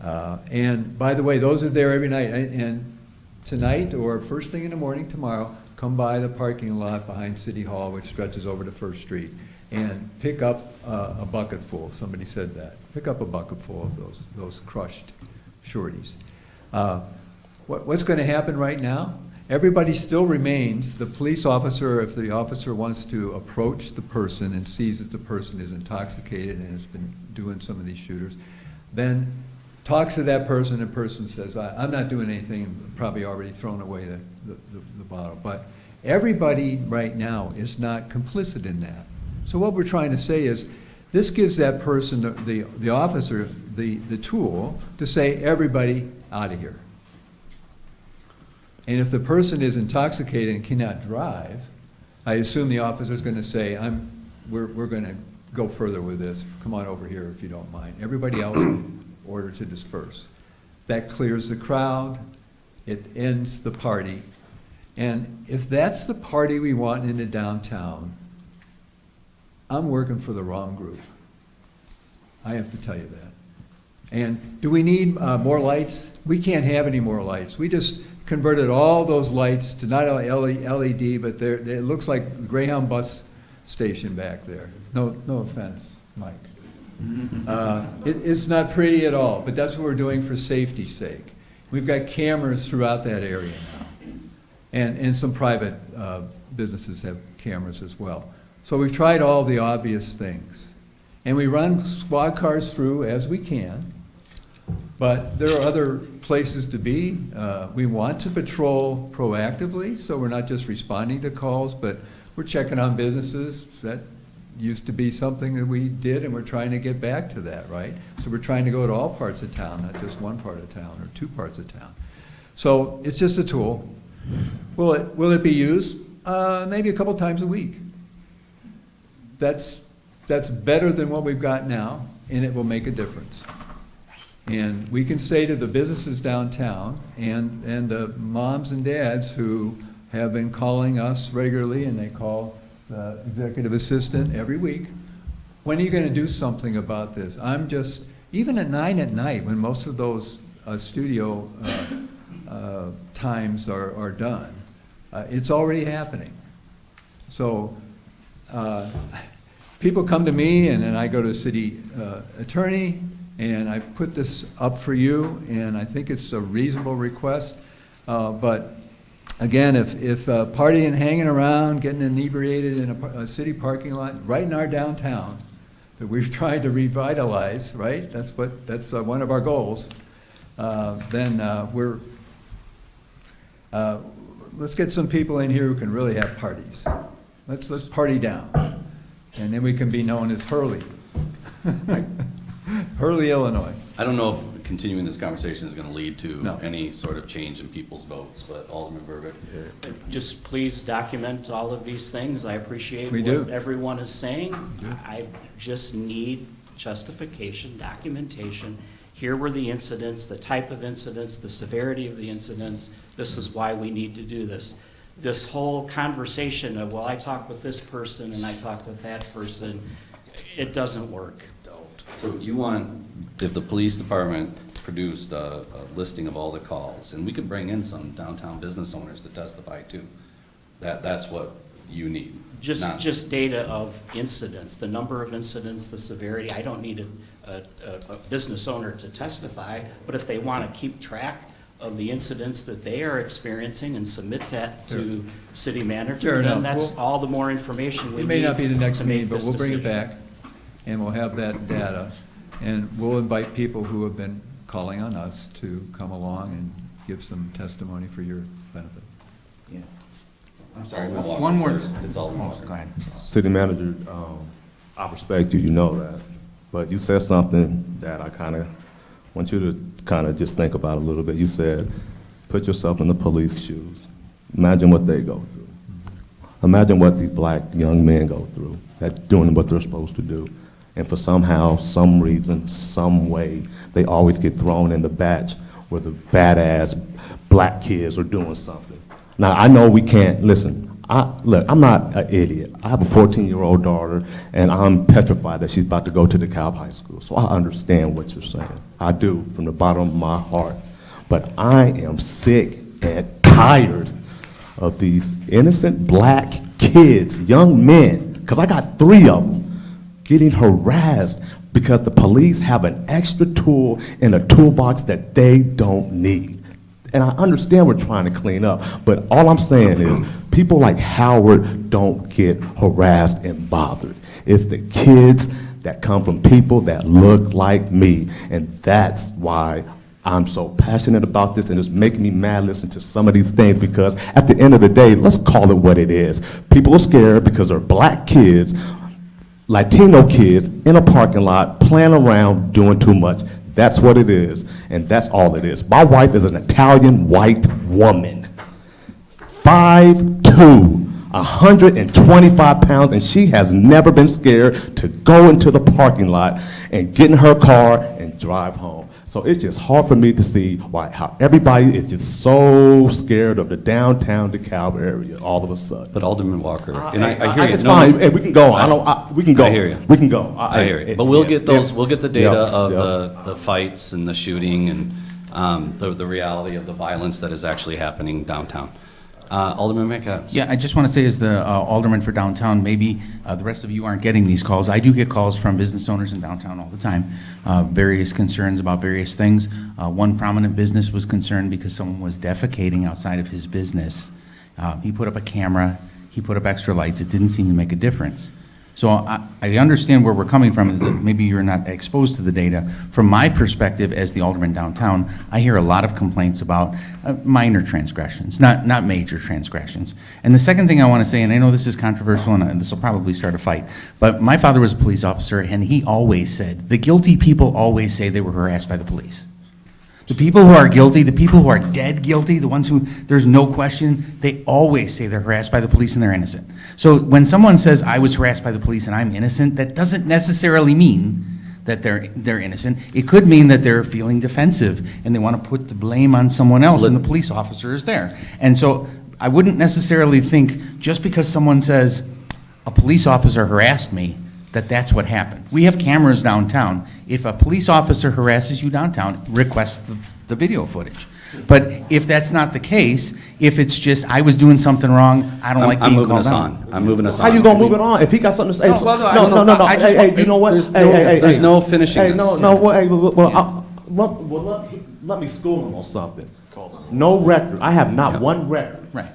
And by the way, those are there every night. And tonight or first thing in the morning tomorrow, come by the parking lot behind City Hall, which stretches over to First Street, and pick up a bucket full. Somebody said that. Pick up a bucket full of those crushed shorties. What's going to happen right now? Everybody still remains, the police officer, if the officer wants to approach the person and sees that the person is intoxicated and has been doing some of these shooters, then talks to that person, and person says, I'm not doing anything, and probably already thrown away the bottle. But everybody right now is not complicit in that. So what we're trying to say is, this gives that person, the officer, the tool to say, everybody out of here. And if the person is intoxicated and cannot drive, I assume the officer is going to say, we're going to go further with this. Come on over here if you don't mind. Everybody else, order to disperse. That clears the crowd. It ends the party. And if that's the party we want in the downtown, I'm working for the wrong group. I have to tell you that. And do we need more lights? We can't have any more lights. We just converted all those lights to not only LED, but it looks like the Greyhound bus station back there. No offense, Mike. It's not pretty at all, but that's what we're doing for safety's sake. We've got cameras throughout that area now. And some private businesses have cameras as well. So we've tried all the obvious things. And we run squad cars through as we can. But there are other places to be. We want to patrol proactively, so we're not just responding to calls, but we're checking on businesses. That used to be something that we did, and we're trying to get back to that, right? So we're trying to go to all parts of town, not just one part of town or two parts of town. So it's just a tool. Will it be used? Maybe a couple times a week. That's better than what we've got now, and it will make a difference. And we can say to the businesses downtown and the moms and dads who have been calling us regularly, and they call the executive assistant every week, when are you going to do something about this? I'm just, even at 9 at night, when most of those studio times are done, it's already happening. So people come to me, and then I go to the city attorney, and I put this up for you, and I think it's a reasonable request. But again, if partying, hanging around, getting inebriated in a city parking lot right in our downtown that we've tried to revitalize, right? That's one of our goals. Then let's get some people in here who can really have parties. Let's party down, and then we can be known as Hurley. Hurley, Illinois. I don't know if continuing this conversation is going to lead to any sort of change in people's votes, but Alderman Verbeek. Just please document all of these things. I appreciate We what do. everyone is saying. I just need justification, documentation. Here were the incidents, the type of incidents, the severity of the incidents. This is why we need to do this. This whole conversation of, well, I talked with this person and I talked with that person, it doesn't work. So you want, if the police department produced a listing of all the calls, and we could bring in some downtown business owners to testify too, that's what you need? Just data of incidents, the number of incidents, the severity. I don't need a business owner to testify, but if they want to keep track of the incidents that they are experiencing and submit that to city manager, Fair then enough. that's all the more information we need. It may not be the next to make meeting, but this we'll bring it decision. back, and we'll have that data. And we'll invite people who have been calling on us to come along and give some testimony for your benefit. Yeah. I'm sorry. One more. It's all. Go ahead. City manager, I respect you, you know that, but you said something that I kind of want you to kind of just think about a little bit. You said, put yourself in the police shoes. Imagine what they go through. Imagine what these black young men go through, that doing what they're supposed to do. And for somehow, some reason, some way, they always get thrown in the batch where the badass black kids are doing something. Now, I know we can't, listen, Look, I'm not an idiot. I have a 14-year-old daughter, and I'm petrified that she's about to go to DeKalb High School. So I understand what you're saying. I do, from the bottom of my heart. But I am sick and tired of these innocent black kids, young men, because I got 3 of them, getting harassed because the police have an extra tool in a toolbox that they don't need. And I understand we're trying to clean up, but all I'm saying is people like Howard don't get harassed and bothered. It's the kids that come from people that look like me, and that's why I'm so passionate about this, and it's making me mad listening to some of these things, because at the end of the day, let's call it what it is. People are scared because they're black kids, Latino kids in a parking lot playing around doing too much. That's what it is, and that's all it is. My wife is an Italian white woman, 5'2", 125 pounds, and she has never been scared to go into the parking lot and get in her car and drive home. So it's just hard for me to see how everybody is just so scared of the downtown DeKalb area all of a sudden. But Alderman Walker, and I hear you. It's fine. Hey, we can go on. We can go. I hear you. We can go. I hear you. But we'll get those. We'll get the data of the fights and the shooting and the reality of the violence that is actually happening downtown. Alderman McAdams. Yeah, I just want to say as the alderman for downtown, maybe the rest of you aren't getting these calls. I do get calls from business owners in downtown all the time, various concerns about various things. One prominent business was concerned because someone was defecating outside of his business. He put up a camera, he put up extra lights. It didn't seem to make a difference. So I understand where we're coming from, is that maybe you're not exposed to the data. From my perspective as the alderman downtown, I hear a lot of complaints about minor transgressions, not major transgressions. And the second thing I want to say, and I know this is controversial and this will probably start a fight, but my father was a police officer, and he always said, the guilty people always say they were harassed by the police. The people who are guilty, the people who are dead guilty, the ones who there's no question, they always say they're harassed by the police and they're innocent. So when someone says, I was harassed by the police and I'm innocent, that doesn't necessarily mean that they're innocent. It could mean that they're feeling defensive and they want to put the blame on someone else, and the police officer is there. And so I wouldn't necessarily think just because someone says, a police officer harassed me, that's what happened. We have cameras downtown. If a police officer harasses you downtown, request the video footage. But if that's not the case, if it's just, I was doing something wrong, I don't like being called out. I'm moving us on. How you gonna move it on? If he got something to say, No, well, no. I just Hey, you know what? There's no finishing Hey, this. Let me school him on something. No record. I have not one record. Right.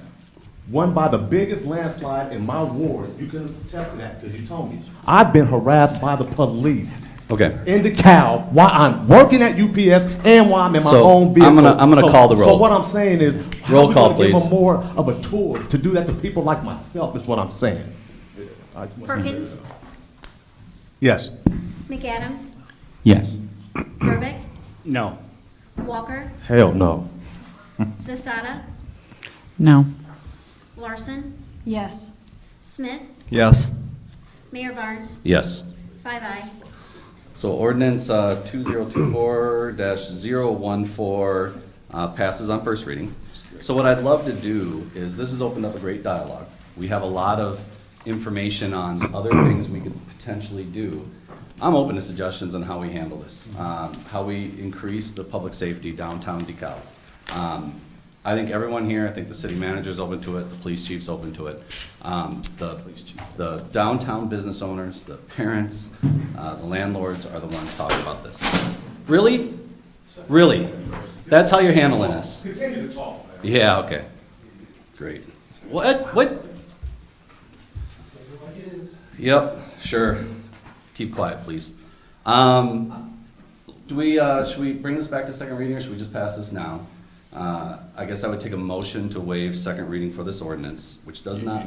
Won by the biggest landslide in my ward. You can attest to that because you told me. I've been harassed by the police. Okay. In DeKalb, while I'm working at UPS and while I'm in my So, own vehicle. I'm gonna call the roll. So what I'm saying is, how Roll we call, gonna give please. them more of a tool to do that to people like myself is what I'm saying. Perkins, Yes. McAdams, Yes. Verbeck, No. Walker, Hell no. Zasada, No. Larson, Yes. Smith, Yes. Mayor Barnes, Yes. 5 aye. So ordinance 2024-014 passes on first reading. So what I'd love to do is, this has opened up a great dialogue. We have a lot of information on other things we could potentially do. I'm open to suggestions on how we handle this, how we increase the public safety downtown DeKalb. I think everyone here, I think the city manager's open to it, the police chief's open to it. The downtown business owners, the parents, the landlords are the ones talking about this. Really? Really? That's how you're handling this? Continue to talk, man. Yeah, okay. Great. What? Yep, sure. Keep quiet, please. Should we bring this back to second reading, or should we just pass this now? I guess I would take a motion to waive second reading for this ordinance, which does not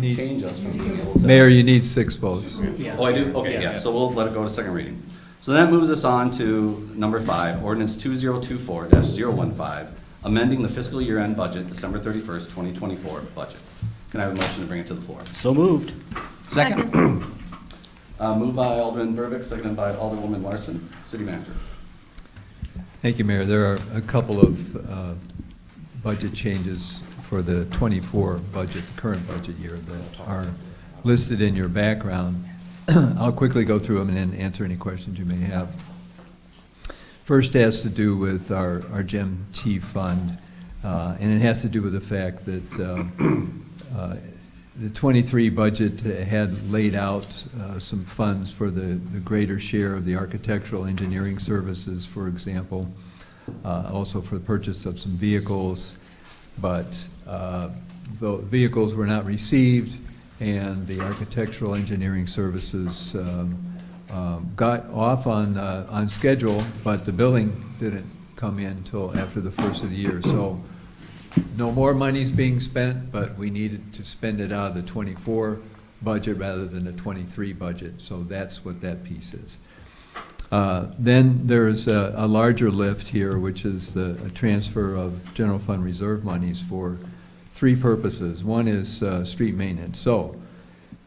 change us from being able to. Mayor, you need 6 votes. Oh, I do? Okay, yeah, so we'll let it go to second reading. So that moves us on to number 5, ordinance 2024-015, amending the fiscal year-end budget, December 31st, 2024 budget. Can I have a motion to bring it to the floor? So moved. Second. Moved by Alderman Verbeck, seconded by Alderwoman Larson. City Manager. Thank you, Mayor. There are a couple of budget changes for the 24 budget, current budget year that are listed in your background. I'll quickly go through them and then answer any questions you may have. First has to do with our Gem T fund, and it has to do with the fact that the 23 budget had laid out some funds for the greater share of the architectural engineering services, for example, also for the purchase of some vehicles, but the vehicles were not received, and the architectural engineering services got off on schedule, but the billing didn't come in until after the first of the year. So no more money's being spent, but we needed to spend it out of the 24 budget rather than the 23 budget. So that's what that piece is. Then there's a larger lift here, which is a transfer of general fund reserve monies for three purposes. One is street maintenance. So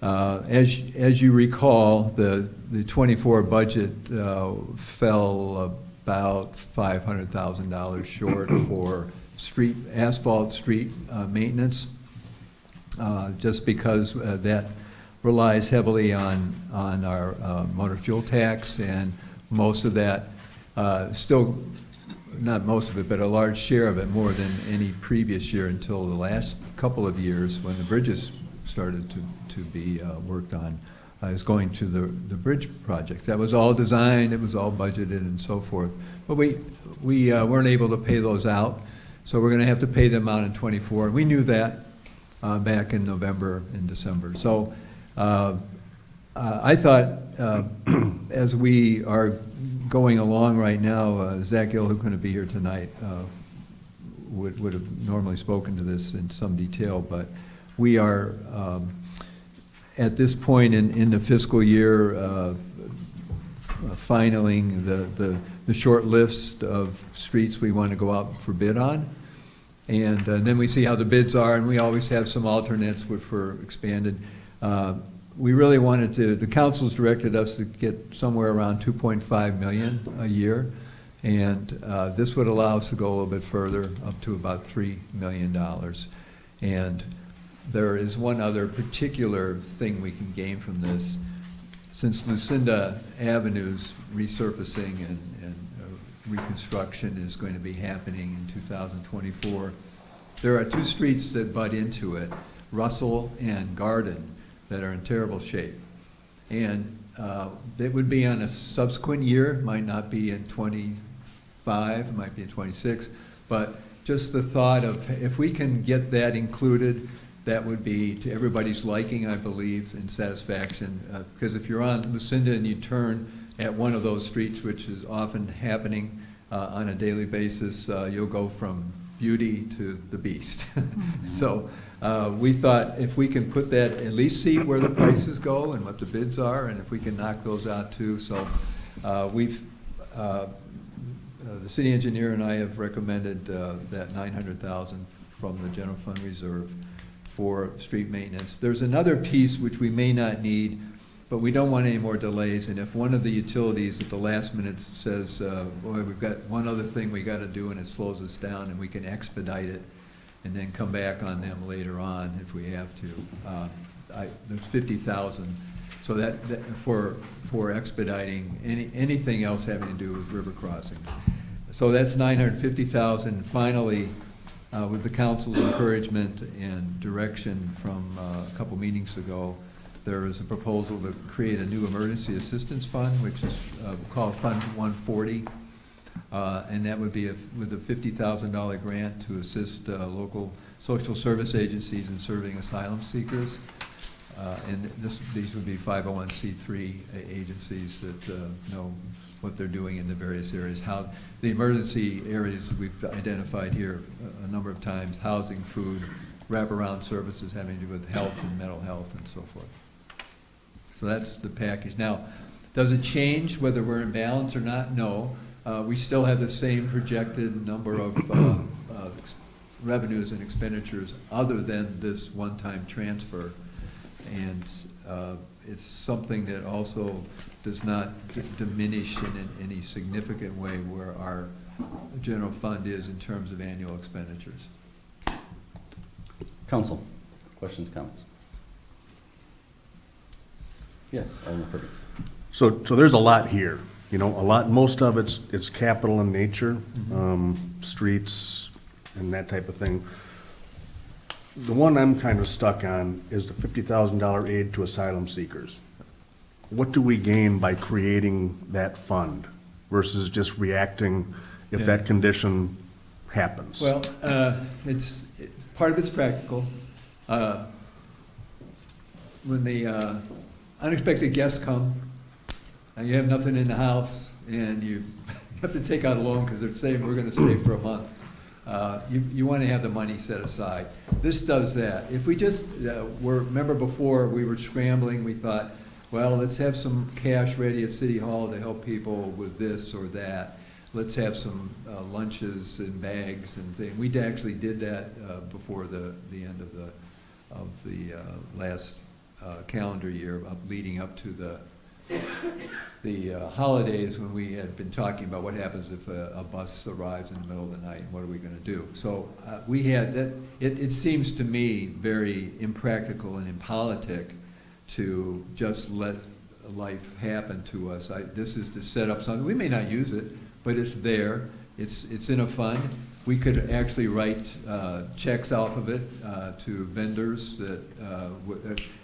as you recall, the 24 budget fell about $500,000 short for asphalt street maintenance, just because that relies heavily on our motor fuel tax, and most of that, still, not most of it, but a large share of it, more than any previous year until the last couple of years when the bridges started to be worked on, is going to the bridge project. That was all designed, it was all budgeted and so forth. But we weren't able to pay those out. So we're going to have to pay them out in 24. And we knew that back in November and December. So I thought as we are going along right now, Zach Gill, who couldn't be here tonight, would have normally spoken to this in some detail, but we are at this point in the fiscal year finaling the short list of streets we want to go out for bid on. And then we see how the bids are, and we always have some alternates for expanded. We really wanted to, the council's directed us to get somewhere around 2.5 million a year. And this would allow us to go a little bit further, up to about $3 million. And there is one other particular thing we can gain from this. Since Lucinda Avenue's resurfacing and reconstruction is going to be happening in 2024, there are two streets that butt into it, Russell and Garden, that are in terrible shape. And it would be on a subsequent year, might not be in 25, it might be in 26, but just the thought of if we can get that included, that would be to everybody's liking, I believe, and satisfaction. Because if you're on Lucinda and you turn at one of those streets, which is often happening on a daily basis, you'll go from beauty to the beast. So we thought if we can put that, at least see where the prices go and what the bids are, and if we can knock those out too. So we've, the city engineer and I have recommended that $900,000 from the general fund reserve for street maintenance. There's another piece which we may not need, but we don't want any more delays. And if one of the utilities at the last minute says, boy, we've got one other thing we got to do, and it slows us down, and we can expedite it and then come back on them later on if we have to. There's $50,000. So that for expediting anything else having to do with river crossings. So that's $950,000. Finally, with the council's encouragement and direction from a couple meetings ago, there is a proposal to create a new emergency assistance fund, which is called Fund 140. And that would be with a $50,000 grant to assist local social service agencies in serving asylum seekers. And these would be 501c3 agencies that know what they're doing in the various areas. How the emergency areas that we've identified here a number of times: housing, food, wraparound services having to do with health and mental health and so forth. So that's the package. Now, does it change whether we're in balance or not? No. We still have the same projected number of revenues and expenditures other than this one-time transfer. And it's something that also does not diminish in any significant way where our general fund is in terms of annual expenditures. Council, questions, comments? Yes, Alderman Perkins. So there's a lot here, you know, a lot, most of it's capital in nature, streets and that type of thing. The one I'm kind of stuck on is the $50,000 aid to asylum seekers. What do we gain by creating that fund versus just reacting if that condition happens? Well, part of it's practical. When the unexpected guests come, and you have nothing in the house, and you have to take out a loan because they're saying we're gonna stay for a month, you wanna have the money set aside. This does that. If we just, remember before we were scrambling, we thought, well, let's have some cash ready at City Hall to help people with this or that. Let's have some lunches and bags and things. We actually did that before the end of the last calendar year, leading up to the holidays, when we had been talking about what happens if a bus arrives in the middle of the night, what are we going to do? So we had that. It seems to me very impractical and impolitic to just let life happen to us. This is to set up something. We may not use it, but it's there. It's in a fund. We could actually write checks off of it to vendors that,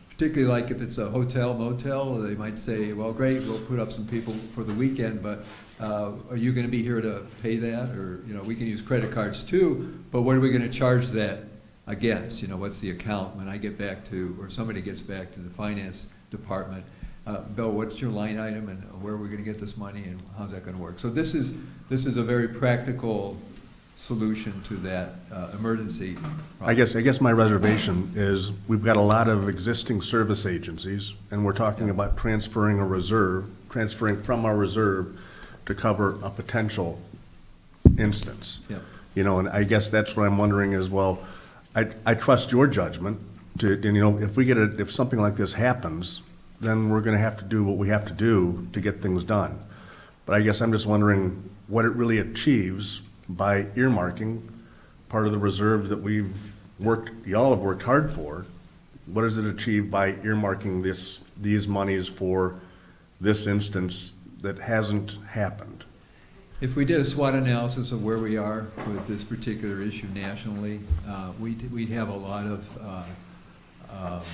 particularly like if it's a hotel, motel, they might say, well, great, we'll put up some people for the weekend, but are you going to be here to pay that? Or, you know, we can use credit cards too, but what are we going to charge that against? You know, what's the account when I get back to, or somebody gets back to the finance department? Bill, what's your line item and where are we going to get this money and how's that going to work? So this is a very practical solution to that emergency problem. I guess my reservation is we've got a lot of existing service agencies, and we're talking about transferring from our reserve to cover a potential instance. Yep. You know, and I guess that's what I'm wondering is, well, I trust your judgment to, and, you know, if something like this happens, then we're gonna have to do what we have to do to get things done. But I guess I'm just wondering what it really achieves by earmarking part of the reserve that y'all have worked hard for. What does it achieve by earmarking these monies for this instance that hasn't happened? If we did a SWOT analysis of where we are with this particular issue nationally, we'd have a lot of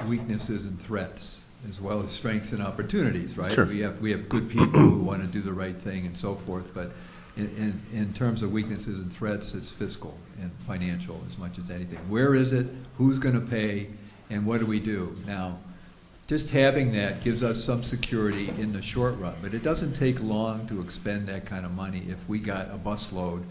weaknesses and threats, as well as strengths and opportunities, right? Sure. We have good people who want to do the right thing and so forth, but in terms of weaknesses and threats, it's fiscal and financial as much as anything. Where is it? Who's going to pay? And what do we do? Now, just having that gives us some security in the short run, but it doesn't take long to expend that kind of money. If we got a busload,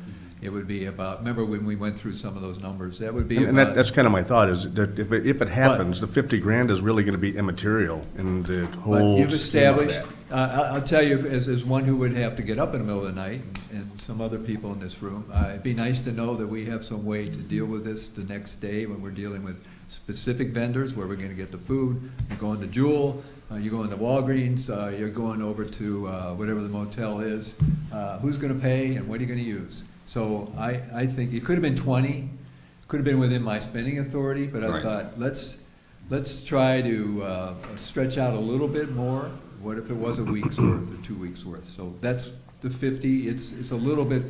it would be about, remember when we went through some of those numbers, that would be And about. that's kind of my thought, is that if it happens, the 50 grand is really gonna be immaterial in the whole But you've scheme of established, that. I'll tell you, as one who would have to get up in the middle of the night, and some other people in this room, it'd be nice to know that we have some way to deal with this the next day when we're dealing with specific vendors, where we're gonna get the food. You're going to Jewel, you're going to Walgreens, you're going over to whatever the motel is. Who's gonna pay and what are you gonna use? So I think it could have been 20, could have been within my spending authority, but I Right. thought, let's try to stretch out a little bit more. What if it was a week's worth or 2 weeks worth? So that's the 50. It's a little bit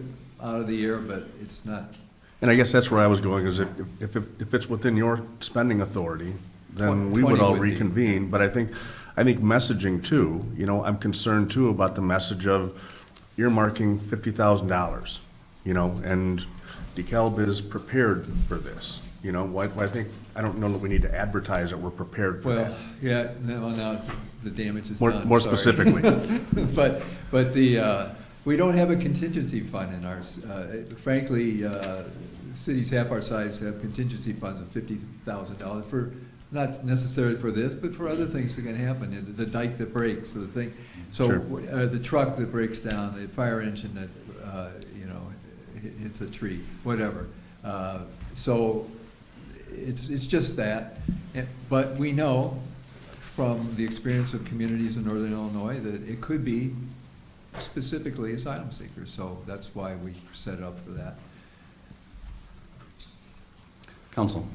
out of the air, but it's not. And I guess that's where I was going, is if it's within your spending authority, then we would 20 all would be. reconvene. But I think messaging too, you know, I'm concerned too about the message of earmarking $50,000, you know, and DeKalb is prepared for this. You know, I don't know that we need to advertise that we're prepared for that. Well, yeah, now the damage is More- done. more sorry. specifically. But we don't have a contingency fund in ours. Frankly, cities half our size have contingency funds of $50,000 for, not necessarily for this, but for other things that can happen. The dike that breaks, or the thing. So Sure. the truck that breaks down, the fire engine that, you know, hits a tree, whatever. So it's just that. But we know from the experience of communities in Northern Illinois that it could be specifically asylum seekers. So that's why we set it up for that. Council,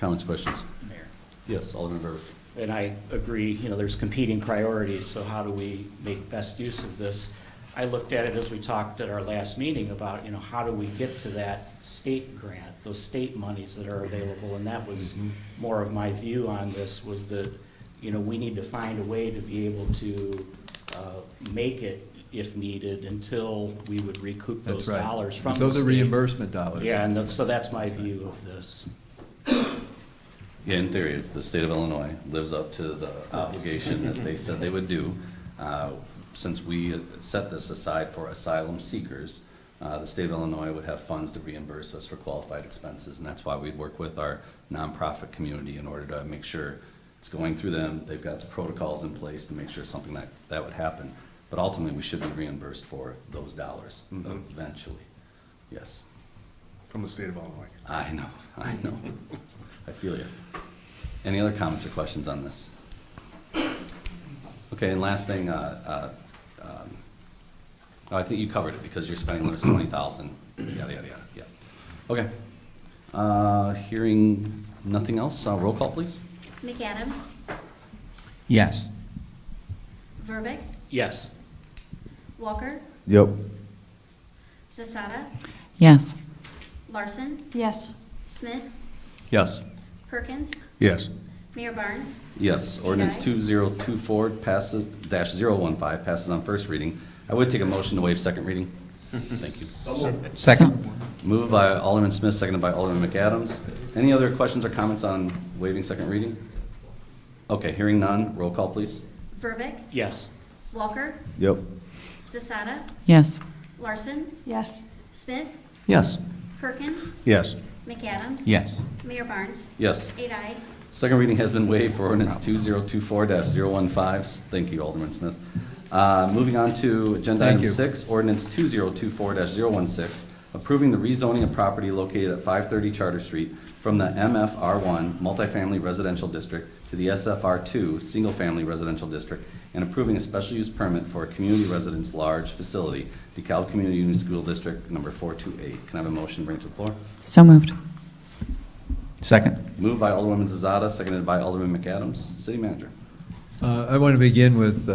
Comments, questions? Mayor. Yes, Alderman Verb. And I agree, there's competing priorities, so how do we make best use of this? I looked at it as we talked at our last meeting about, how do we get to that state grant, those state monies that are available, and that was more of my view on this, was that, we need to find a way to be able to make it if needed until we would recoup those That's right. dollars from the Those are state. reimbursement dollars. Yeah, and so that's my view of this. Yeah, in theory, if the state of Illinois lives up to the obligation that they said they would do, since we set this aside for asylum seekers, the state of Illinois would have funds to reimburse us for qualified expenses, and that's why we work with our nonprofit community in order to make sure it's going through them. They've got the protocols in place to make sure something that would happen. But ultimately, we should be reimbursed for those dollars eventually. Yes. From the state of Illinois. I know. I feel you. Any other comments or questions on this? Okay, and last thing, I think you covered it because your spending limit is 20,000. Yada, yada, yada, yeah. Okay. Hearing nothing else, roll call, please. McAdams, Yes. Verbic, Yes. Walker, Yep. Zasada, Yes. Larson, Yes. Smith, Yes. Perkins, Yes. Mayor Barnes. Yes, ordinance Aye. 2024 passes, -015 passes on first reading. I would take a motion to waive second reading. Thank you. Second. Moved by Alderman Smith, seconded by Alderman McAdams. Any other questions or comments on waiving second reading? Okay, hearing none, roll call, please. Verbic, Yes. Walker, Yep. Zasada, Yes. Larson, Yes. Smith, Yes. Perkins, Yes. McAdams. Yes. Mayor Barnes. Yes. 8 aye. Second reading has been waived for ordinance 2024-015. Thank you, Alderman Smith. Moving on to agenda Thank item you. 6, ordinance 2024-016, approving the rezoning of property located at 530 Charter Street from the MFR1 Multifamily Residential District to the SFR2 Single Family Residential District, and approving a special use permit for a community residence large facility, DeKalb Community Unit School District number 428. Can I have a motion to bring to the floor? So moved. Second. Moved by Alderwoman Zazada, seconded by Alderman McAdams. City Manager. I want to begin with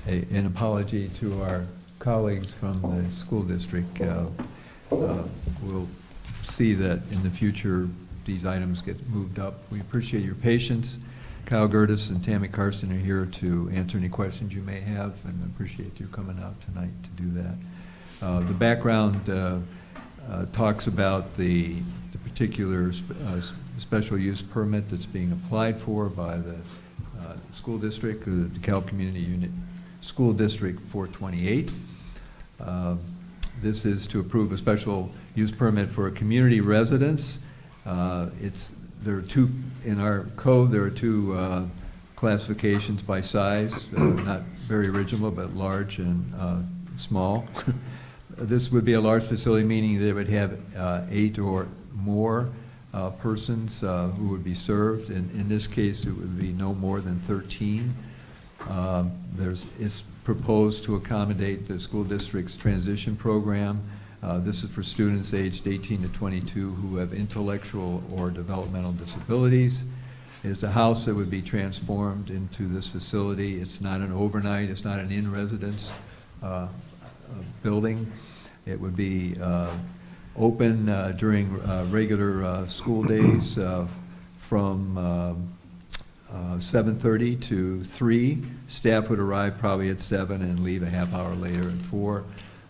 an apology to our colleagues from the school district. We'll see that in the future, these items get moved up. We appreciate your patience. Kyle Gertis and Tammy Carson are here to answer any questions you may have, and appreciate you coming out tonight to do that. The background talks about the particular special use permit that's being applied for by the school district, the DeKalb Community Unit School District 428. This is to approve a special use permit for a community residence. There are two, in our code, there are two classifications by size, not very original, but large and small. This would be a large facility, meaning they would have 8 or more persons who would be served. And in this case, it would be no more than 13. It's proposed to accommodate the school district's transition program. This is for students aged 18 to 22 who have intellectual or developmental disabilities. It's a house that would be transformed into this facility. It's not an overnight, it's not an in-residence building. It would be open during regular school days from 7:30 to 3. Staff would arrive probably at 7 and leave a half hour later at 4.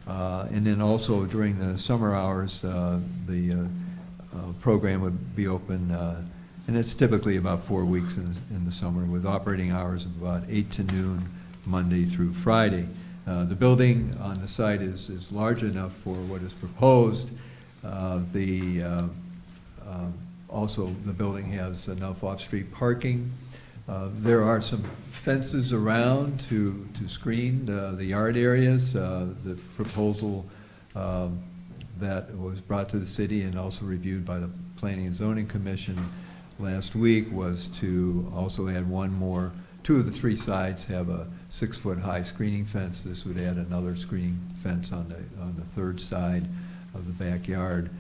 And then also during the summer hours, the program would be open, and it's typically about 4 weeks in the summer, with operating hours of about 8 to noon, Monday through Friday. The building on the site is large enough for what is proposed. Also, the building has enough off-street parking. There are some fences around to screen the yard areas. The proposal that was brought to the city and also reviewed by the Planning and Zoning Commission last week was to also add one more. 2 of the 3 sides have a 6-foot-high screening fence. This would add another screening fence on the 3rd side of the backyard.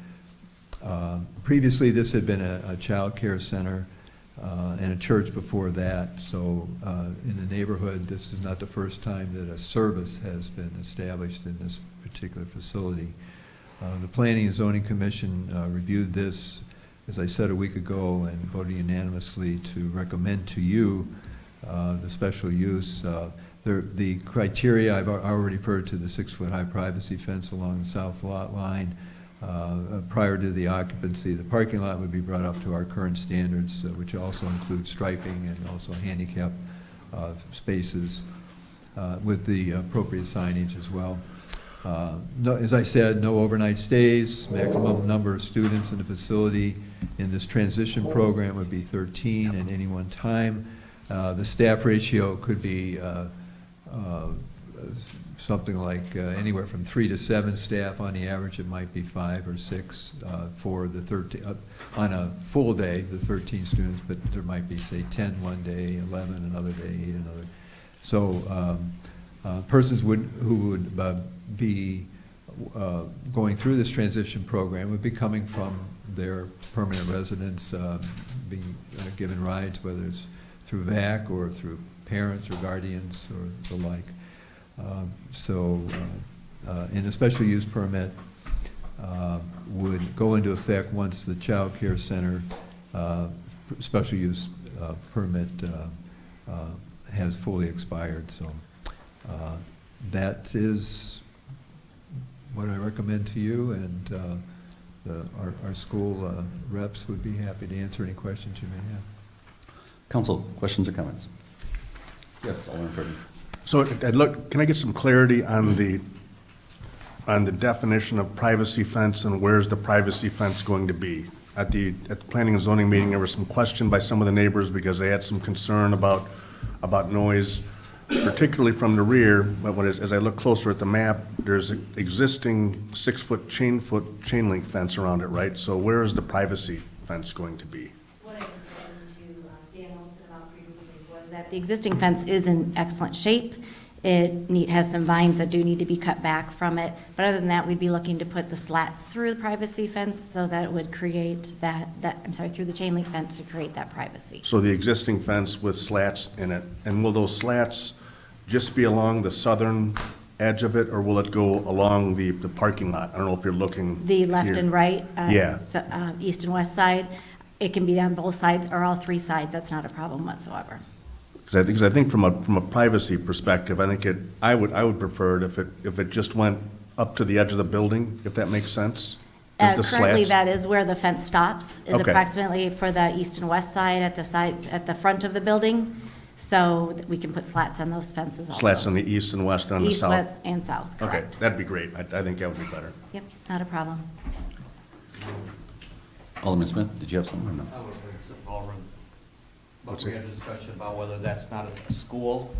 Previously, this had been a child care center and a church before that, so in the neighborhood, this is not the first time that a service has been established in this particular facility. The Planning and Zoning Commission reviewed this, as I said a week ago, and voted unanimously to recommend to you the special use. The criteria, I've already referred to the 6-foot-high privacy fence along the south lot line. Prior to the occupancy, the parking lot would be brought up to our current standards, which also include striping and also handicap spaces with the appropriate signage as well. No, as I said, no overnight stays. Maximum number of students in the facility in this transition program would be 13 at any one time. The staff ratio could be something like anywhere from 3 to 7 staff. On the average, it might be 5 or 6 for the 13, on a full day, the 13 students, but there might be, say, 10 one day, 11 another day, 8 another. So persons who would be going through this transition program would be coming from their permanent residence, being given rides, whether it's through VAC or through parents or guardians or the like. And a special use permit would go into effect once the child care center special use permit has fully expired. So that is what I recommend to you, and our school reps would be happy to answer any questions you may have. Council, questions or comments? Yes, Alderman Purdon. So, can I get some clarity on the definition of privacy fence, and where's the privacy fence going to be? At the planning and zoning meeting, there was some question by some of the neighbors because they had some concern about noise, particularly from the rear. But as I look closer at the map, there's an existing 6-foot chain link fence around it, right? So where is the privacy fence going to be? What I was saying to Dan Olson about previously was that the existing fence is in excellent shape. It has some vines that do need to be cut back from it. But other than that, we'd be looking to put the slats through the privacy fence so that it would create through the chain link fence to create that privacy. So the existing fence with slats in it, and will those slats just be along the southern edge of it, or will it go along the parking lot? I don't know if you're looking. The left here. and right, Yeah. east and west side, it can be on both sides or all 3 sides. That's not a problem whatsoever. Because I think from a privacy perspective, I would prefer it if it just went up to the edge of the building, if that makes sense. The Currently, slats. that is where the fence stops, is Okay. approximately for the east and west side at the sides, at the front of the building. So that we can put slats on those fences also. Slats on the east and west and on the East, south. west, and south, Okay, correct. that'd be great. I think that would be better. Yep, not a problem. Alderman Smith, did you have something or no? I would bring some Alderman, but we had a discussion about whether that's not a school,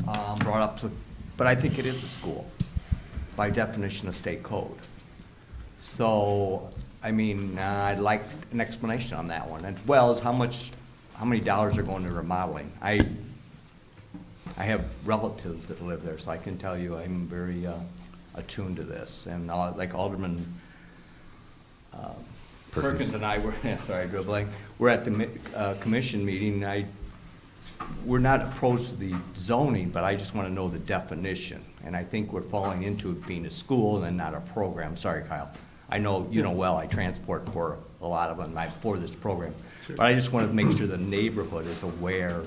brought up to, but I think it is a school by definition of state code. So, I mean, I'd like an explanation on that one, as well as how many dollars are going to remodeling. I have relatives that live there, so I can tell you I'm very attuned to this. And like Alderman Perkins and I were, sorry, dribbling, we're at the commission meeting. We're not opposed to the zoning, but I just want to know the definition. And I think we're falling into it being a school and then not a program. Sorry, Kyle. I know, you know well, I transport for a lot of them for this program. But I just wanted to make sure the neighborhood is aware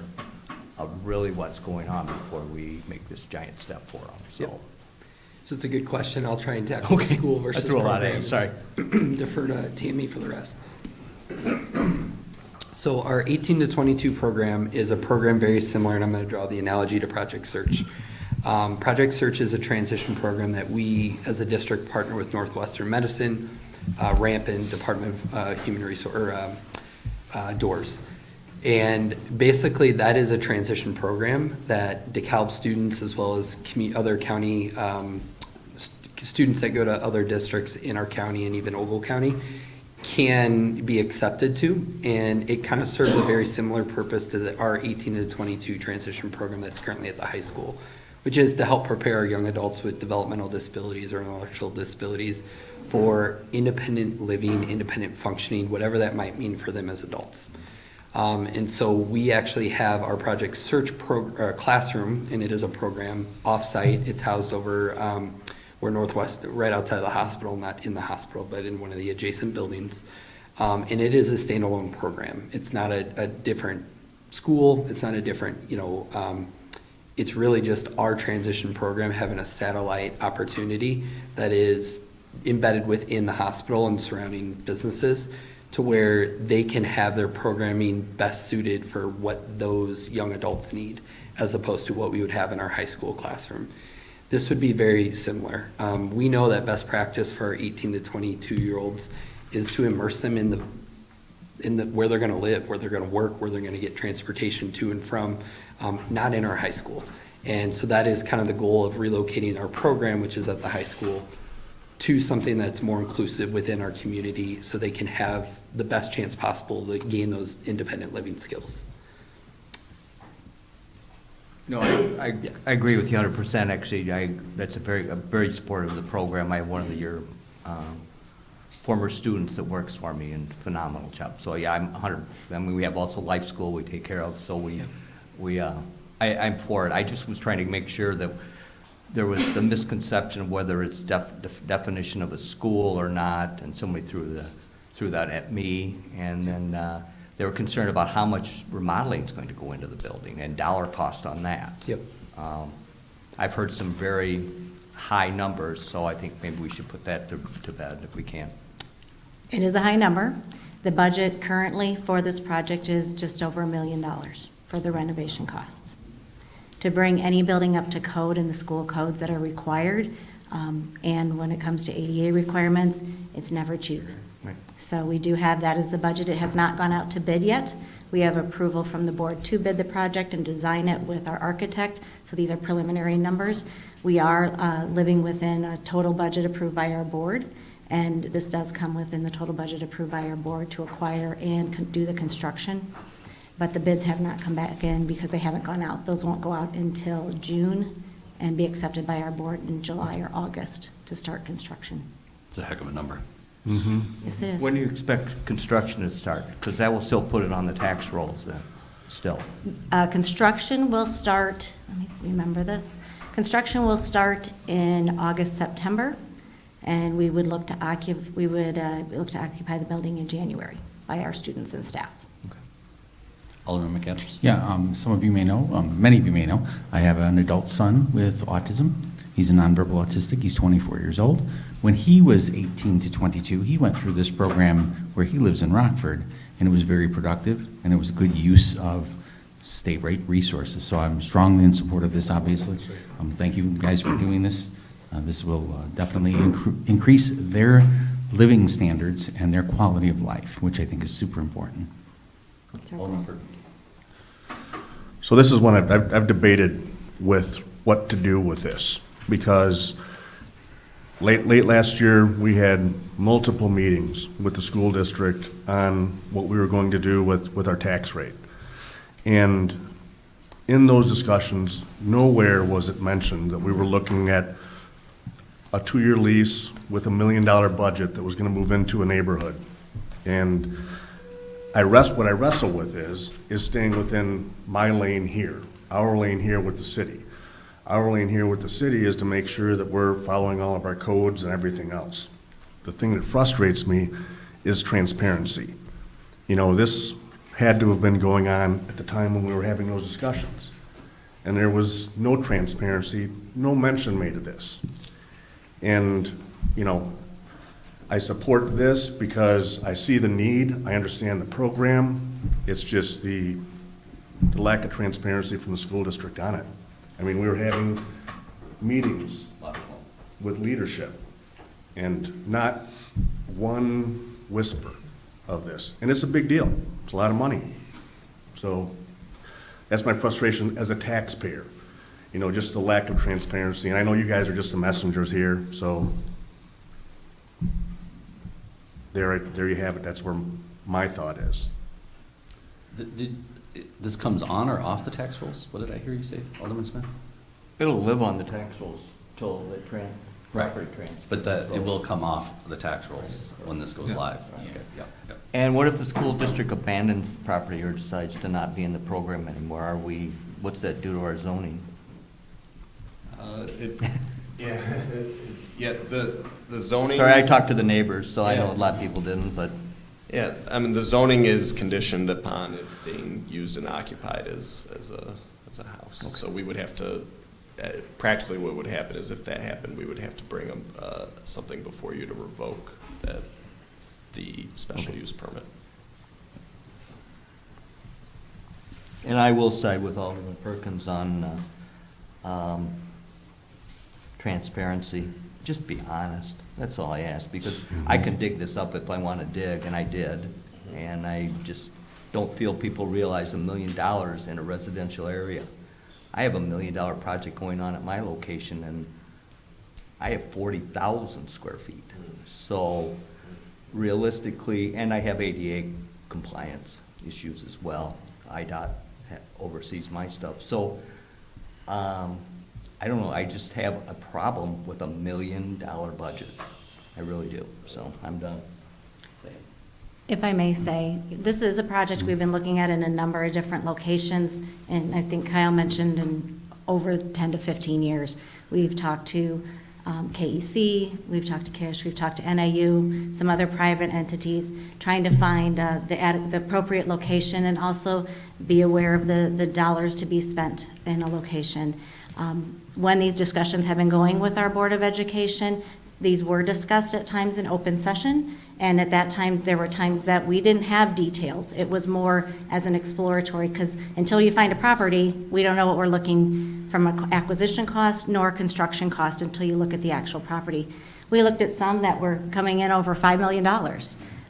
of really what's going on before we make this giant step for them, so. Yep. So it's a good question. I'll try and tackle the school versus I threw a lot at program. you, sorry. Defer to Tammy for the rest. So our 18 to 22 program is a program very similar, and I'm going to draw the analogy to Project Search. Project Search is a transition program that we, as a district, partner with Northwestern Medicine, RAMP, and Department of Human Resources, DOORS. And basically, that is a transition program that DeKalb students, as well as other county students that go to other districts in our county and even Ogle County, can be accepted to. And it kind of serves a very similar purpose to our 18 to 22 transition program that's currently at the high school, which is to help prepare young adults with developmental disabilities or intellectual disabilities for independent living, independent functioning, whatever that might mean for them as adults. And so we actually have our Project Search classroom, and it is a program off-site. It's housed over we're Northwest, right outside of the hospital, not in the hospital, but in one of the adjacent buildings. And it is a standalone program. It's not a different school. It's not a different, it's really just our transition program having a satellite opportunity that is embedded within the hospital and surrounding businesses to where they can have their programming best suited for what those young adults need, as opposed to what we would have in our high school classroom. This would be very similar. We know that best practice for our 18 to 22-year-olds is to immerse them in the where they're going to live, where they're going to work, where they're going to get transportation to and from, not in our high school. And so that is kind of the goal of relocating our program, which is at the high school, to something that's more inclusive within our community so they can have the best chance possible to gain those independent living skills. No, I agree with you 100%. Actually, that's a very supportive of the program. I have one of your former students that works for me, and phenomenal job. So yeah, I'm 100. I mean, we have also life school we take care of. So I'm for it. I just was trying to make sure that there was the misconception of whether it's definition of a school or not, and somebody threw that at me, and then they were concerned about how much remodeling is going to go into the building and dollar cost on that. Yep. I've heard some very high numbers, so I think maybe we should put that to bed if we can. It is a high number. The budget currently for this project is just over $1 million for the renovation costs. To bring any building up to code and the school codes that are required, and when it comes to ADA requirements, it's never cheap. Right. So we do have that as the budget. It has not gone out to bid yet. We have approval from the board to bid the project and design it with our architect. So these are preliminary numbers. We are living within a total budget approved by our board, and this does come within the total budget approved by our board to acquire and do the construction. But the bids have not come back in because they haven't gone out. Those won't go out until June and be accepted by our board in July or August to start construction. It's a heck of a number. Mm-hmm. Yes, it is. When do you expect construction to start? Because that will still put it on the tax rolls then, still. Construction will start, let me remember this. Construction will start in August, September, and we would look to occupy the building in January by our students and staff. Alderman McAdams? Yeah, some of you may know, many of you may know, I have an adult son with autism. He's a nonverbal autistic. He's 24 years old. When he was 18 to 22, he went through this program where he lives in Rockford, and it was very productive, and it was a good use of state rate resources. So I'm strongly in support of this, obviously. Thank you guys for doing this. This will definitely increase their living standards and their quality of life, which I think is super important. Alderman Burke. So this is one I've debated with what to do with this, because late last year, we had multiple meetings with the school district on what we were going to do with our tax rate. And in those discussions, nowhere was it mentioned that we were looking at a 2-year lease with $1 million budget that was going to move into a neighborhood. And what I wrestle with is staying within my lane here, our lane here with the city. Our lane here with the city is to make sure that we're following all of our codes and everything else. The thing that frustrates me is transparency. You know, this had to have been going on at the time when we were having those discussions. And there was no transparency, no mention made of this. And, you know, I support this because I see the need, I understand the program. It's just the lack of transparency from the school district on it. I mean, we were having meetings with leadership and not one whisper of this. And it's a big deal. It's a lot of money. So that's my frustration as a taxpayer. You know, just the lack of transparency. And I know you guys are just the messengers here, so there you have it. That's where my thought is. This comes on or off the tax rolls? What did I hear you say, Alderman Smith? It'll live on the tax rolls till the property transfer. But that, it will come off the tax rolls when this goes live. Okay, yep, yep. And what if the school district abandons the property or decides to not be in the program anymore? What's that do to our zoning? Yeah, the zoning. Sorry, I talked to the neighbors, so I know a lot of people didn't, but. Yeah, I mean, the zoning is conditioned upon it being used and occupied as a house. Okay. So we would have to, practically what would happen is if that happened, we would have to bring something before you to revoke the special use permit. And I will side with Alderman Perkins on transparency. Just be honest. That's all I ask, because I can dig this up if I want to dig, and I did. And I just don't feel people realize $1 million in a residential area. I have $1 million project going on at my location, and I have 40,000 square feet. So realistically, and I have ADA compliance issues as well. IDOT oversees my stuff. So I don't know, I just have a problem with $1 million budget. I really do. So I'm done. If I may say, this is a project we've been looking at in a number of different locations, and I think Kyle mentioned in over 10 to 15 years. We've talked to KEC, we've talked to KISH, we've talked to NIU, some other private entities, trying to find the appropriate location and also be aware of the dollars to be spent in a location. When these discussions have been going with our Board of Education, these were discussed at times in open session, and at that time, there were times that we didn't have details. It was more as an exploratory, because until you find a property, we don't know what we're looking from an acquisition cost nor construction cost until you look at the actual property. We looked at some that were coming in over $5 million.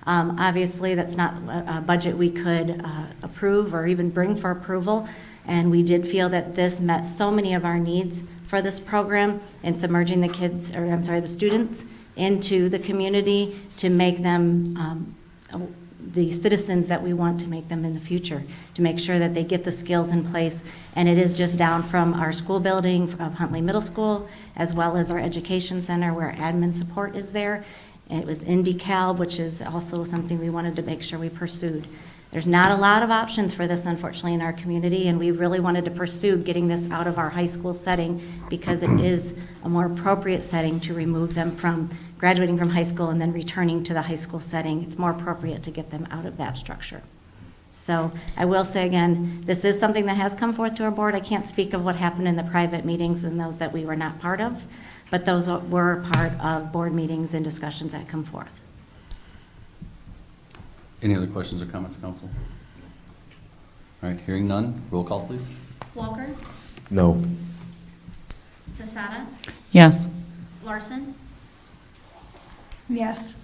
Obviously, that's not a budget we could approve or even bring for approval, and we did feel that this met so many of our needs for this program and submerging the students into the community to make them the citizens that we want to make them in the future, to make sure that they get the skills in place. And it is just down from our school building of Huntley Middle School, as well as our education center where admin support is there. And it was in DeKalb, which is also something we wanted to make sure we pursued. There's not a lot of options for this, unfortunately, in our community, and we really wanted to pursue getting this out of our high school setting because it is a more appropriate setting to remove them from graduating from high school and then returning to the high school setting. It's more appropriate to get them out of that structure. So I will say again, this is something that has come forth to our board. I can't speak of what happened in the private meetings and those that we were not part of, but those were part of board meetings and discussions that come forth. Any other questions or comments, council? All right, hearing none, roll call, please. Walker, No. Sasada, Yes. Larson, Yes.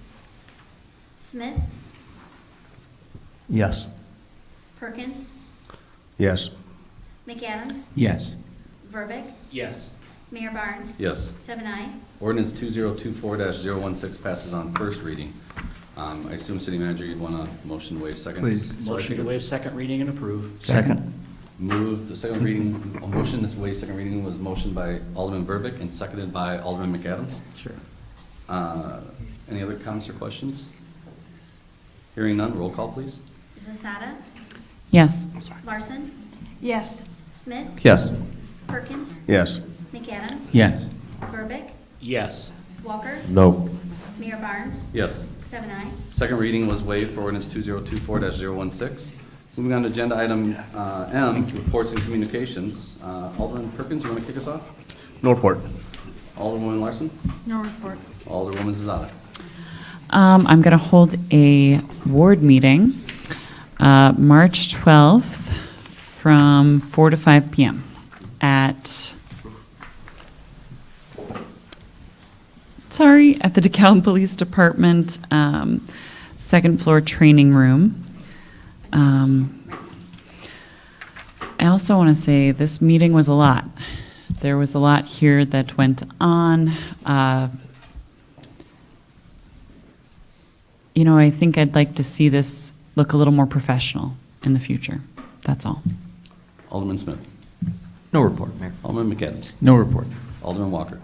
Smith, Yes. Perkins, Yes. McAdams, Yes. Verbic, Yes. Mayor Barnes. Yes. 7-0. Ordinance 2024-016 passes on first reading. I assume, City Manager, you'd want a motion to waive second? Please. Motion to waive second reading and approve. Second. Moved, the second reading, a motion to waive second reading was motioned by Alderman Verbic and seconded by Alderman McAdams. Sure. Any other comments or questions? Hearing none, roll call, please. Sasada, Yes. Larson, Yes. Smith, Yes. Perkins, Yes. McAdams. Yes. Verbic, Yes. Walker, No. Mayor Barnes. Yes. 7-0. Second reading was waived for ordinance 2024-016. Moving on to agenda item M, reports and communications. Alderman Perkins, you want to kick us off? No report. Alderwoman Larson? No report. Alderwoman Zazada? I'm going to hold a ward meeting March 12th from 4 to 5 p.m. at the DeKalb Police Department second floor training room. I also want to say this meeting was a lot. There was a lot here that went on. I think I'd like to see this look a little more professional in the future. That's all. Alderman Smith? No report, Mayor. Alderman McAdams. No report. Alderman Walker.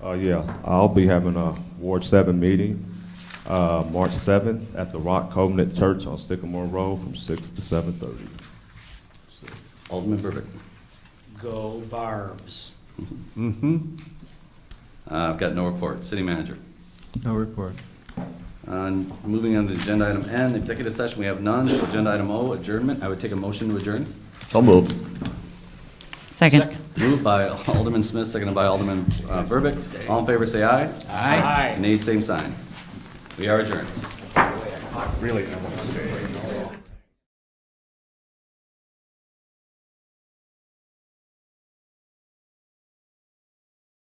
Yeah, I'll be having a Ward 7 meeting, March 7th at the Rock Covenant Church on Sycamore Road from 6 to 7:30. Alderman Burbick. Go Barbs. I've got no report. City manager. No report. Moving on to agenda item N, executive session, we have none. So agenda item O, adjournment. I would take a motion to adjourn. So moved. Second. Moved by Alderman Smith, seconded by Alderman Burbick. All in favor, say aye. Aye. Nay, same sign. We are adjourned. Really, I want to stay.